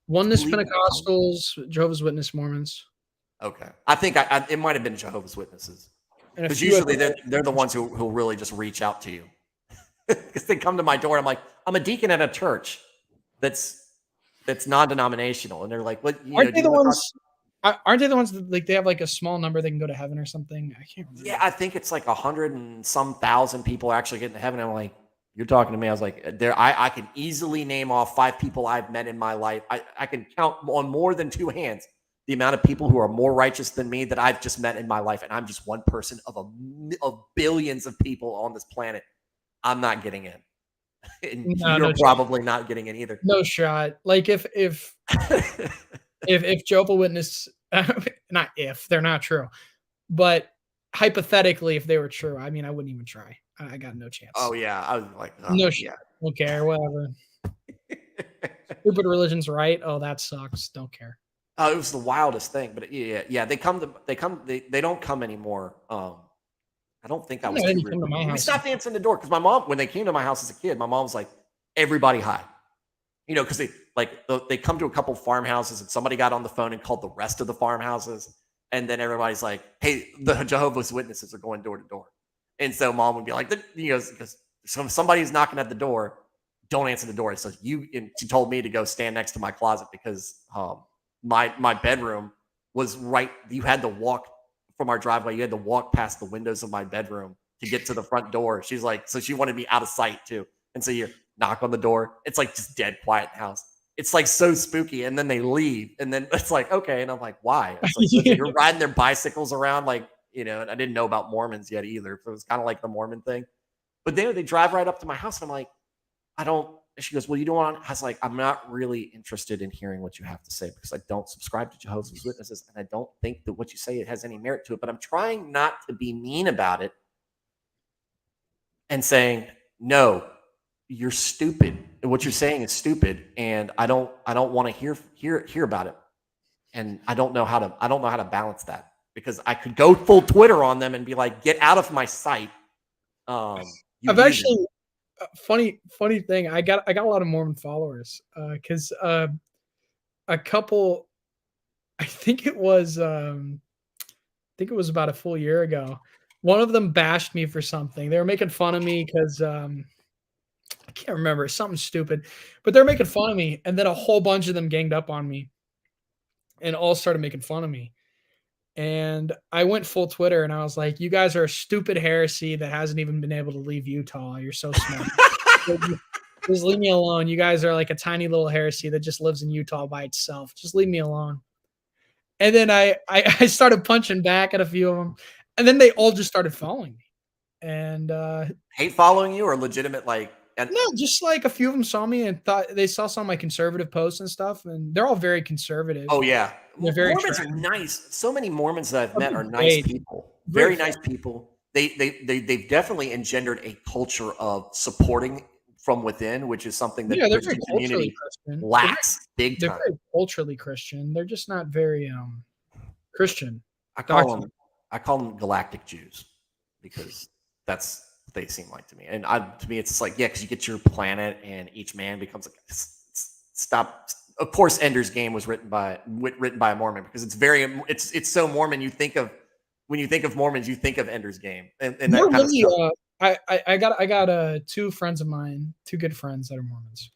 oneness Pentecostals, Jehovah's Witness Mormons. Okay, I think it might have been Jehovah's Witnesses, because usually they're the ones who really just reach out to you, because they come to my door. And I'm like, I'm a deacon at a church that's non-denominational, and they're like, "What? Aren't they the ones? Aren't they the ones that like they have like a small number they can go to heaven or something? I can't remember. Yeah, I think it's like 100 and some thousand people actually get into heaven. I'm like, you're talking to me. I was like, I can easily name off 5 people I've met in my life. I can count on more than 2 hands the amount of people who are more righteous than me that I've just met in my life, and I'm just one person of billions of people on this planet. I'm not getting in. And you're probably not getting in either. No shot. Like if Jehovah's Witness, not if they're not true, but hypothetically, if they were true, I mean, I wouldn't even try. I got no chance. Oh yeah, I was like, no shit. Don't care. Whatever. Stupid religion's right. Oh, that sucks. Don't care. Oh, it was the wildest thing. But yeah. They don't come anymore. I don't think I was too rude. We stopped answering the door because my mom, when they came to my house as a kid, my mom was like, everybody hide. Because they come to a couple farmhouses and somebody got on the phone and called the rest of the farmhouses. And then everybody's like, hey, the Jehovah's Witnesses are going door to door. And so mom would be like, because somebody's knocking at the door, don't answer the door. So she told me to go stand next to my closet because my bedroom was right. You had to walk from our driveway. You had to walk past the windows of my bedroom to get to the front door. She's like, so she wanted me out of sight too. And so you knock on the door. It's like just dead quiet in the house. It's like so spooky. And then they leave. And then it's like, okay. And I'm like, why? It's like, you're riding their bicycles around. Like, and I didn't know about Mormons yet either. So it was kind of like the Mormon thing. But then they drive right up to my house. And I'm like, she goes, well, you don't want to. I was like, I'm not really interested in hearing what you have to say because I don't subscribe to Jehovah's Witnesses. And I don't think that what you say, it has any merit to it. But I'm trying not to be mean about it and saying, no, you're stupid. And what you're saying is stupid. And I don't want to hear about it. And I don't know how to balance that, because I could go full Twitter on them and be like, get out of my sight. I've actually, funny thing, I got a lot of Mormon followers because a couple, I think it was about a full year ago, one of them bashed me for something. They were making fun of me because I can't remember, something stupid, but they're making fun of me, and then a whole bunch of them ganged up on me and all started making fun of me. And I went full Twitter and I was like, you guys are a stupid heresy that hasn't even been able to leave Utah. You're so smart. Just leave me alone. You guys are like a tiny little heresy that just lives in Utah by itself. Just leave me alone. And then I started punching back at a few of them. And then they all just started following me. And hate following you or legitimate no, just like a few of them saw me and thought they saw some of my conservative posts and stuff, and they're all very conservative. Oh yeah, Mormons are nice. So many Mormons that I've met are nice people, very nice people. They've definitely engendered a culture of supporting from within, which is something that the Christian community lacks big time. They're very culturally Christian. They're just not very Christian. I call them galactic Jews because that's what they seem like to me. And to me, it's just like, yeah, because you get your planet and each man becomes like, stop. Of course, Ender's Game was written by a Mormon because it's so Mormon. When you think of Mormons, you think of Ender's Game and that kind of stuff. I got 2 friends of mine, 2 good friends that are Mormons,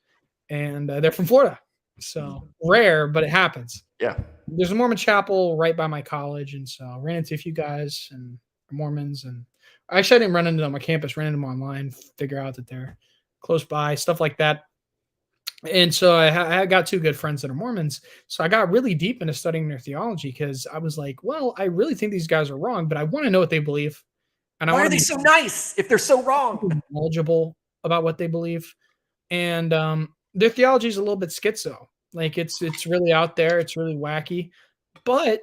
and they're from Florida. So rare, but it happens. Yeah. There's a Mormon chapel right by my college, and so I ran into a few guys and Mormons, and actually I didn't run into them on campus, ran into them online, figure out that they're close by, stuff like that. And so I got two good friends that are Mormons. So I got really deep into studying their theology because I was like, well, I really think these guys are wrong, but I want to know what they believe. And I Why want are to they be so nice if they're so wrong? knowledgeable about what they believe. And their theology is a little bit schizo. Like it's really out there. It's really wacky, but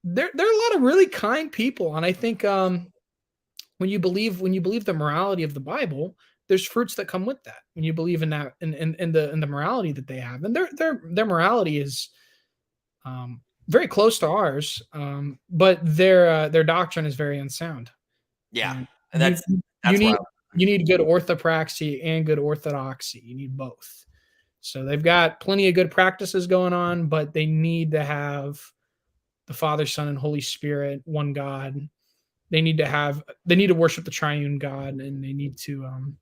they're a lot of really kind people. And I think when you believe the morality of the Bible, there's fruits that come with that. When you believe in that in the morality that they have, and their morality is very close to ours, but their doctrine is very unsound. Yeah, And and you that's why. you need good orthopraxy and good orthodoxy. You need both. So they've got plenty of good practices going on, but they need to have the Father, Son, and Holy Spirit, one God. They need to worship the triune God, and they need to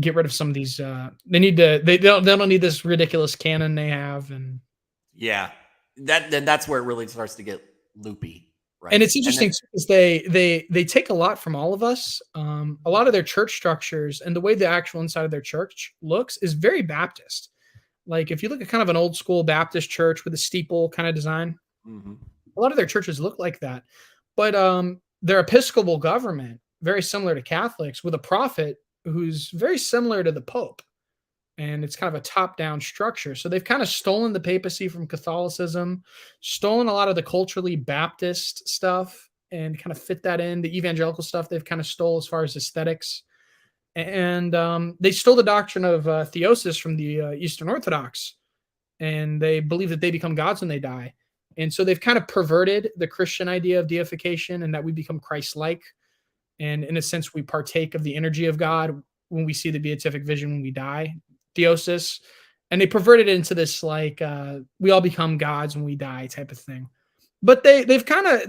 get rid of some of these. They don't need this ridiculous canon they have, and Yeah, that's where it really starts to get loopy, right? and it's interesting because they take a lot from all of us. A lot of their church structures and the way the actual inside of their church looks is very Baptist. Like if you look at kind of an old school Baptist church with a steeple kind of design, a lot of their churches look like that. But their Episcopal government, very similar to Catholics, with a prophet who's very similar to the Pope. And it's kind of a top-down structure. So they've kind of stolen the papacy from Catholicism, stolen a lot of the culturally Baptist stuff, and kind of fit that in. The evangelical stuff they've kind of stole as far as aesthetics. And they stole the doctrine of theosis from the Eastern Orthodox. And they believe that they become gods when they die. And so they've kind of perverted the Christian idea of deification and that we become Christ-like. And in a sense, we partake of the energy of God when we see the beatific vision when we die, theosis. And they perverted it into this like we all become gods when we die type of thing. But they kind of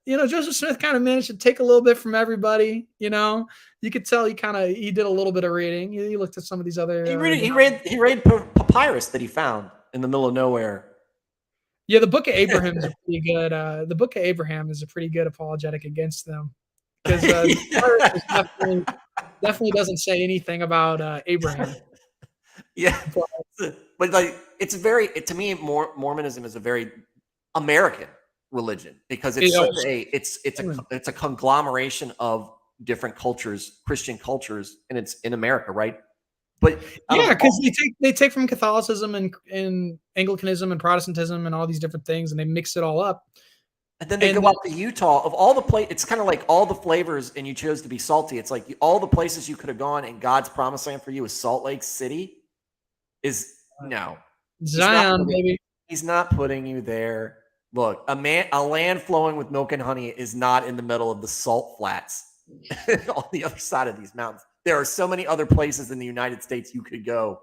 Joseph Smith kind of managed to take a little bit from everybody. You could tell he did a little bit of reading. He looked at some of these other. He read papyrus that he found in the middle of nowhere. Yeah, the Book of Abraham is pretty good. The Book of Abraham is a pretty good apologetic against them because definitely doesn't say anything about Abraham. Yeah, but like to me, Mormonism is a very American religion because it's a conglomeration of different cultures, Christian cultures, and it's in America, right? But yeah, because they take from Catholicism and Anglicanism and Protestantism and all these different things, and they mix it all up. And then they go out to Utah. Of all the it's kind of like all the flavors, and you chose to be salty. It's like all the places you could have gone, and God's promised land for you is Salt Lake City. No Zion, baby. He's not putting you there. Look, a land flowing with milk and honey is not in the middle of the salt flats on the other side of these mountains. There are so many other places in the United States you could go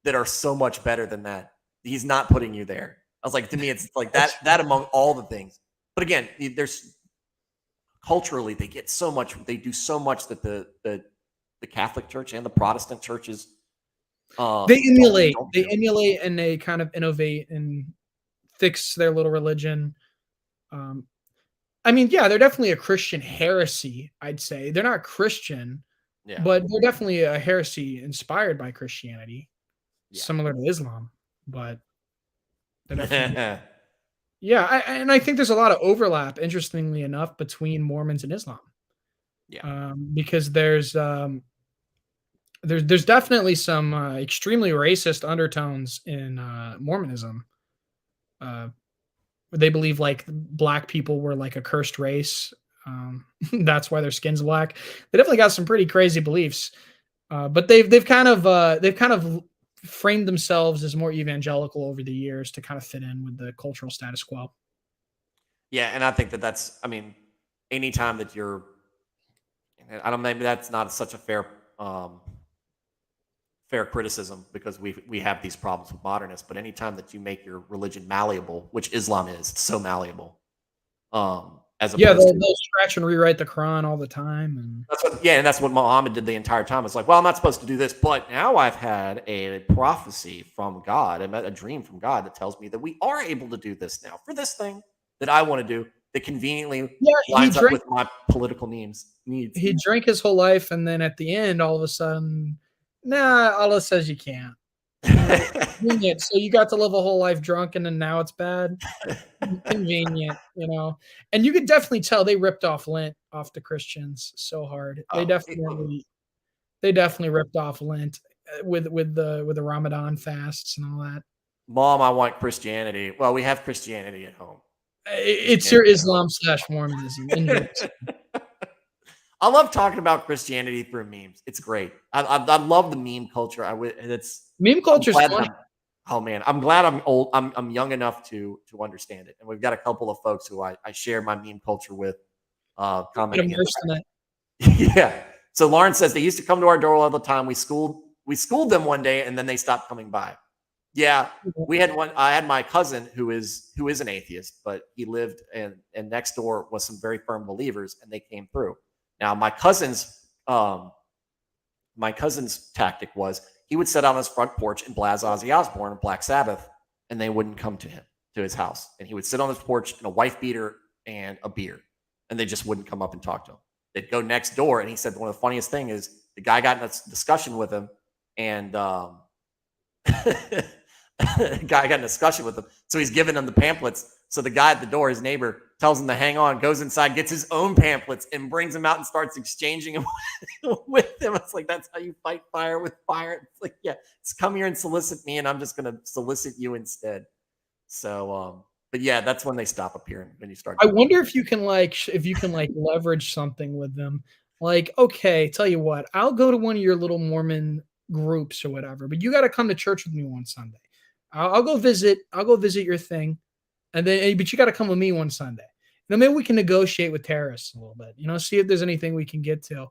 that are so much better than that. He's not putting you there. I was like, to me, it's like that among all the things. But again, there's culturally they get so much. They do so much that the Catholic Church and the Protestant churches they emulate. They emulate and they kind of innovate and fix their little religion. I mean, yeah, they're definitely a Christian heresy. I'd say they're not Christian. Yeah. But they're definitely a heresy inspired by Christianity, similar to Islam. But they're definitely, I think there's a lot of overlap, interestingly enough, between Mormons and Islam. Yeah, because there's definitely some extremely racist undertones in Mormonism. They believe like black people were like a cursed race. That's why their skin's black. They definitely got some pretty crazy beliefs, but they've kind of framed themselves as more evangelical over the years to kind of fit in with the cultural status quo. Yeah, and I think that's. I mean, anytime that you're, I don't. Maybe that's not such a fair criticism because we have these problems with modernists. But anytime that you make your religion malleable, which Islam is, it's so malleable. They'll scratch and rewrite the Quran all the time, and that's what Muhammad did the entire time. It's like, well, I'm not supposed to do this, but now I've had a prophecy from God, a dream from God that tells me that we are able to do this now for this thing that I want to do that conveniently lines up with my political needs. He drank his whole life, and then at the end, all of a sudden, Nah, Allah says you can't. Convenient. So you got to live a whole life drunk and then now it's bad. Convenient, you know. And you could definitely tell they ripped off Lent off the Christians so hard. They definitely ripped off Lent with the Ramadan fasts and all that. Mom, I want Christianity. Well, we have Christianity at home. It's your Islam / Mormonism. I love talking about Christianity through memes. It's great. I love the meme culture. Meme culture is fun. Oh man, I'm glad I'm old. I'm young enough to understand it, and we've got a couple of folks who I share my meme culture with. Commenting. Yeah. So Lauren says they used to come to our door all the time. We schooled them one day, and then they stopped coming by. Yeah, we had one. I had my cousin who is an atheist, but he lived and next door was some very firm believers, and they came through. Now my cousin's tactic was he would sit on his front porch and blast Ozzy Osbourne and Black Sabbath, and they wouldn't come to his house. And he would sit on his porch in a wife beater and a beer, and they just wouldn't come up and talk to him. They'd go next door, and he said one of the funniest thing is the guy got in a discussion with him, and so he's giving them the pamphlets. So the guy at the door, his neighbor, tells him to hang on, goes inside, gets his own pamphlets, and brings them out and starts exchanging them with him. It's like, that's how you fight fire with fire. It's like, yeah, just come here and solicit me, and I'm just going to solicit you instead. So, but yeah, that's when they stop appearing. When you start. I wonder if you can leverage something with them. Like, okay, tell you what, I'll go to one of your little Mormon groups or whatever, but you got to come to church with me one Sunday. I'll go visit your thing, and then but you got to come with me one Sunday. Maybe we can negotiate with terrorists a little bit. See if there's anything we can get to.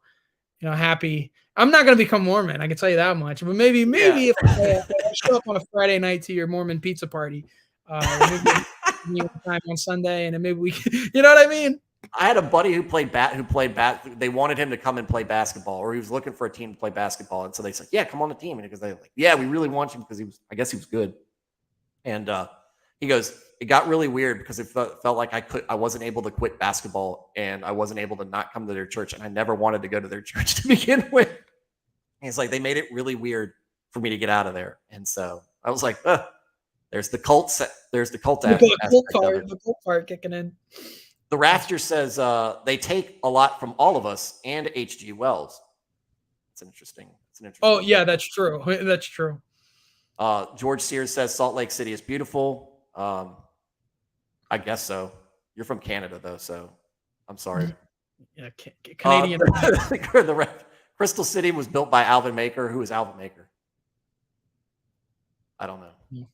Happy. I'm not going to become Mormon. I can tell you that much. But maybe if I show up on a Friday night to your Mormon pizza party, maybe on Sunday, and then maybe we, you know what I mean? I had a buddy who played They wanted him to come and play basketball, or he was looking for a team to play basketball. And so they said, yeah, come on the team. And because they're like, yeah, we really want you, because I guess he was good. And he goes, it got really weird because it felt like I wasn't able to quit basketball, and I wasn't able to not come to their church. And I never wanted to go to their church to begin with. And he's like, they made it really weird for me to get out of there. And so I was like, there's the cult. There's the cult. The cult part kicking in. The Rafter says they take a lot from all of us and H.G. Wells. It's interesting. Oh yeah, that's true. That's true. George Sears says Salt Lake City is beautiful. I guess so. You're from Canada though, so I'm sorry. Yeah, Canadian. Crystal City was built by Alvin Maker. Who is Alvin Maker? I don't know. Yeah.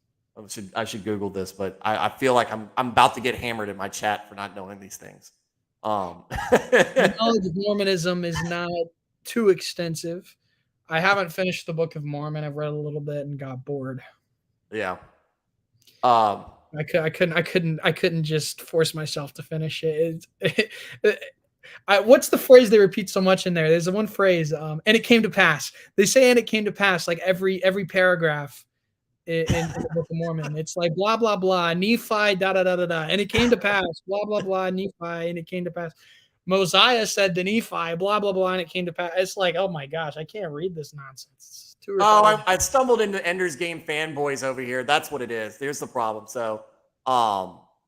I should Google this, but I feel like I'm about to get hammered in my chat for not knowing these things. The knowledge of Mormonism is not too extensive. I haven't finished the Book of Mormon. I've read a little bit and got bored. Yeah. I couldn't just force myself to finish it. What's the phrase they repeat so much in there? There's one phrase, and it came to pass. They say, and it came to pass, like every paragraph in the Book of Mormon. It's like blah blah blah, Nephi, da da da da da, and it came to pass, blah blah blah, Nephi, and it came to pass. Mosiah said to Nephi, blah blah blah, and it came to pass. It's like, oh my gosh, I can't read this nonsense. It's too I stumbled into Ender's Game fanboys over here. That's what it is. There's the problem. So,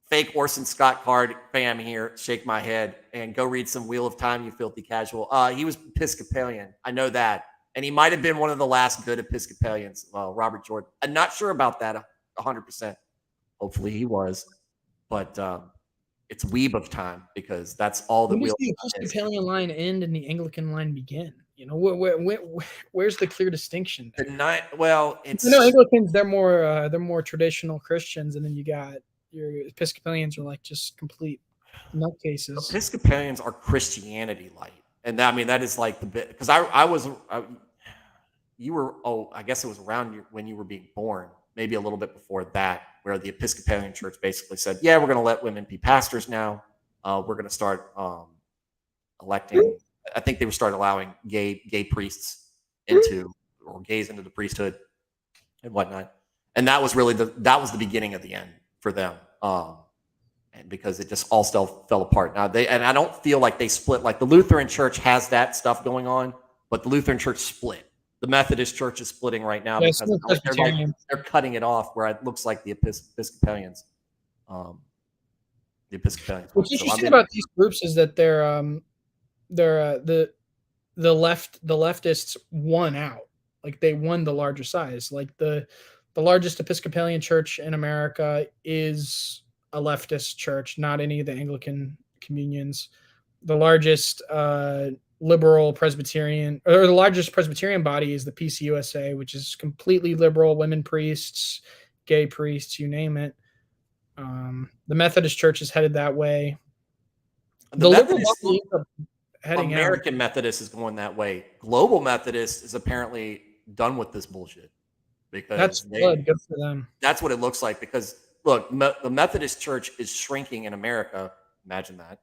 fake Orson Scott Card fam here, shake my head and go read some Wheel of Time, you filthy casual. He was Episcopalian. I know that. And he might have been one of the last good Episcopalians, Robert Jordan. I'm not sure about that 100%. Hopefully he was. But it's Weeb of Time, because that's all that Wheels the Episcopalian line end and the Anglican line begin? Where's the clear distinction there? Anglicans, they're more traditional Christians, and then you got your Episcopalians are like just complete nutcases. Episcopalians are Christianity light. And I mean, that is like the bit, because you were, I guess it was around when you were being born, maybe a little bit before that, where the Episcopalian Church basically said, yeah, we're going to let women be pastors now. We're going to start electing. I think they were start allowing gay priests into the priesthood and whatnot. And that was really the beginning of the end for them. And because it just all still fell apart. Now I don't feel like they split. Like the Lutheran Church has that stuff going on, but the Lutheran Church split. the Methodist Church is splitting right now Yeah, because some of the they're Presbyterian. they're cutting it off where it looks like the Episcopalians. The Episcopalians. What's So interesting about these groups is that they're the leftists won out. Like they won the larger size. Like the largest Episcopalian church in America is a leftist church, not any of the Anglican communions. The largest liberal Presbyterian, or the largest Presbyterian body is the PCUSA, which is completely liberal, women priests, gay priests, you name it. The Methodist Church is headed that way. The Methodist, liberal body is heading American out. Methodist is going that way. Global Methodist is apparently done with this bullshit because That's good. Good for them. That's what it looks like. Because look, the Methodist Church is shrinking in America. Imagine that.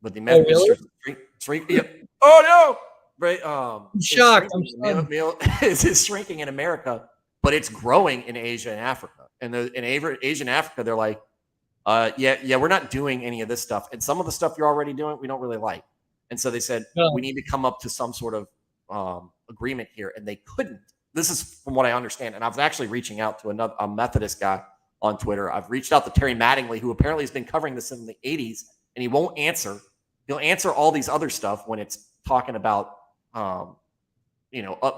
But the Methodist Church is shrinking. Oh no! Right? I'm shocked. It's shrinking in America, but it's growing in Asia and Africa. And in Asia and Africa, they're like, yeah, we're not doing any of this stuff. And some of the stuff you're already doing, we don't really like. And so they said, we need to come up to some sort of agreement here. And they couldn't. This is from what I understand. And I was actually reaching out to a Methodist guy on Twitter. I've reached out to Terry Mattingly, who apparently has been covering this in the 80s, and he won't answer. He'll answer all these other stuff when it's talking about,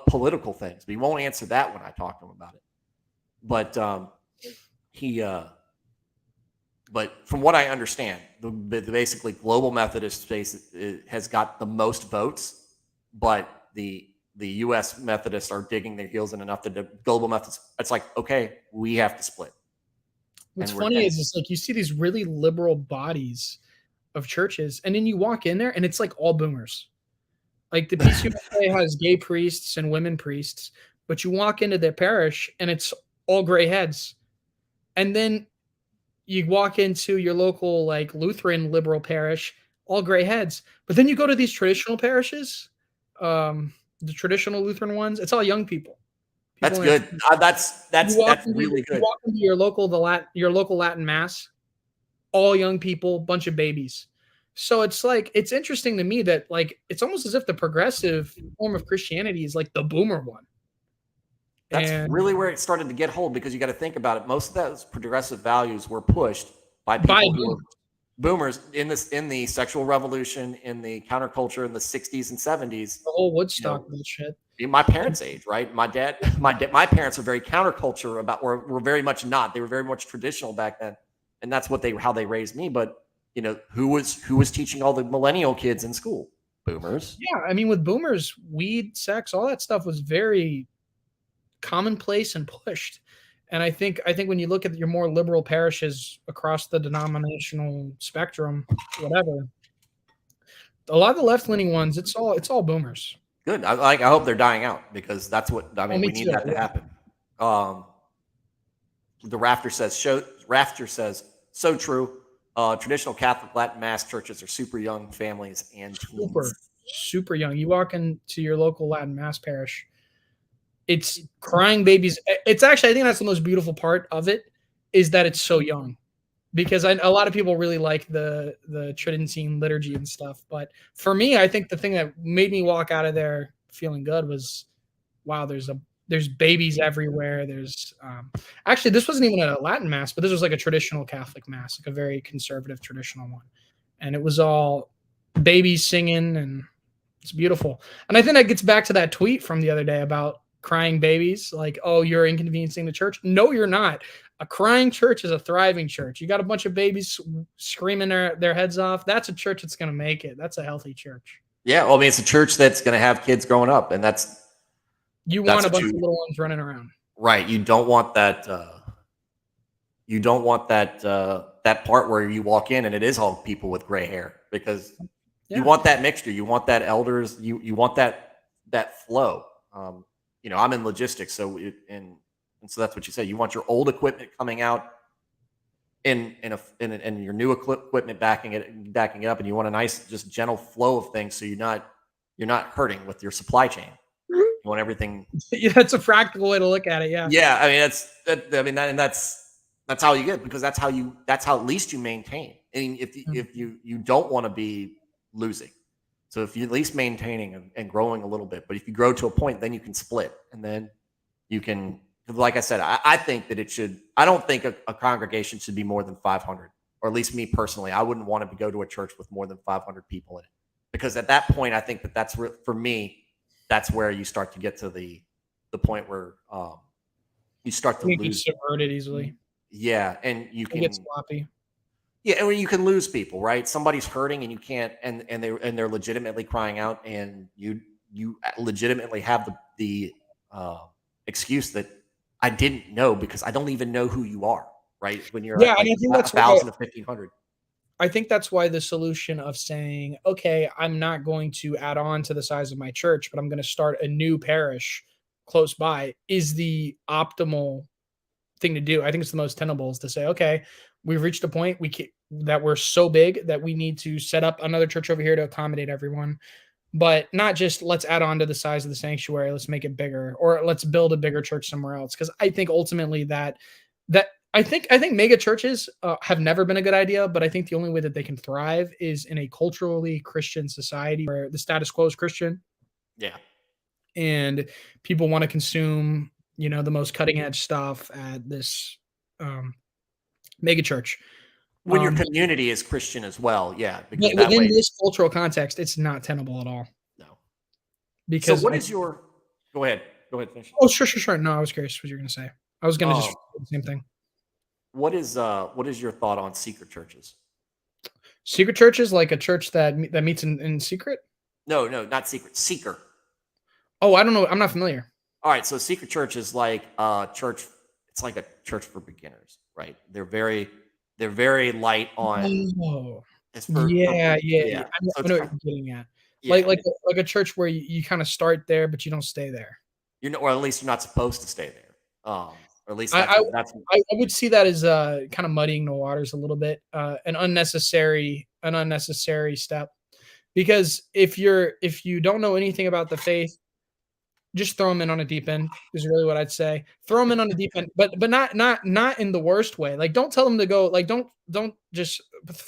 political things. But he won't answer that when I talk to him about it. But but from what I understand, the basically Global Methodist space has got the most votes, but the U.S. Methodists are digging their heels in enough that the Global Methodists, it's like, okay, we have to split. What's funny is it's like you see these really liberal bodies of churches, and then you walk in there and it's like all boomers. Like the PCUSA has gay priests and women priests, but you walk into their parish and it's all gray heads. And then you walk into your local like Lutheran liberal parish, all gray heads. But then you go to these traditional parishes, the traditional Lutheran ones, it's all young people. That's good. That's really good. You walk into your local Latin mass, all young people, bunch of babies. So it's like, it's interesting to me that like, it's almost as if the progressive form of Christianity is like the boomer one. That's really where it started to get hold, because you got to think about it. Most of those progressive values were pushed by people who were boomers in the sexual revolution, in the counterculture in the 60s and 70s. The whole Woodstock bullshit. My parents' age, right? My parents were very counterculture were very much not. They were very much traditional back then, and that's how they raised me. But who was teaching all the millennial kids in school? Boomers. Yeah, I mean, with boomers, weed, sex, all that stuff was very commonplace and pushed. And I think when you look at your more liberal parishes across the denominational spectrum, whatever, a lot of the left-leaning ones, it's all boomers. Good. I hope they're dying out, because that's what we need that to happen. The Rafter says so true. Traditional Catholic Latin Mass churches are super young families and teens. Super young. You walk into your local Latin Mass parish, it's crying babies. It's actually, I think that's the most beautiful part of it, is that it's so young. Because a lot of people really like the Tridentine liturgy and stuff. But for me, I think the thing that made me walk out of there feeling good was, wow, there's babies everywhere. There's actually, this wasn't even a Latin Mass, but this was like a traditional Catholic Mass, like a very conservative traditional one. And it was all babies singing, and it's beautiful. And I think that gets back to that tweet from the other day about crying babies. Like, oh, you're inconveniencing the church. No, you're not. A crying church is a thriving church. You got a bunch of babies screaming their heads off. That's a church that's going to make it. That's a healthy church. Yeah, well, I mean, it's a church that's going to have kids growing up, and you want a bunch of little ones running around. Right. You don't want that. You don't want that part where you walk in and it is all people with gray hair, because you want that mixture. You want that elders. You want that flow. I'm in logistics, so so that's what you say. You want your old equipment coming out and your new equipment backing it up, and you want a nice, just gentle flow of things, so you're not hurting with your supply chain. You want everything. Yeah, that's a practical way to look at it. Yeah. Yeah, I mean that's how you get, because that's how at least you maintain. I mean, if you don't want to be losing, So if you're at least maintaining and growing a little bit, but if you grow to a point, then you can split, and then you can, like I said, I think that it should. I don't think a congregation should be more than 500, or at least me personally, I wouldn't want to go to a church with more than 500 people in it, because at that point, I think that's for me. That's where you start to get to the point where you start to lose. Subverted easily. Yeah, and you can get sloppy. Yeah, and you can lose people, right? Somebody's hurting, and you can't, and they're legitimately crying out, and you legitimately have the excuse that I didn't know because I don't even know who you are, right? When you're and I think that's 1,000 to 1,500. I think that's why the solution of saying, okay, I'm not going to add on to the size of my church, but I'm going to start a new parish close by is the optimal thing to do. I think it's the most tenable is to say, okay, we've reached a point that we're so big that we need to set up another church over here to accommodate everyone, but not just let's add on to the size of the sanctuary, let's make it bigger, or let's build a bigger church somewhere else. Because I think ultimately that I think mega churches have never been a good idea, but I think the only way that they can thrive is in a culturally Christian society where the status quo is Christian. Yeah. And people want to consume, the most cutting edge stuff at this mega church. When your community is Christian as well, yeah. Because within this cultural context, it's not tenable at all. No. Because so what is your? Go ahead. Finish. Oh, sure. No, I was curious what you were going to say. I was going to just do the same thing. What is your thought on secret churches? Secret churches, like a church that meets in secret? No, not secret. Seeker. Oh, I don't know. I'm not familiar. All right, so secret church is like a church. It's like a church for beginners, right? They're very light on. Oh. Yeah. I know what you're getting at. Yeah. Like a church where you kind of start there, but you don't stay there. Or at least you're not supposed to stay there. Or at least I would see that as kind of muddying the waters a little bit, an unnecessary step. Because if you don't know anything about the faith, just throw them in on a deep end is really what I'd say. Throw them in on a deep end, but not in the worst way. Like, don't tell them to go. Like, don't just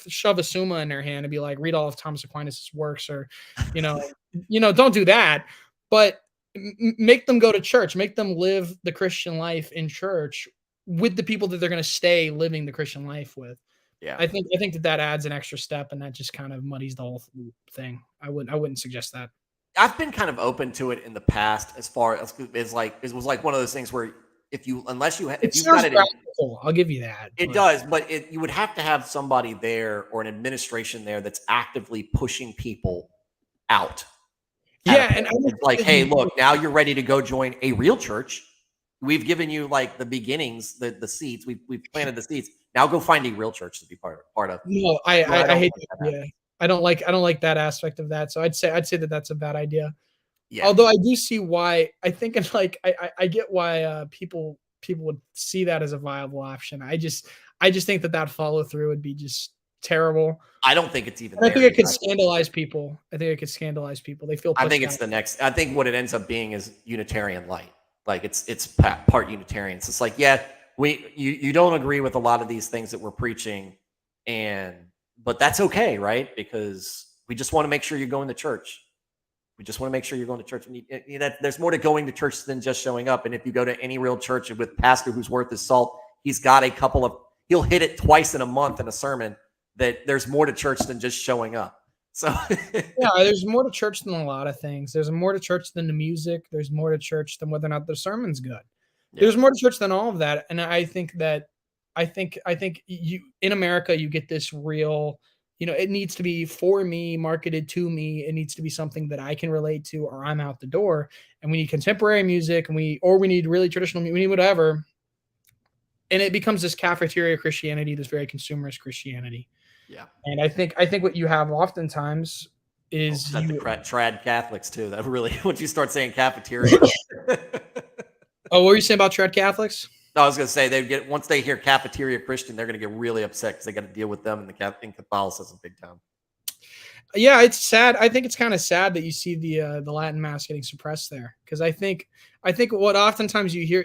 shove a Summa in their hand and be like, read all of Thomas Aquinas' works, or don't do that. But make them go to church. Make them live the Christian life in church with the people that they're going to stay living the Christian life with. Yeah, I think that adds an extra step, and that just kind of muddies the whole thing. I wouldn't suggest that. I've been kind of open to it in the past, as far as like it was like one of those things where if you've got it, I'll give you that. It does, but you would have to have somebody there or an administration there that's actively pushing people out. Yeah, and it's like, hey, look, now you're ready to go join a real church. We've given you like the beginnings, the seeds. We've planted the seeds. Now go find a real church to be part of. No, I hate that. Yeah. I don't like that aspect of that. So I'd say that that's a bad idea. Yeah. Although I do see why. I think it's like I get why people would see that as a viable option. I just think that follow through would be just terrible. I don't think it's even. I think it could scandalize people. They feel. I think it's the next. I think what it ends up being is Unitarian light. Like it's part Unitarian. So it's like, yeah, you don't agree with a lot of these things that we're preaching, but that's okay, right? Because we just want to make sure you're going to church. There's more to going to church than just showing up. And if you go to any real church with pastor who's worth his salt, he's got he'll hit it twice in a month in a sermon, that there's more to church than just showing up. So yeah, there's more to church than a lot of things. There's more to church than the music. There's more to church than whether or not the sermon's good. Yeah. There's more to church than all of that. And I think you in America, you get this real, it needs to be for me, marketed to me. It needs to be something that I can relate to, or I'm out the door. And we need contemporary music, and we need really traditional music, we need whatever. And it becomes this cafeteria Christianity, this very consumerist Christianity. Yeah. And I think what you have oftentimes is the trad Catholics too. That really, once you start saying cafeteria. Oh, what were you saying about trad Catholics? No, I was going to say once they hear cafeteria Christian, they're going to get really upset because they got to deal with them in Catholicism big time. Yeah, it's sad. I think it's kind of sad that you see the Latin Mass getting suppressed there, because I think what oftentimes you hear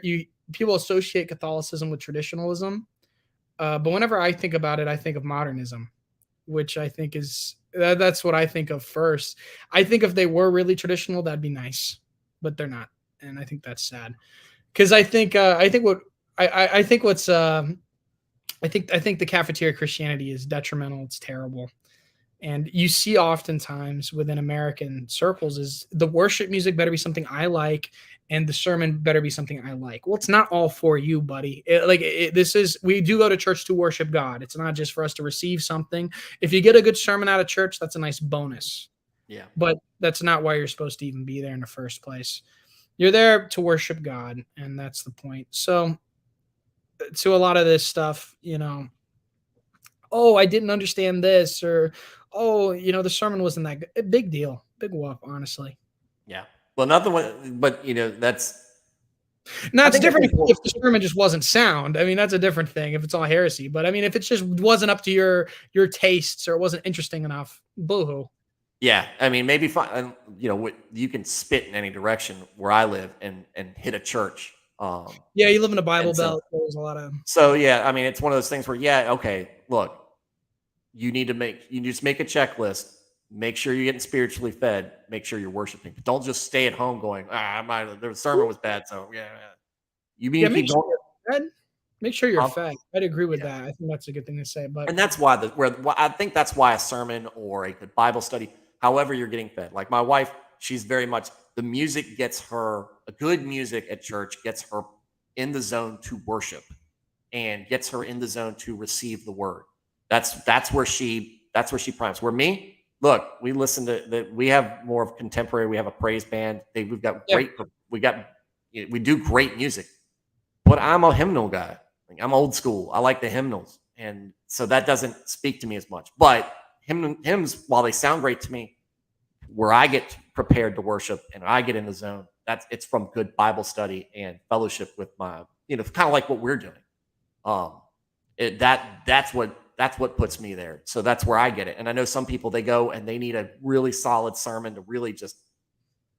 people associate Catholicism with traditionalism, but whenever I think about it, I think of modernism, which I think is That's what I think of first. I think if they were really traditional, that'd be nice, but they're not, and I think that's sad. Because I think what's I think the cafeteria Christianity is detrimental. It's terrible. And you see oftentimes within American circles is the worship music better be something I like, and the sermon better be something I like. Well, it's not all for you, buddy. We do go to church to worship God. It's not just for us to receive something. If you get a good sermon out of church, that's a nice bonus. Yeah. But that's not why you're supposed to even be there in the first place. You're there to worship God, and that's the point. So to a lot of this stuff, oh, I didn't understand this, or oh, the sermon wasn't that good. Big deal. Big whoop, honestly. Yeah. Well, another one, but that's now it's different if the sermon just wasn't sound. I mean, that's a different thing if it's all heresy. But I mean, if it just wasn't up to your tastes or it wasn't interesting enough, boo-hoo. Yeah, I mean, maybe fine. You can spit in any direction where I live and hit a church. Yeah, you live in a Bible Belt. There's a lot of. So yeah, I mean, it's one of those things where okay, look, you just make a checklist. Make sure you're getting spiritually fed. Make sure you're worshiping. But don't just stay at home going, the sermon was bad. So yeah. You mean keep going? Make sure you're fed. I'd agree with that. I think that's a good thing to say. And that's why I think that's why a sermon or a good Bible study, however you're getting fed. Like my wife, she's very much the music gets her a good music at church gets her in the zone to worship and gets her in the zone to receive the word. That's where she primes. Where me, look, we listen to we have more of contemporary. We have a praise band. We've got we do great music, but I'm a hymnal guy. I'm old school. I like the hymnals, and so that doesn't speak to me as much. But hymns, while they sound great to me, where I get prepared to worship and I get in the zone, it's from good Bible study and fellowship with my, kind of like what we're doing. That's what puts me there. So that's where I get it. And I know some people, they go and they need a really solid sermon to really just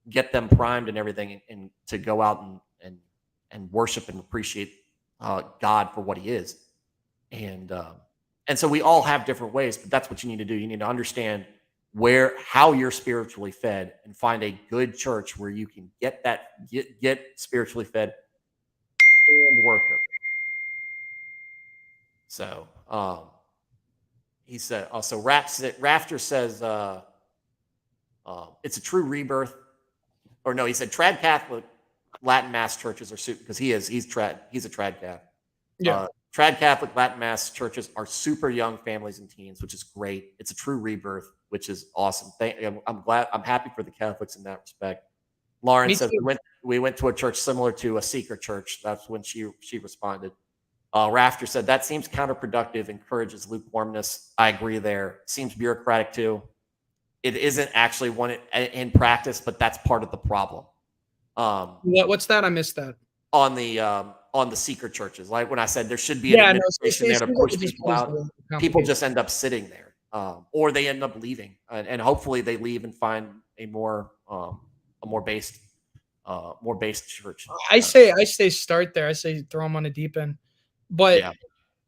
get them primed and everything, and to go out and worship and appreciate God for what he is. And so we all have different ways, but that's what you need to do. You need to understand how you're spiritually fed and find a good church where you can get spiritually fed and worship. So he said also Rafter says it's a true rebirth. Or no, he said trad Catholic Latin Mass churches are super, because he's a trad Catholic. Yeah. Trad Catholic Latin Mass churches are super young families and teens, which is great. It's a true rebirth, which is awesome. I'm happy for the Catholics in that respect. Lauren says we went to a church similar to a Seeker church. That's when she responded. Rafter said that seems counterproductive, encourages lukewarmness. I agree there. Seems bureaucratic too. It isn't actually one in practice, but that's part of the problem. What's that? I missed that. On the Seeker churches, like when I said there should be an administration there to push people out, people just end up sitting there, or they end up leaving, and hopefully they leave and find a more based church. I say start there. I say throw them on a deep end, but yeah.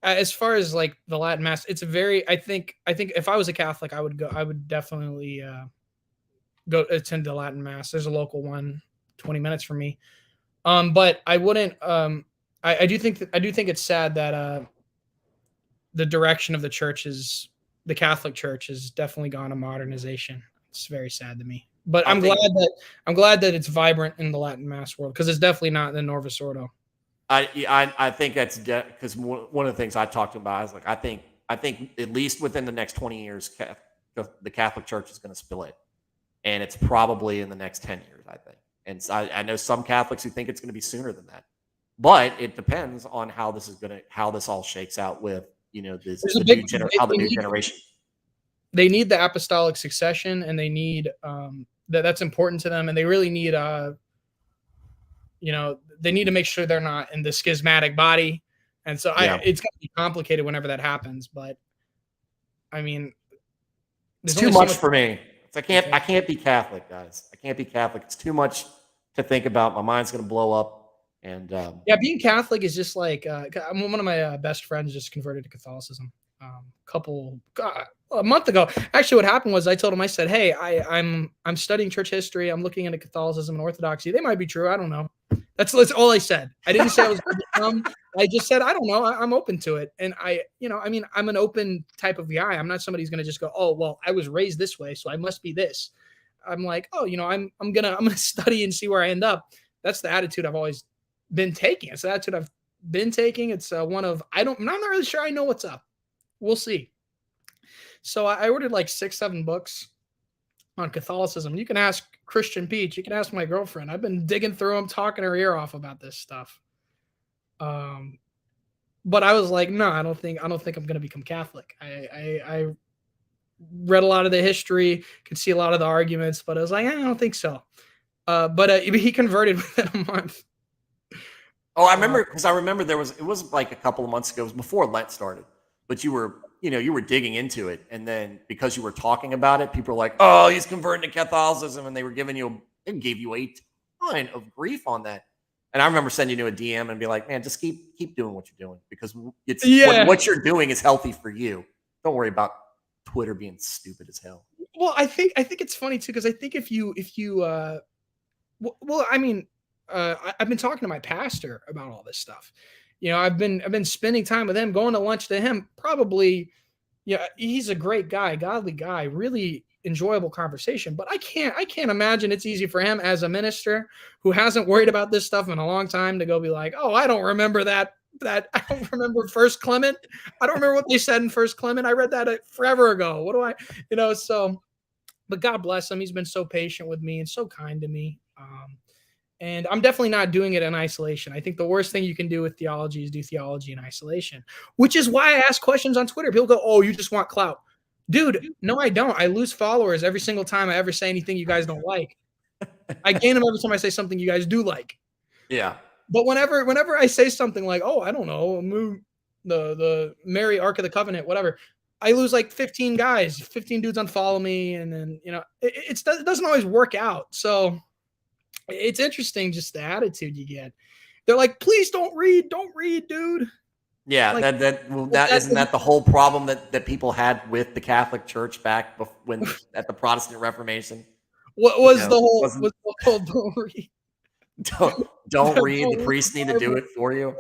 As far as like the Latin Mass, it's I think if I was a Catholic, I would definitely go attend the Latin Mass. There's a local one 20 minutes from me. But I wouldn't. I do think it's sad that the direction of the church the Catholic Church has definitely gone to modernization. It's very sad to me. But I'm glad that it's vibrant in the Latin Mass world, because it's definitely not in the Novus Ordo. I think that's because one of the things I talked about is like I think at least within the next 20 years, the Catholic Church is going to split, and it's probably in the next 10 years. I think. And I know some Catholics who think it's going to be sooner than that, but it depends on how this all shakes out with how the new generation. They need the apostolic succession, and they need that's important to them, and they really need they need to make sure they're not in the schismatic body, and so it's going to be complicated whenever that happens. But I mean, it's too much for me. I can't be Catholic, guys. I can't be Catholic. It's too much to think about. My mind's going to blow up. And being Catholic is just like one of my best friends just converted to Catholicism. a month ago. Actually, what happened was I told him, I said, "Hey, I'm studying church history. I'm looking into Catholicism and Orthodoxy. They might be true. I don't know." That's all I said. I didn't say I was going to become. I just said I don't know. I'm open to it, and I mean, I'm an open type of guy. I'm not somebody who's going to just go, "Oh, well, I was raised this way, so I must be this." I'm like, "Oh, I'm gonna study and see where I end up." That's the attitude I've always been taking. It's the attitude I've been taking. It's one of I'm not really sure I know what's up. We'll see. So I ordered like 6, 7 books on Catholicism. You can ask Christian Peach. You can ask my girlfriend. I've been digging through them, talking her ear off about this stuff. But I was like, no, I don't think I'm going to become Catholic. I read a lot of the history, could see a lot of the arguments, but I was like, I don't think so. But he converted within a month. Oh, I remember, because I remember it was like a couple of months ago. It was before Lent started, but you were digging into it, and then because you were talking about it, people were like, "Oh, he's converting to Catholicism," and they gave you a ton of grief on that. And I remember sending you a DM and be like, "Man, just keep doing what you're doing, because what you're doing is healthy for you. Don't worry about Twitter being stupid as hell." Well, I think it's funny too, because I think if you well, I mean, I've been talking to my pastor about all this stuff. I've been spending time with him, going to lunch to him. Probably, yeah, he's a great guy, godly guy, really enjoyable conversation. But I can't imagine it's easy for him as a minister who hasn't worried about this stuff in a long time to go be like, "Oh, I don't remember that I don't remember First Clement. I don't remember what they said in First Clement. I read that forever ago. What do I, so." But God bless him. He's been so patient with me and so kind to me. And I'm definitely not doing it in isolation. I think the worst thing you can do with theology is do theology in isolation, which is why I ask questions on Twitter. People go, "Oh, you just want clout." Dude, no, I don't. I lose followers every single time I ever say anything you guys don't like. I gain them every time I say something you guys do like. Yeah. But whenever I say something like, "Oh, I don't know, the Mary Ark of the Covenant," whatever, I lose like 15 guys, 15 dudes unfollow me. And then, it doesn't always work out. So it's interesting, just the attitude you get. They're like, "Please don't read, dude." Yeah, like, isn't that the whole problem that people had with the Catholic Church back when at the Protestant Reformation? What was the whole don't read? Don't read. The priests need to do it for you.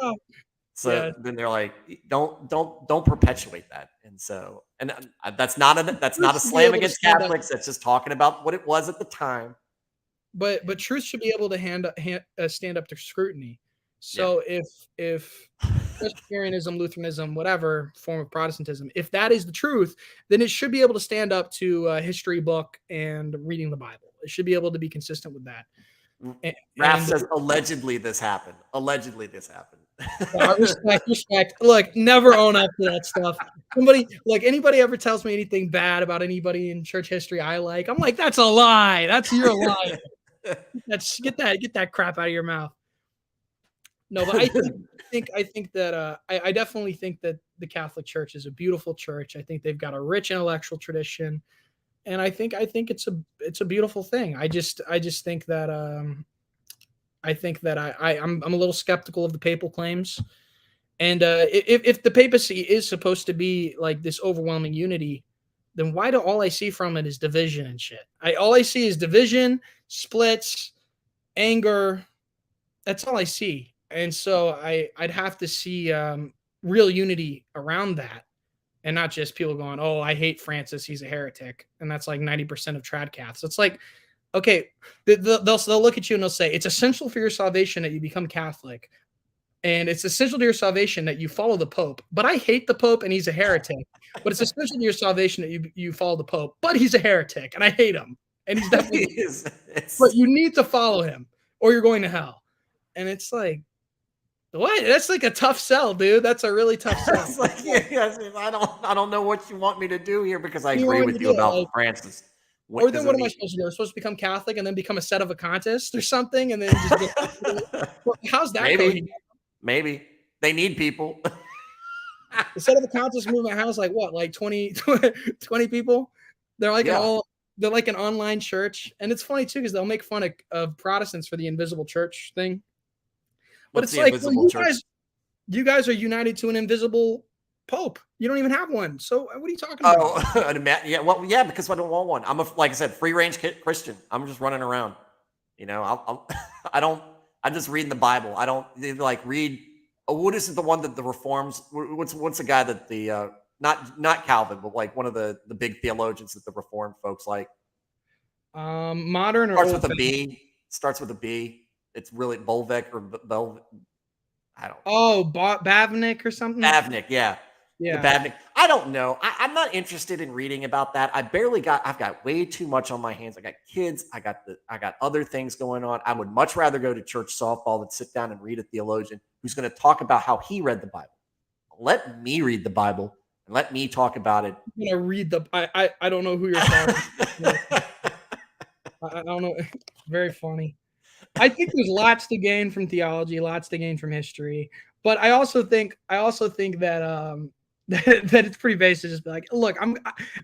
So then they're like, don't perpetuate that. And so, and that's not a slam against Catholics. That's just talking about what it was at the time. But truth should be able to stand up to scrutiny. So if Presbyterianism, Lutheranism, whatever form of Protestantism, if that is the truth, then it should be able to stand up to a history book and reading the Bible. It should be able to be consistent with that. Raph says, allegedly this happened. Respect. Look, never own up to that stuff. Anybody ever tells me anything bad about anybody in church history I like, I'm like, "That's a lie. That's your lie." Get that crap out of your mouth. No, but I think that I definitely think that the Catholic Church is a beautiful church. I think they've got a rich intellectual tradition, and I think it's a beautiful thing. I just think that I'm a little skeptical of the papal claims, and if the papacy is supposed to be like this overwhelming unity, then why do all I see from it is division and shit? All I see is division, splits, anger. That's all I see. And so I'd have to see real unity around that, and not just people going, "Oh, I hate Francis, he's a heretic," and that's like 90% of trad Caths. It's like, okay, they'll look at you and they'll say, "It's essential for your salvation that you become Catholic, and it's essential to your salvation that you follow the Pope. But I hate the Pope and he's a heretic. But it's essential to your salvation that you follow the Pope, but he's a heretic and I hate him, and he's definitely but you need to follow him or you're going to hell." And it's like, what? That's like a tough sell, dude. That's a really tough sell. It's like, I don't know what you want me to do here, because I agree with you about Francis. Or then what am I supposed to do? I'm supposed to become Catholic and then become a sedevacantist or something, and then how's that going? Maybe they need people. The sedevacantist movement has like what, like 20 people? They're like they're like an online church, and it's funny too because they'll make fun of Protestants for the invisible church thing. But it's like, well, you guys are united to an invisible pope. You don't even have one. So what are you talking about? Oh, yeah. Well, yeah, because I don't want one. I'm like I said, free range Christian. I'm just running around. You know, I'm just reading the Bible. I don't like read. What is it? The one that the Reforms? What's the guy that the not Calvin, but like one of the big theologians that the Reformed folks like. Modern or starts with a B. Starts with a B. It's really Bolvik or Bel. I don't. Oh, Bavnik or something. Bavnik, yeah. Yeah. The Bavnik. I don't know. I'm not interested in reading about that. I've got way too much on my hands. I got kids. I got other things going on. I would much rather go to church softball than sit down and read a theologian who's going to talk about how he read the Bible. Let me read the Bible and let me talk about it. I'm going to read I don't know who you're talking about. I don't know. Very funny. I think there's lots to gain from theology, lots to gain from history. But I also think that that it's pretty basic to just be like, look,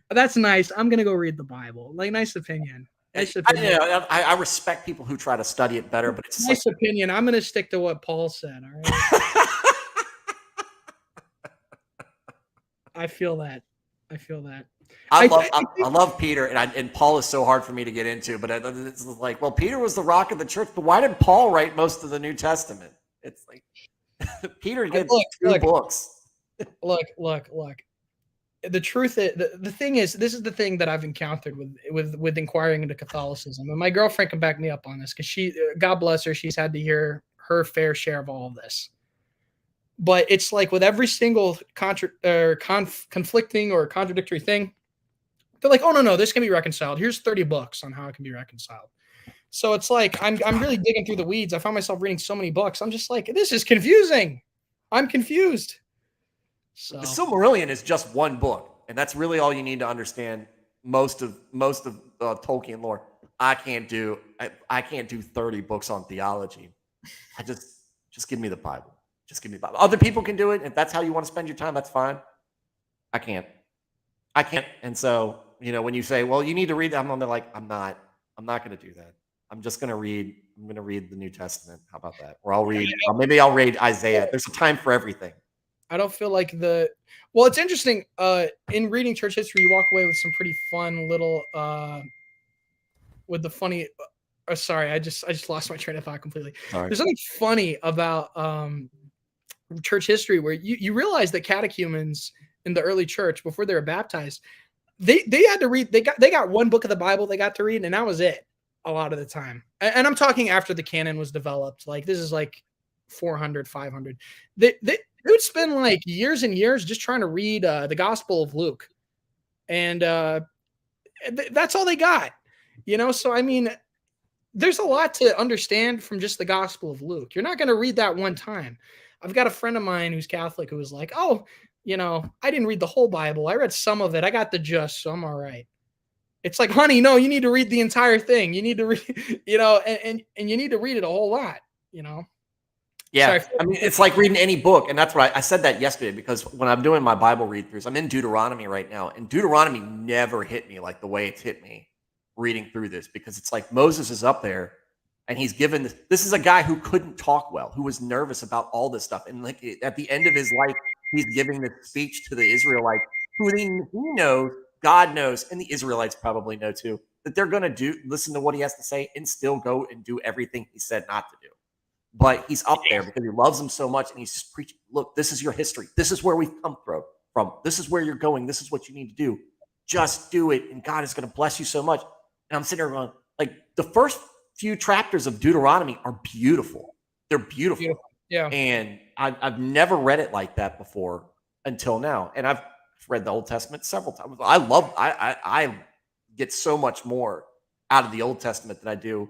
that's nice. I'm gonna go read the Bible. Like, nice opinion. I respect people who try to study it better, but it's nice opinion. I'm gonna stick to what Paul said. All right. I feel that. I love Peter, and Paul is so hard for me to get into. But it's like, well, Peter was the rock of the church, but why did Paul write most of the New Testament? It's like Peter gets two books. Look. The truth is, the thing is, this is the thing that I've encountered with inquiring into Catholicism, and my girlfriend can back me up on this because she, God bless her, she's had to hear her fair share of all of this. But it's like with every single conflicting or contradictory thing, they're like, oh no, this can be reconciled. Here's 30 books on how it can be reconciled. So it's like I'm really digging through the weeds. I found myself reading so many books. I'm just like, this is confusing. I'm confused. So the Silmarillion is just one book, and that's really all you need to understand most of Tolkien lore. I can't do 30 books on theology. I just give me the Bible. Just give me the Bible. Other people can do it. If that's how you want to spend your time, that's fine. I can't. And so, when you say, well, you need to read, I'm like, I'm not going to do that. I'm going to read the New Testament. How about that? Or maybe I'll read Isaiah. There's a time for everything. I don't feel like well, it's interesting. In reading church history, you walk away with some pretty fun little, with the funny, sorry, I just lost my train of thought completely. Sorry. There's something funny about, church history where you realize that catechumens in the early church, before they were baptized, they had to read, they got one book of the Bible they got to read, and that was it a lot of the time. And I'm talking after the canon was developed. Like, this is like 400, 500. They would spend like years and years just trying to read the Gospel of Luke. And that's all they got, So, I mean, there's a lot to understand from just the Gospel of Luke. You're not going to read that one time. I've got a friend of mine who's Catholic who was like, oh, I didn't read the whole Bible. I read some of it. I got the gist, so I'm all right. It's like, honey, no, you need to read the entire thing. You need to read, and you need to read it a whole lot, Yeah, sorry. I mean, it's like reading any book, and that's what I said that yesterday, because when I'm doing my Bible read-throughs, I'm in Deuteronomy right now, and Deuteronomy never hit me like the way it's hit me reading through this, because it's like Moses is up there, and he's given this is a guy who couldn't talk well, who was nervous about all this stuff, and like at the end of his life, he's giving this speech to the Israelites, who he knows, God knows, and the Israelites probably know too, that they're going to listen to what he has to say and still go and do everything he said not to do. But he's up there because he loves them so much, and he's just preaching, look, this is your history. This is where we've come from. This is where you're going. This is what you need to do. Just do it, and God is going to bless you so much. And I'm sitting there going, like, the first few chapters of Deuteronomy are beautiful. They're beautiful. Yeah. And I've never read it like that before until now. And I've read the Old Testament several times. I get so much more out of the Old Testament than I do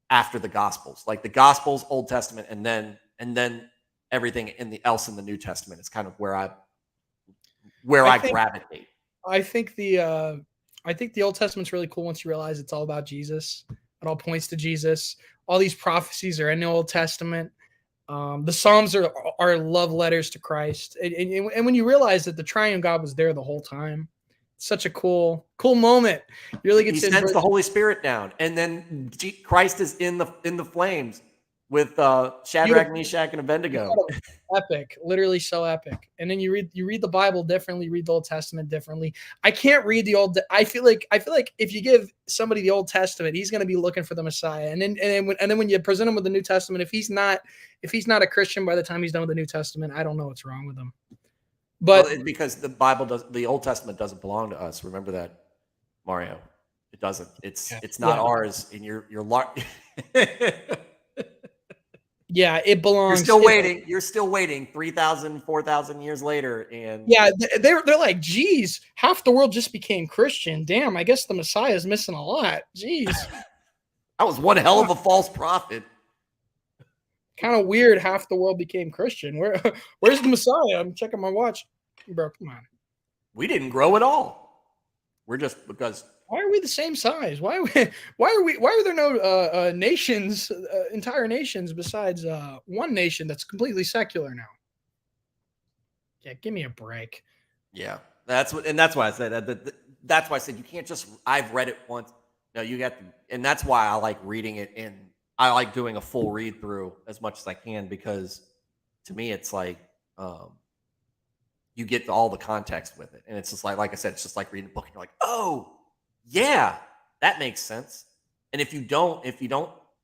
after the Gospels. Like the Gospels, Old Testament, and then everything else in the New Testament is kind of where I gravitate. I think the Old Testament's really cool once you realize it's all about Jesus. It all points to Jesus. All these prophecies are in the Old Testament. The Psalms are love letters to Christ. And when you realize that the triune God was there the whole time, it's such a cool moment. You really get he sends the Holy Spirit down, and then Christ is in the flames, with Shadrach, Meshach, and Abednego. Epic, literally so epic. And then you read the Bible differently, read the Old Testament differently. I can't read the Old. I feel like if you give somebody the Old Testament, he's going to be looking for the Messiah. And then when you present him with the New Testament, if he's not a Christian by the time he's done with the New Testament, I don't know what's wrong with him. But because the Old Testament doesn't belong to us. Remember that, Mario. It doesn't. It's not ours. And you're yeah, it belongs. You're still waiting 3,000, 4,000 years later. And yeah, they're like, geez, half the world just became Christian. Damn, I guess the Messiah is missing a lot. Jeez. That was one hell of a false prophet. Kind of weird. Half the world became Christian. Where's the Messiah? I'm checking my watch. Bro, come on. We didn't grow at all. We're just because. Why are we the same size? Why are there no nations, entire nations besides one nation that's completely secular now? Yeah, give me a break. Yeah, that's why I said that's why I said you can't just. I've read it once. No, you got, and that's why I like reading it, and I like doing a full read through as much as I can, because to me it's like you get all the context with it, and it's just like I said, it's just like reading a book, and you're like, oh. Yeah, that makes sense. And if you don't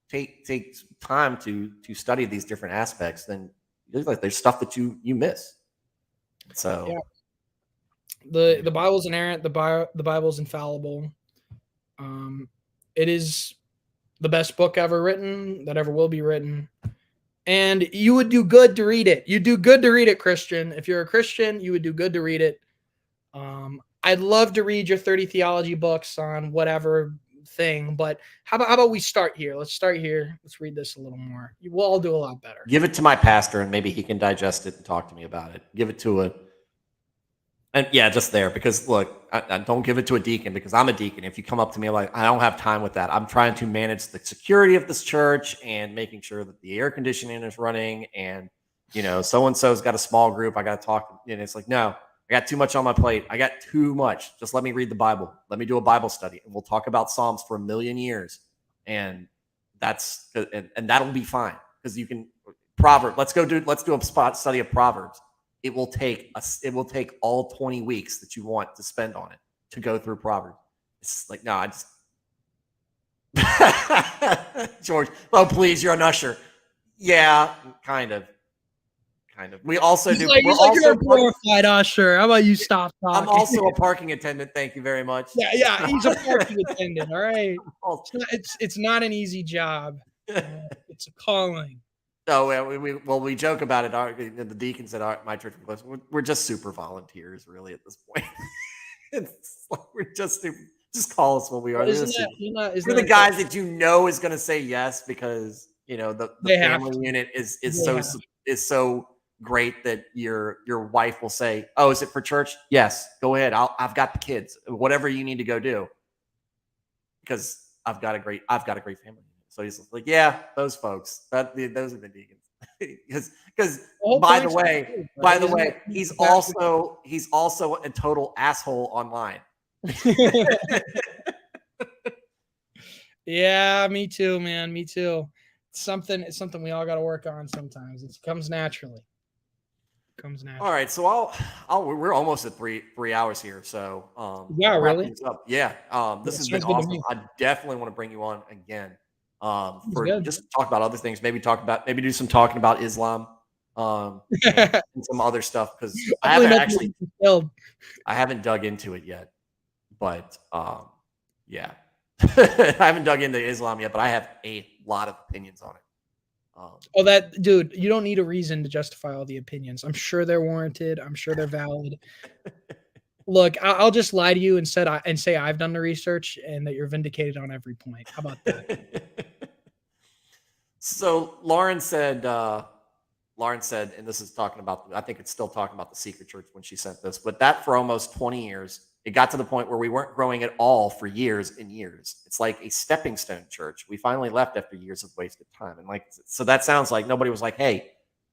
take time to study these different aspects, then there's stuff that you miss. So yeah. The Bible's inerrant. The Bible's infallible. It is the best book ever written, that ever will be written. And you would do good to read it. You do good to read it, Christian. If you're a Christian, you would do good to read it. I'd love to read your 30 theology books on whatever thing, but how about we start here? Let's start here. Let's read this a little more. We'll all do a lot better. Give it to my pastor, and maybe he can digest it and talk to me about it. Give it to just there, because look, I don't give it to a deacon, because I'm a deacon. If you come up to me like, I don't have time with that. I'm trying to manage the security of this church and making sure that the air conditioning is running, and so-and-so's got a small group. I got to talk, and it's like, no. I got too much on my plate. I got too much. Just let me read the Bible. Let me do a Bible study, and we'll talk about Psalms for 1,000,000 years. And that'll be fine, because you can Proverbs. Let's do a spot study of Proverbs. It will take all 20 weeks that you want to spend on it to go through Proverbs. It's like, no, I just George. Oh, please, you're an usher. Yeah, kind of. We also do. We're also you're a glorified usher. How about you stop talking? I'm also a parking attendant. Thank you very much. Yeah. He's a parking attendant. All right. It's not an easy job. It's a calling. No, we joke about it. The deacons at my church, we're just super volunteers, really, at this point. It's like we're just call us what we are. We're the guys that is going to say yes, because the family unit is so great that your wife will say, oh, is it for church? Yes, go ahead. I've got the kids, whatever you need to go do, because I've got a great family. So he's like, yeah, those folks, those are the deacons. Because by the way, he's also a total asshole online. Yeah, me too, man. Me too. It's something we all got to work on sometimes. It comes naturally. All right, so we're almost at three hours here. So yeah, really? Yeah. This has been awesome. I definitely want to bring you on again. For just talk about other things. Maybe do some talking about Islam, and some other stuff, because I haven't dug into it yet. But yeah. I haven't dug into Islam yet, but I have a lot of opinions on it. Dude, you don't need a reason to justify all the opinions. I'm sure they're warranted. I'm sure they're valid. Look, I'll just lie to you and say I've done the research, and that you're vindicated on every point. How about that? So Lauren said, and this is talking about, I think it's still talking about the secret church when she sent this, but that for almost 20 years, it got to the point where we weren't growing at all for years and years. It's like a stepping stone church. We finally left after years of wasted time. And so that sounds like nobody was like, hey,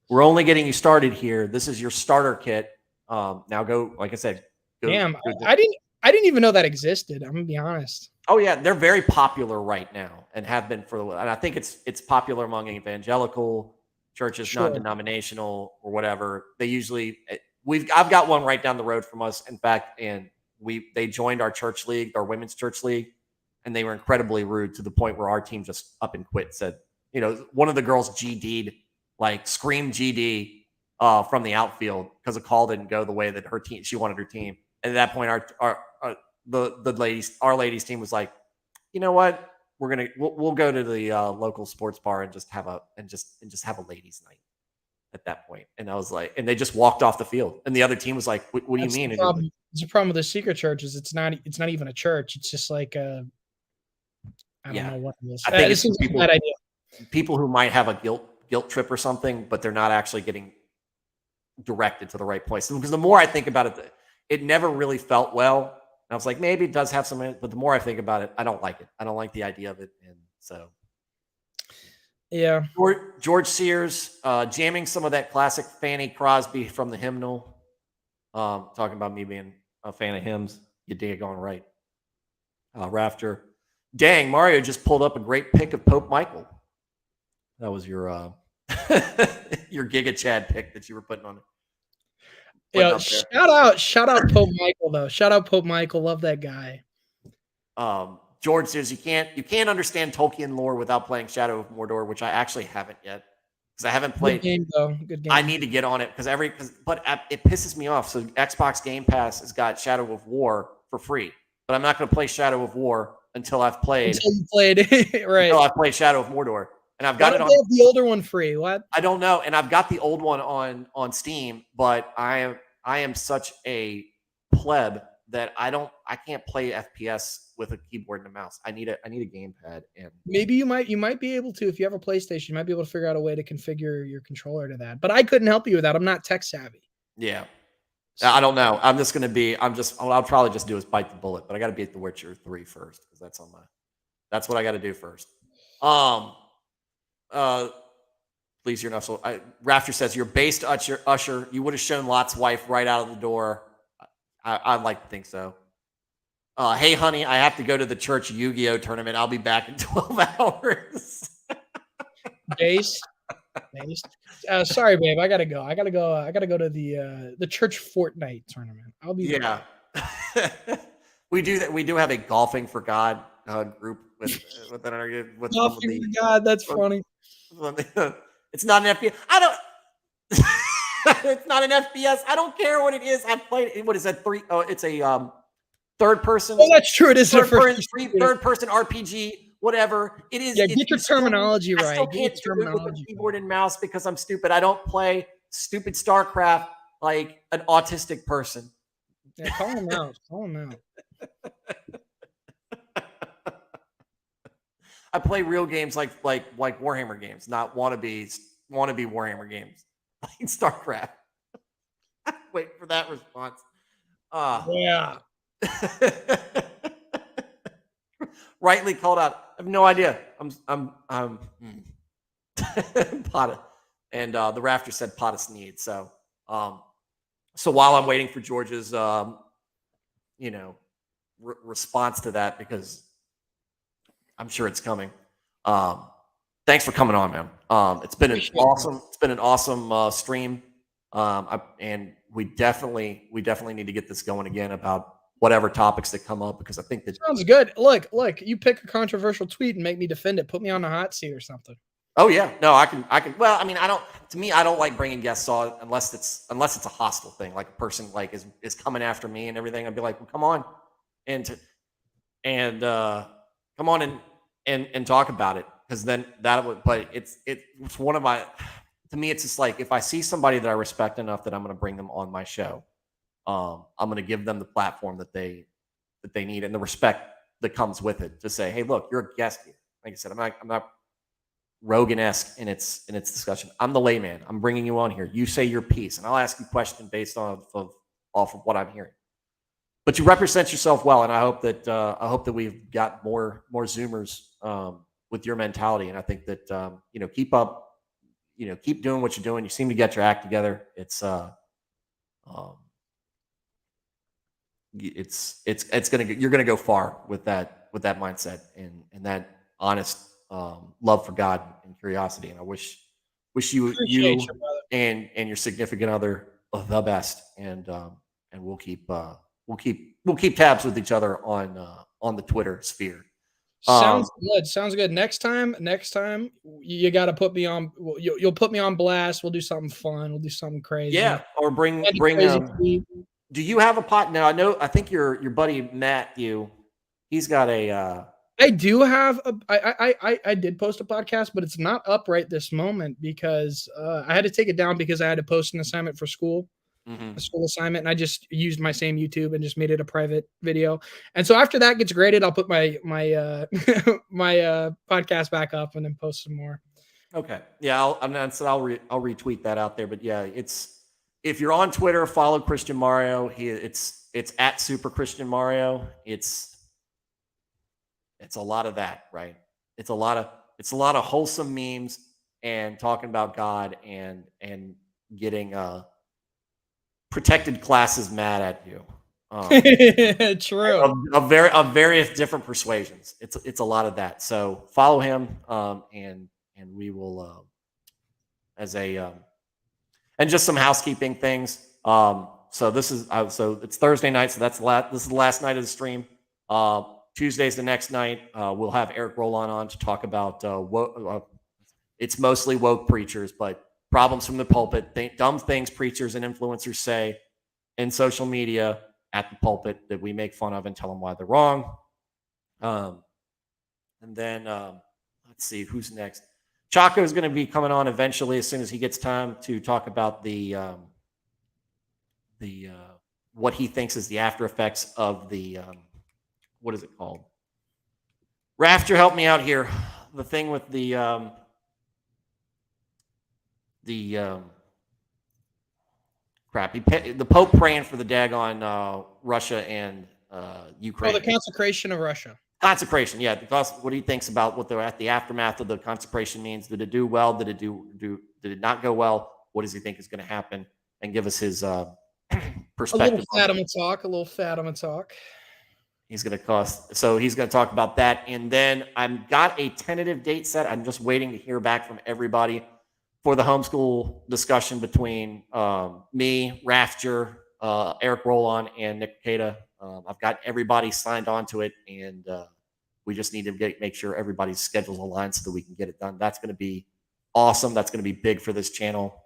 we're only getting you started here. This is your starter kit. Now go, like I said. Damn, I didn't even know that existed. I'm gonna be honest. Oh yeah, they're very popular right now and have been for and I think it's popular among evangelical churches, Sure. non-denominational or whatever. They usually I've got one right down the road from us, in fact, and they joined our church league, our women's church league, and they were incredibly rude to the point where our team just up and quit. Said, one of the girls GD'd, like screamed GD from the outfield because a call didn't go the way that she wanted her team. And at that point, our ladies team was like, you know what, we'll go to the local sports bar and just have a ladies night at that point. And I was like, and they just walked off the field, and the other team was like, what do you mean? It's a problem with the secret churches. It's not even a church. It's just like I don't know what it is. I think it's a bad idea. People who might have a guilt trip or something, but they're not actually getting directed to the right place. Because the more I think about it, it never really felt well. And I was like, maybe it does have some, but the more I think about it, I don't like it. I don't like the idea of it. And so, yeah. George Sears jamming some of that classic Fanny Crosby from the hymnal. Talking about me being a fan of hymns. You dig on right. Rafter. Dang, Mario just pulled up a great pic of Pope Michael. That was your your Giga Chad pick that you were putting on. Yeah, shout out Pope Michael though. Shout out Pope Michael. Love that guy. George says you can't understand Tolkien lore without playing Shadow of Mordor, which I actually haven't yet because I haven't played. Good game though. Good game. I need to get on it but it pisses me off. So Xbox Game Pass has got Shadow of War for free, but I'm not going to play Shadow of War until I've played. Until you played it, right? Until I've played Shadow of Mordor. And I've got it on the older one free. What? I don't know. And I've got the old one on Steam, but I am such a pleb that I can't play FPS with a keyboard and a mouse. I need a gamepad. And maybe you might be able to, if you have a PlayStation, you might be able to figure out a way to configure your controller to that. But I couldn't help you with that. I'm not tech savvy. Yeah. I don't know. I'll probably just do is bite the bullet, but I got to beat The Witcher 3 first because that's what I got to do first. Please, you're not so. Rafter says you're based Usher. You would have shown Lot's wife right out of the door. I'd like to think so. Hey, honey, I have to go to the church Yu-Gi-Oh tournament. I'll be back in 12 hours. Base. Sorry, babe. I gotta go. I gotta go to the church Fortnite tournament. I'll be there. We do have a golfing for God group with golfing for God. That's funny. It's not an FPS. It's not an FPS. I don't care what it is. I've played. What is that? It's a third person. Oh, that's true. It is third person RPG. Whatever it is. Yeah, get your terminology right. I still can't do it with a keyboard and mouse because I'm stupid. I don't play stupid StarCraft like an autistic person. Yeah, call him out. Call him out. I play real games like Warhammer games, not wannabe Warhammer games like StarCraft. Wait for that response. Yeah. Rightly called out. I have no idea. I'm Potta, and the Rafter said Pottas need. So while I'm waiting for George's response to that, because I'm sure it's coming. Thanks for coming on, man. It's been an awesome stream. And we definitely need to get this going again about whatever topics that come up, because I think that sounds good. Look, you pick a controversial tweet and make me defend it. Put me on the hot seat or something. Oh yeah, no, I can. Well, I mean, I don't like bringing guests on unless it's a hostile thing, like a person like is coming after me and everything. I'd be like, well, come on, and come on and talk about it, because then that would. But it's one of my. To me, it's just like, if I see somebody that I respect enough that I'm going to bring them on my show, I'm going to give them the platform that they need and the respect that comes with it, to say, hey, look, you're a guest here. Like I said, I'm not Rogan-esque in its discussion. I'm the layman. I'm bringing you on here. You say your piece, and I'll ask you questions based off of what I'm hearing. But you represent yourself well, and I hope that we've got more Zoomers with your mentality. And I think that keep up. Keep doing what you're doing. You seem to get your act together. It's you're gonna go far with that with that mindset and that honest love for God and curiosity. And I wish you Appreciate you, brother. and your significant other the best. And we'll keep tabs with each other on the Twitter sphere. Sounds good. Sounds good. Next time, you got to put me on. You'll put me on blast. We'll do something fun. We'll do something crazy. Yeah, or bring. Do you have a pot now? I think your buddy Matthew, he's got a. I do have a. I did post a podcast, but it's not up right this moment because I had to take it down because I had to post an assignment for school. A school assignment, and I just used my same YouTube and just made it a private video. And so after that gets graded, I'll put my podcast back up and then post some more. Okay, yeah, I'll retweet that out there. But yeah, if you're on Twitter, follow Christian Mario. It's at Super Christian Mario. It's a lot of that, right? It's a lot of wholesome memes and talking about God and getting protected classes mad at you. True. Of various different persuasions. It's a lot of that. So follow him, and we will and just some housekeeping things. So this is so it's Thursday night. So this is the last night of the stream. Tuesday's the next night. We'll have Eric Roland on to talk about it's mostly woke preachers, but problems from the pulpit, dumb things preachers and influencers say in social media at the pulpit that we make fun of and tell them why they're wrong. And then let's see who's next. Chaco is going to be coming on eventually as soon as he gets time to talk about the what he thinks is the after effects of the what is it called? Rafter, help me out here. The thing with the the Pope praying for the daggone Russia and Ukraine. Oh, the consecration of Russia. Consecration, yeah. Because what he thinks about what they're at the aftermath of the consecration means. Did it do well? Did it not go well? What does he think is going to happen? And give us his perspective. A little Fatima talk. He's going to talk about that. And then I've got a tentative date set. I'm just waiting to hear back from everybody for the homeschool discussion between me, Rafter, Eric Roland, and Nick Cicada. I've got everybody signed on to it, and we just need to make sure everybody's schedules align so that we can get it done. That's going to be awesome. That's going to be big for this channel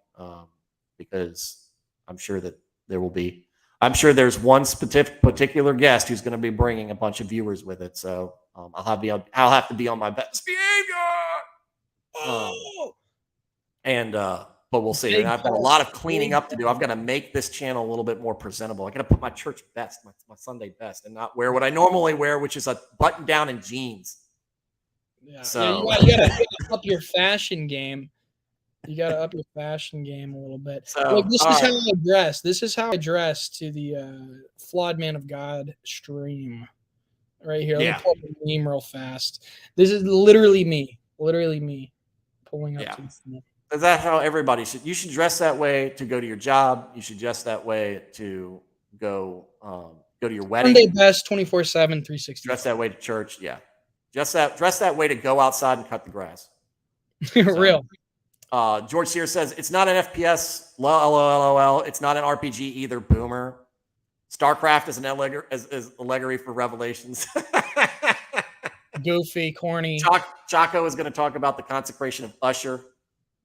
because I'm sure that there's one particular guest who's going to be bringing a bunch of viewers with it. So I'll have to be on my best behavior. But we'll see. And I've got a lot of cleaning up to do. I've got to make this channel a little bit more presentable. I got to put my church best, my Sunday best, and not wear what I normally wear, which is a button down and jeans. Yeah. So you gotta up your fashion game. You gotta up your fashion game a little bit. So look, this is how I dress. This is how I dress to the Flawed Man of God stream. Right here. Yeah. Let me pull up the meme real fast. This is literally me. Pulling up to the screen. Is that how everybody should? You should dress that way to go to your job. You should dress that way to go to your wedding. Sunday best 24/7, 360. Dress that way to church. Yeah. Dress that way to go outside and cut the grass. Real. George Sears says it's not an FPS. LOL. It's not an RPG either. Boomer. StarCraft is an allegory for Revelations. Goofy, corny. Chaco is going to talk about the consecration of Usher.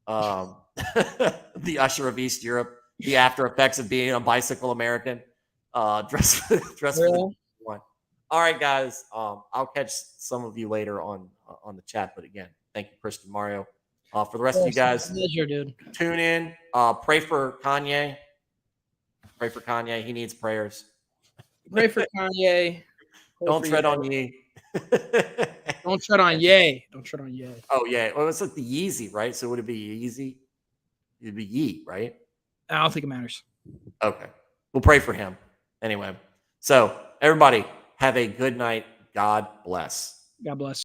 The Usher of East Europe, the after effects of being a bicycle American. Dress really? One. All right, guys. I'll catch some of you later on the chat. But again, thank you, Christian Mario. For the rest of you guys, pleasure, dude. Tune in. Pray for Kanye. Pray for Kanye. He needs prayers. Pray for Kanye. Don't tread on ye. Don't tread on Ye. Don't tread on Ye. Oh, yeah. Well, it's like the Yeezy, right? So would it be Yeezy? It'd be Yee, right? I don't think it matters. Okay. We'll pray for him. Anyway. So, everybody, have a good night. God bless. God bless.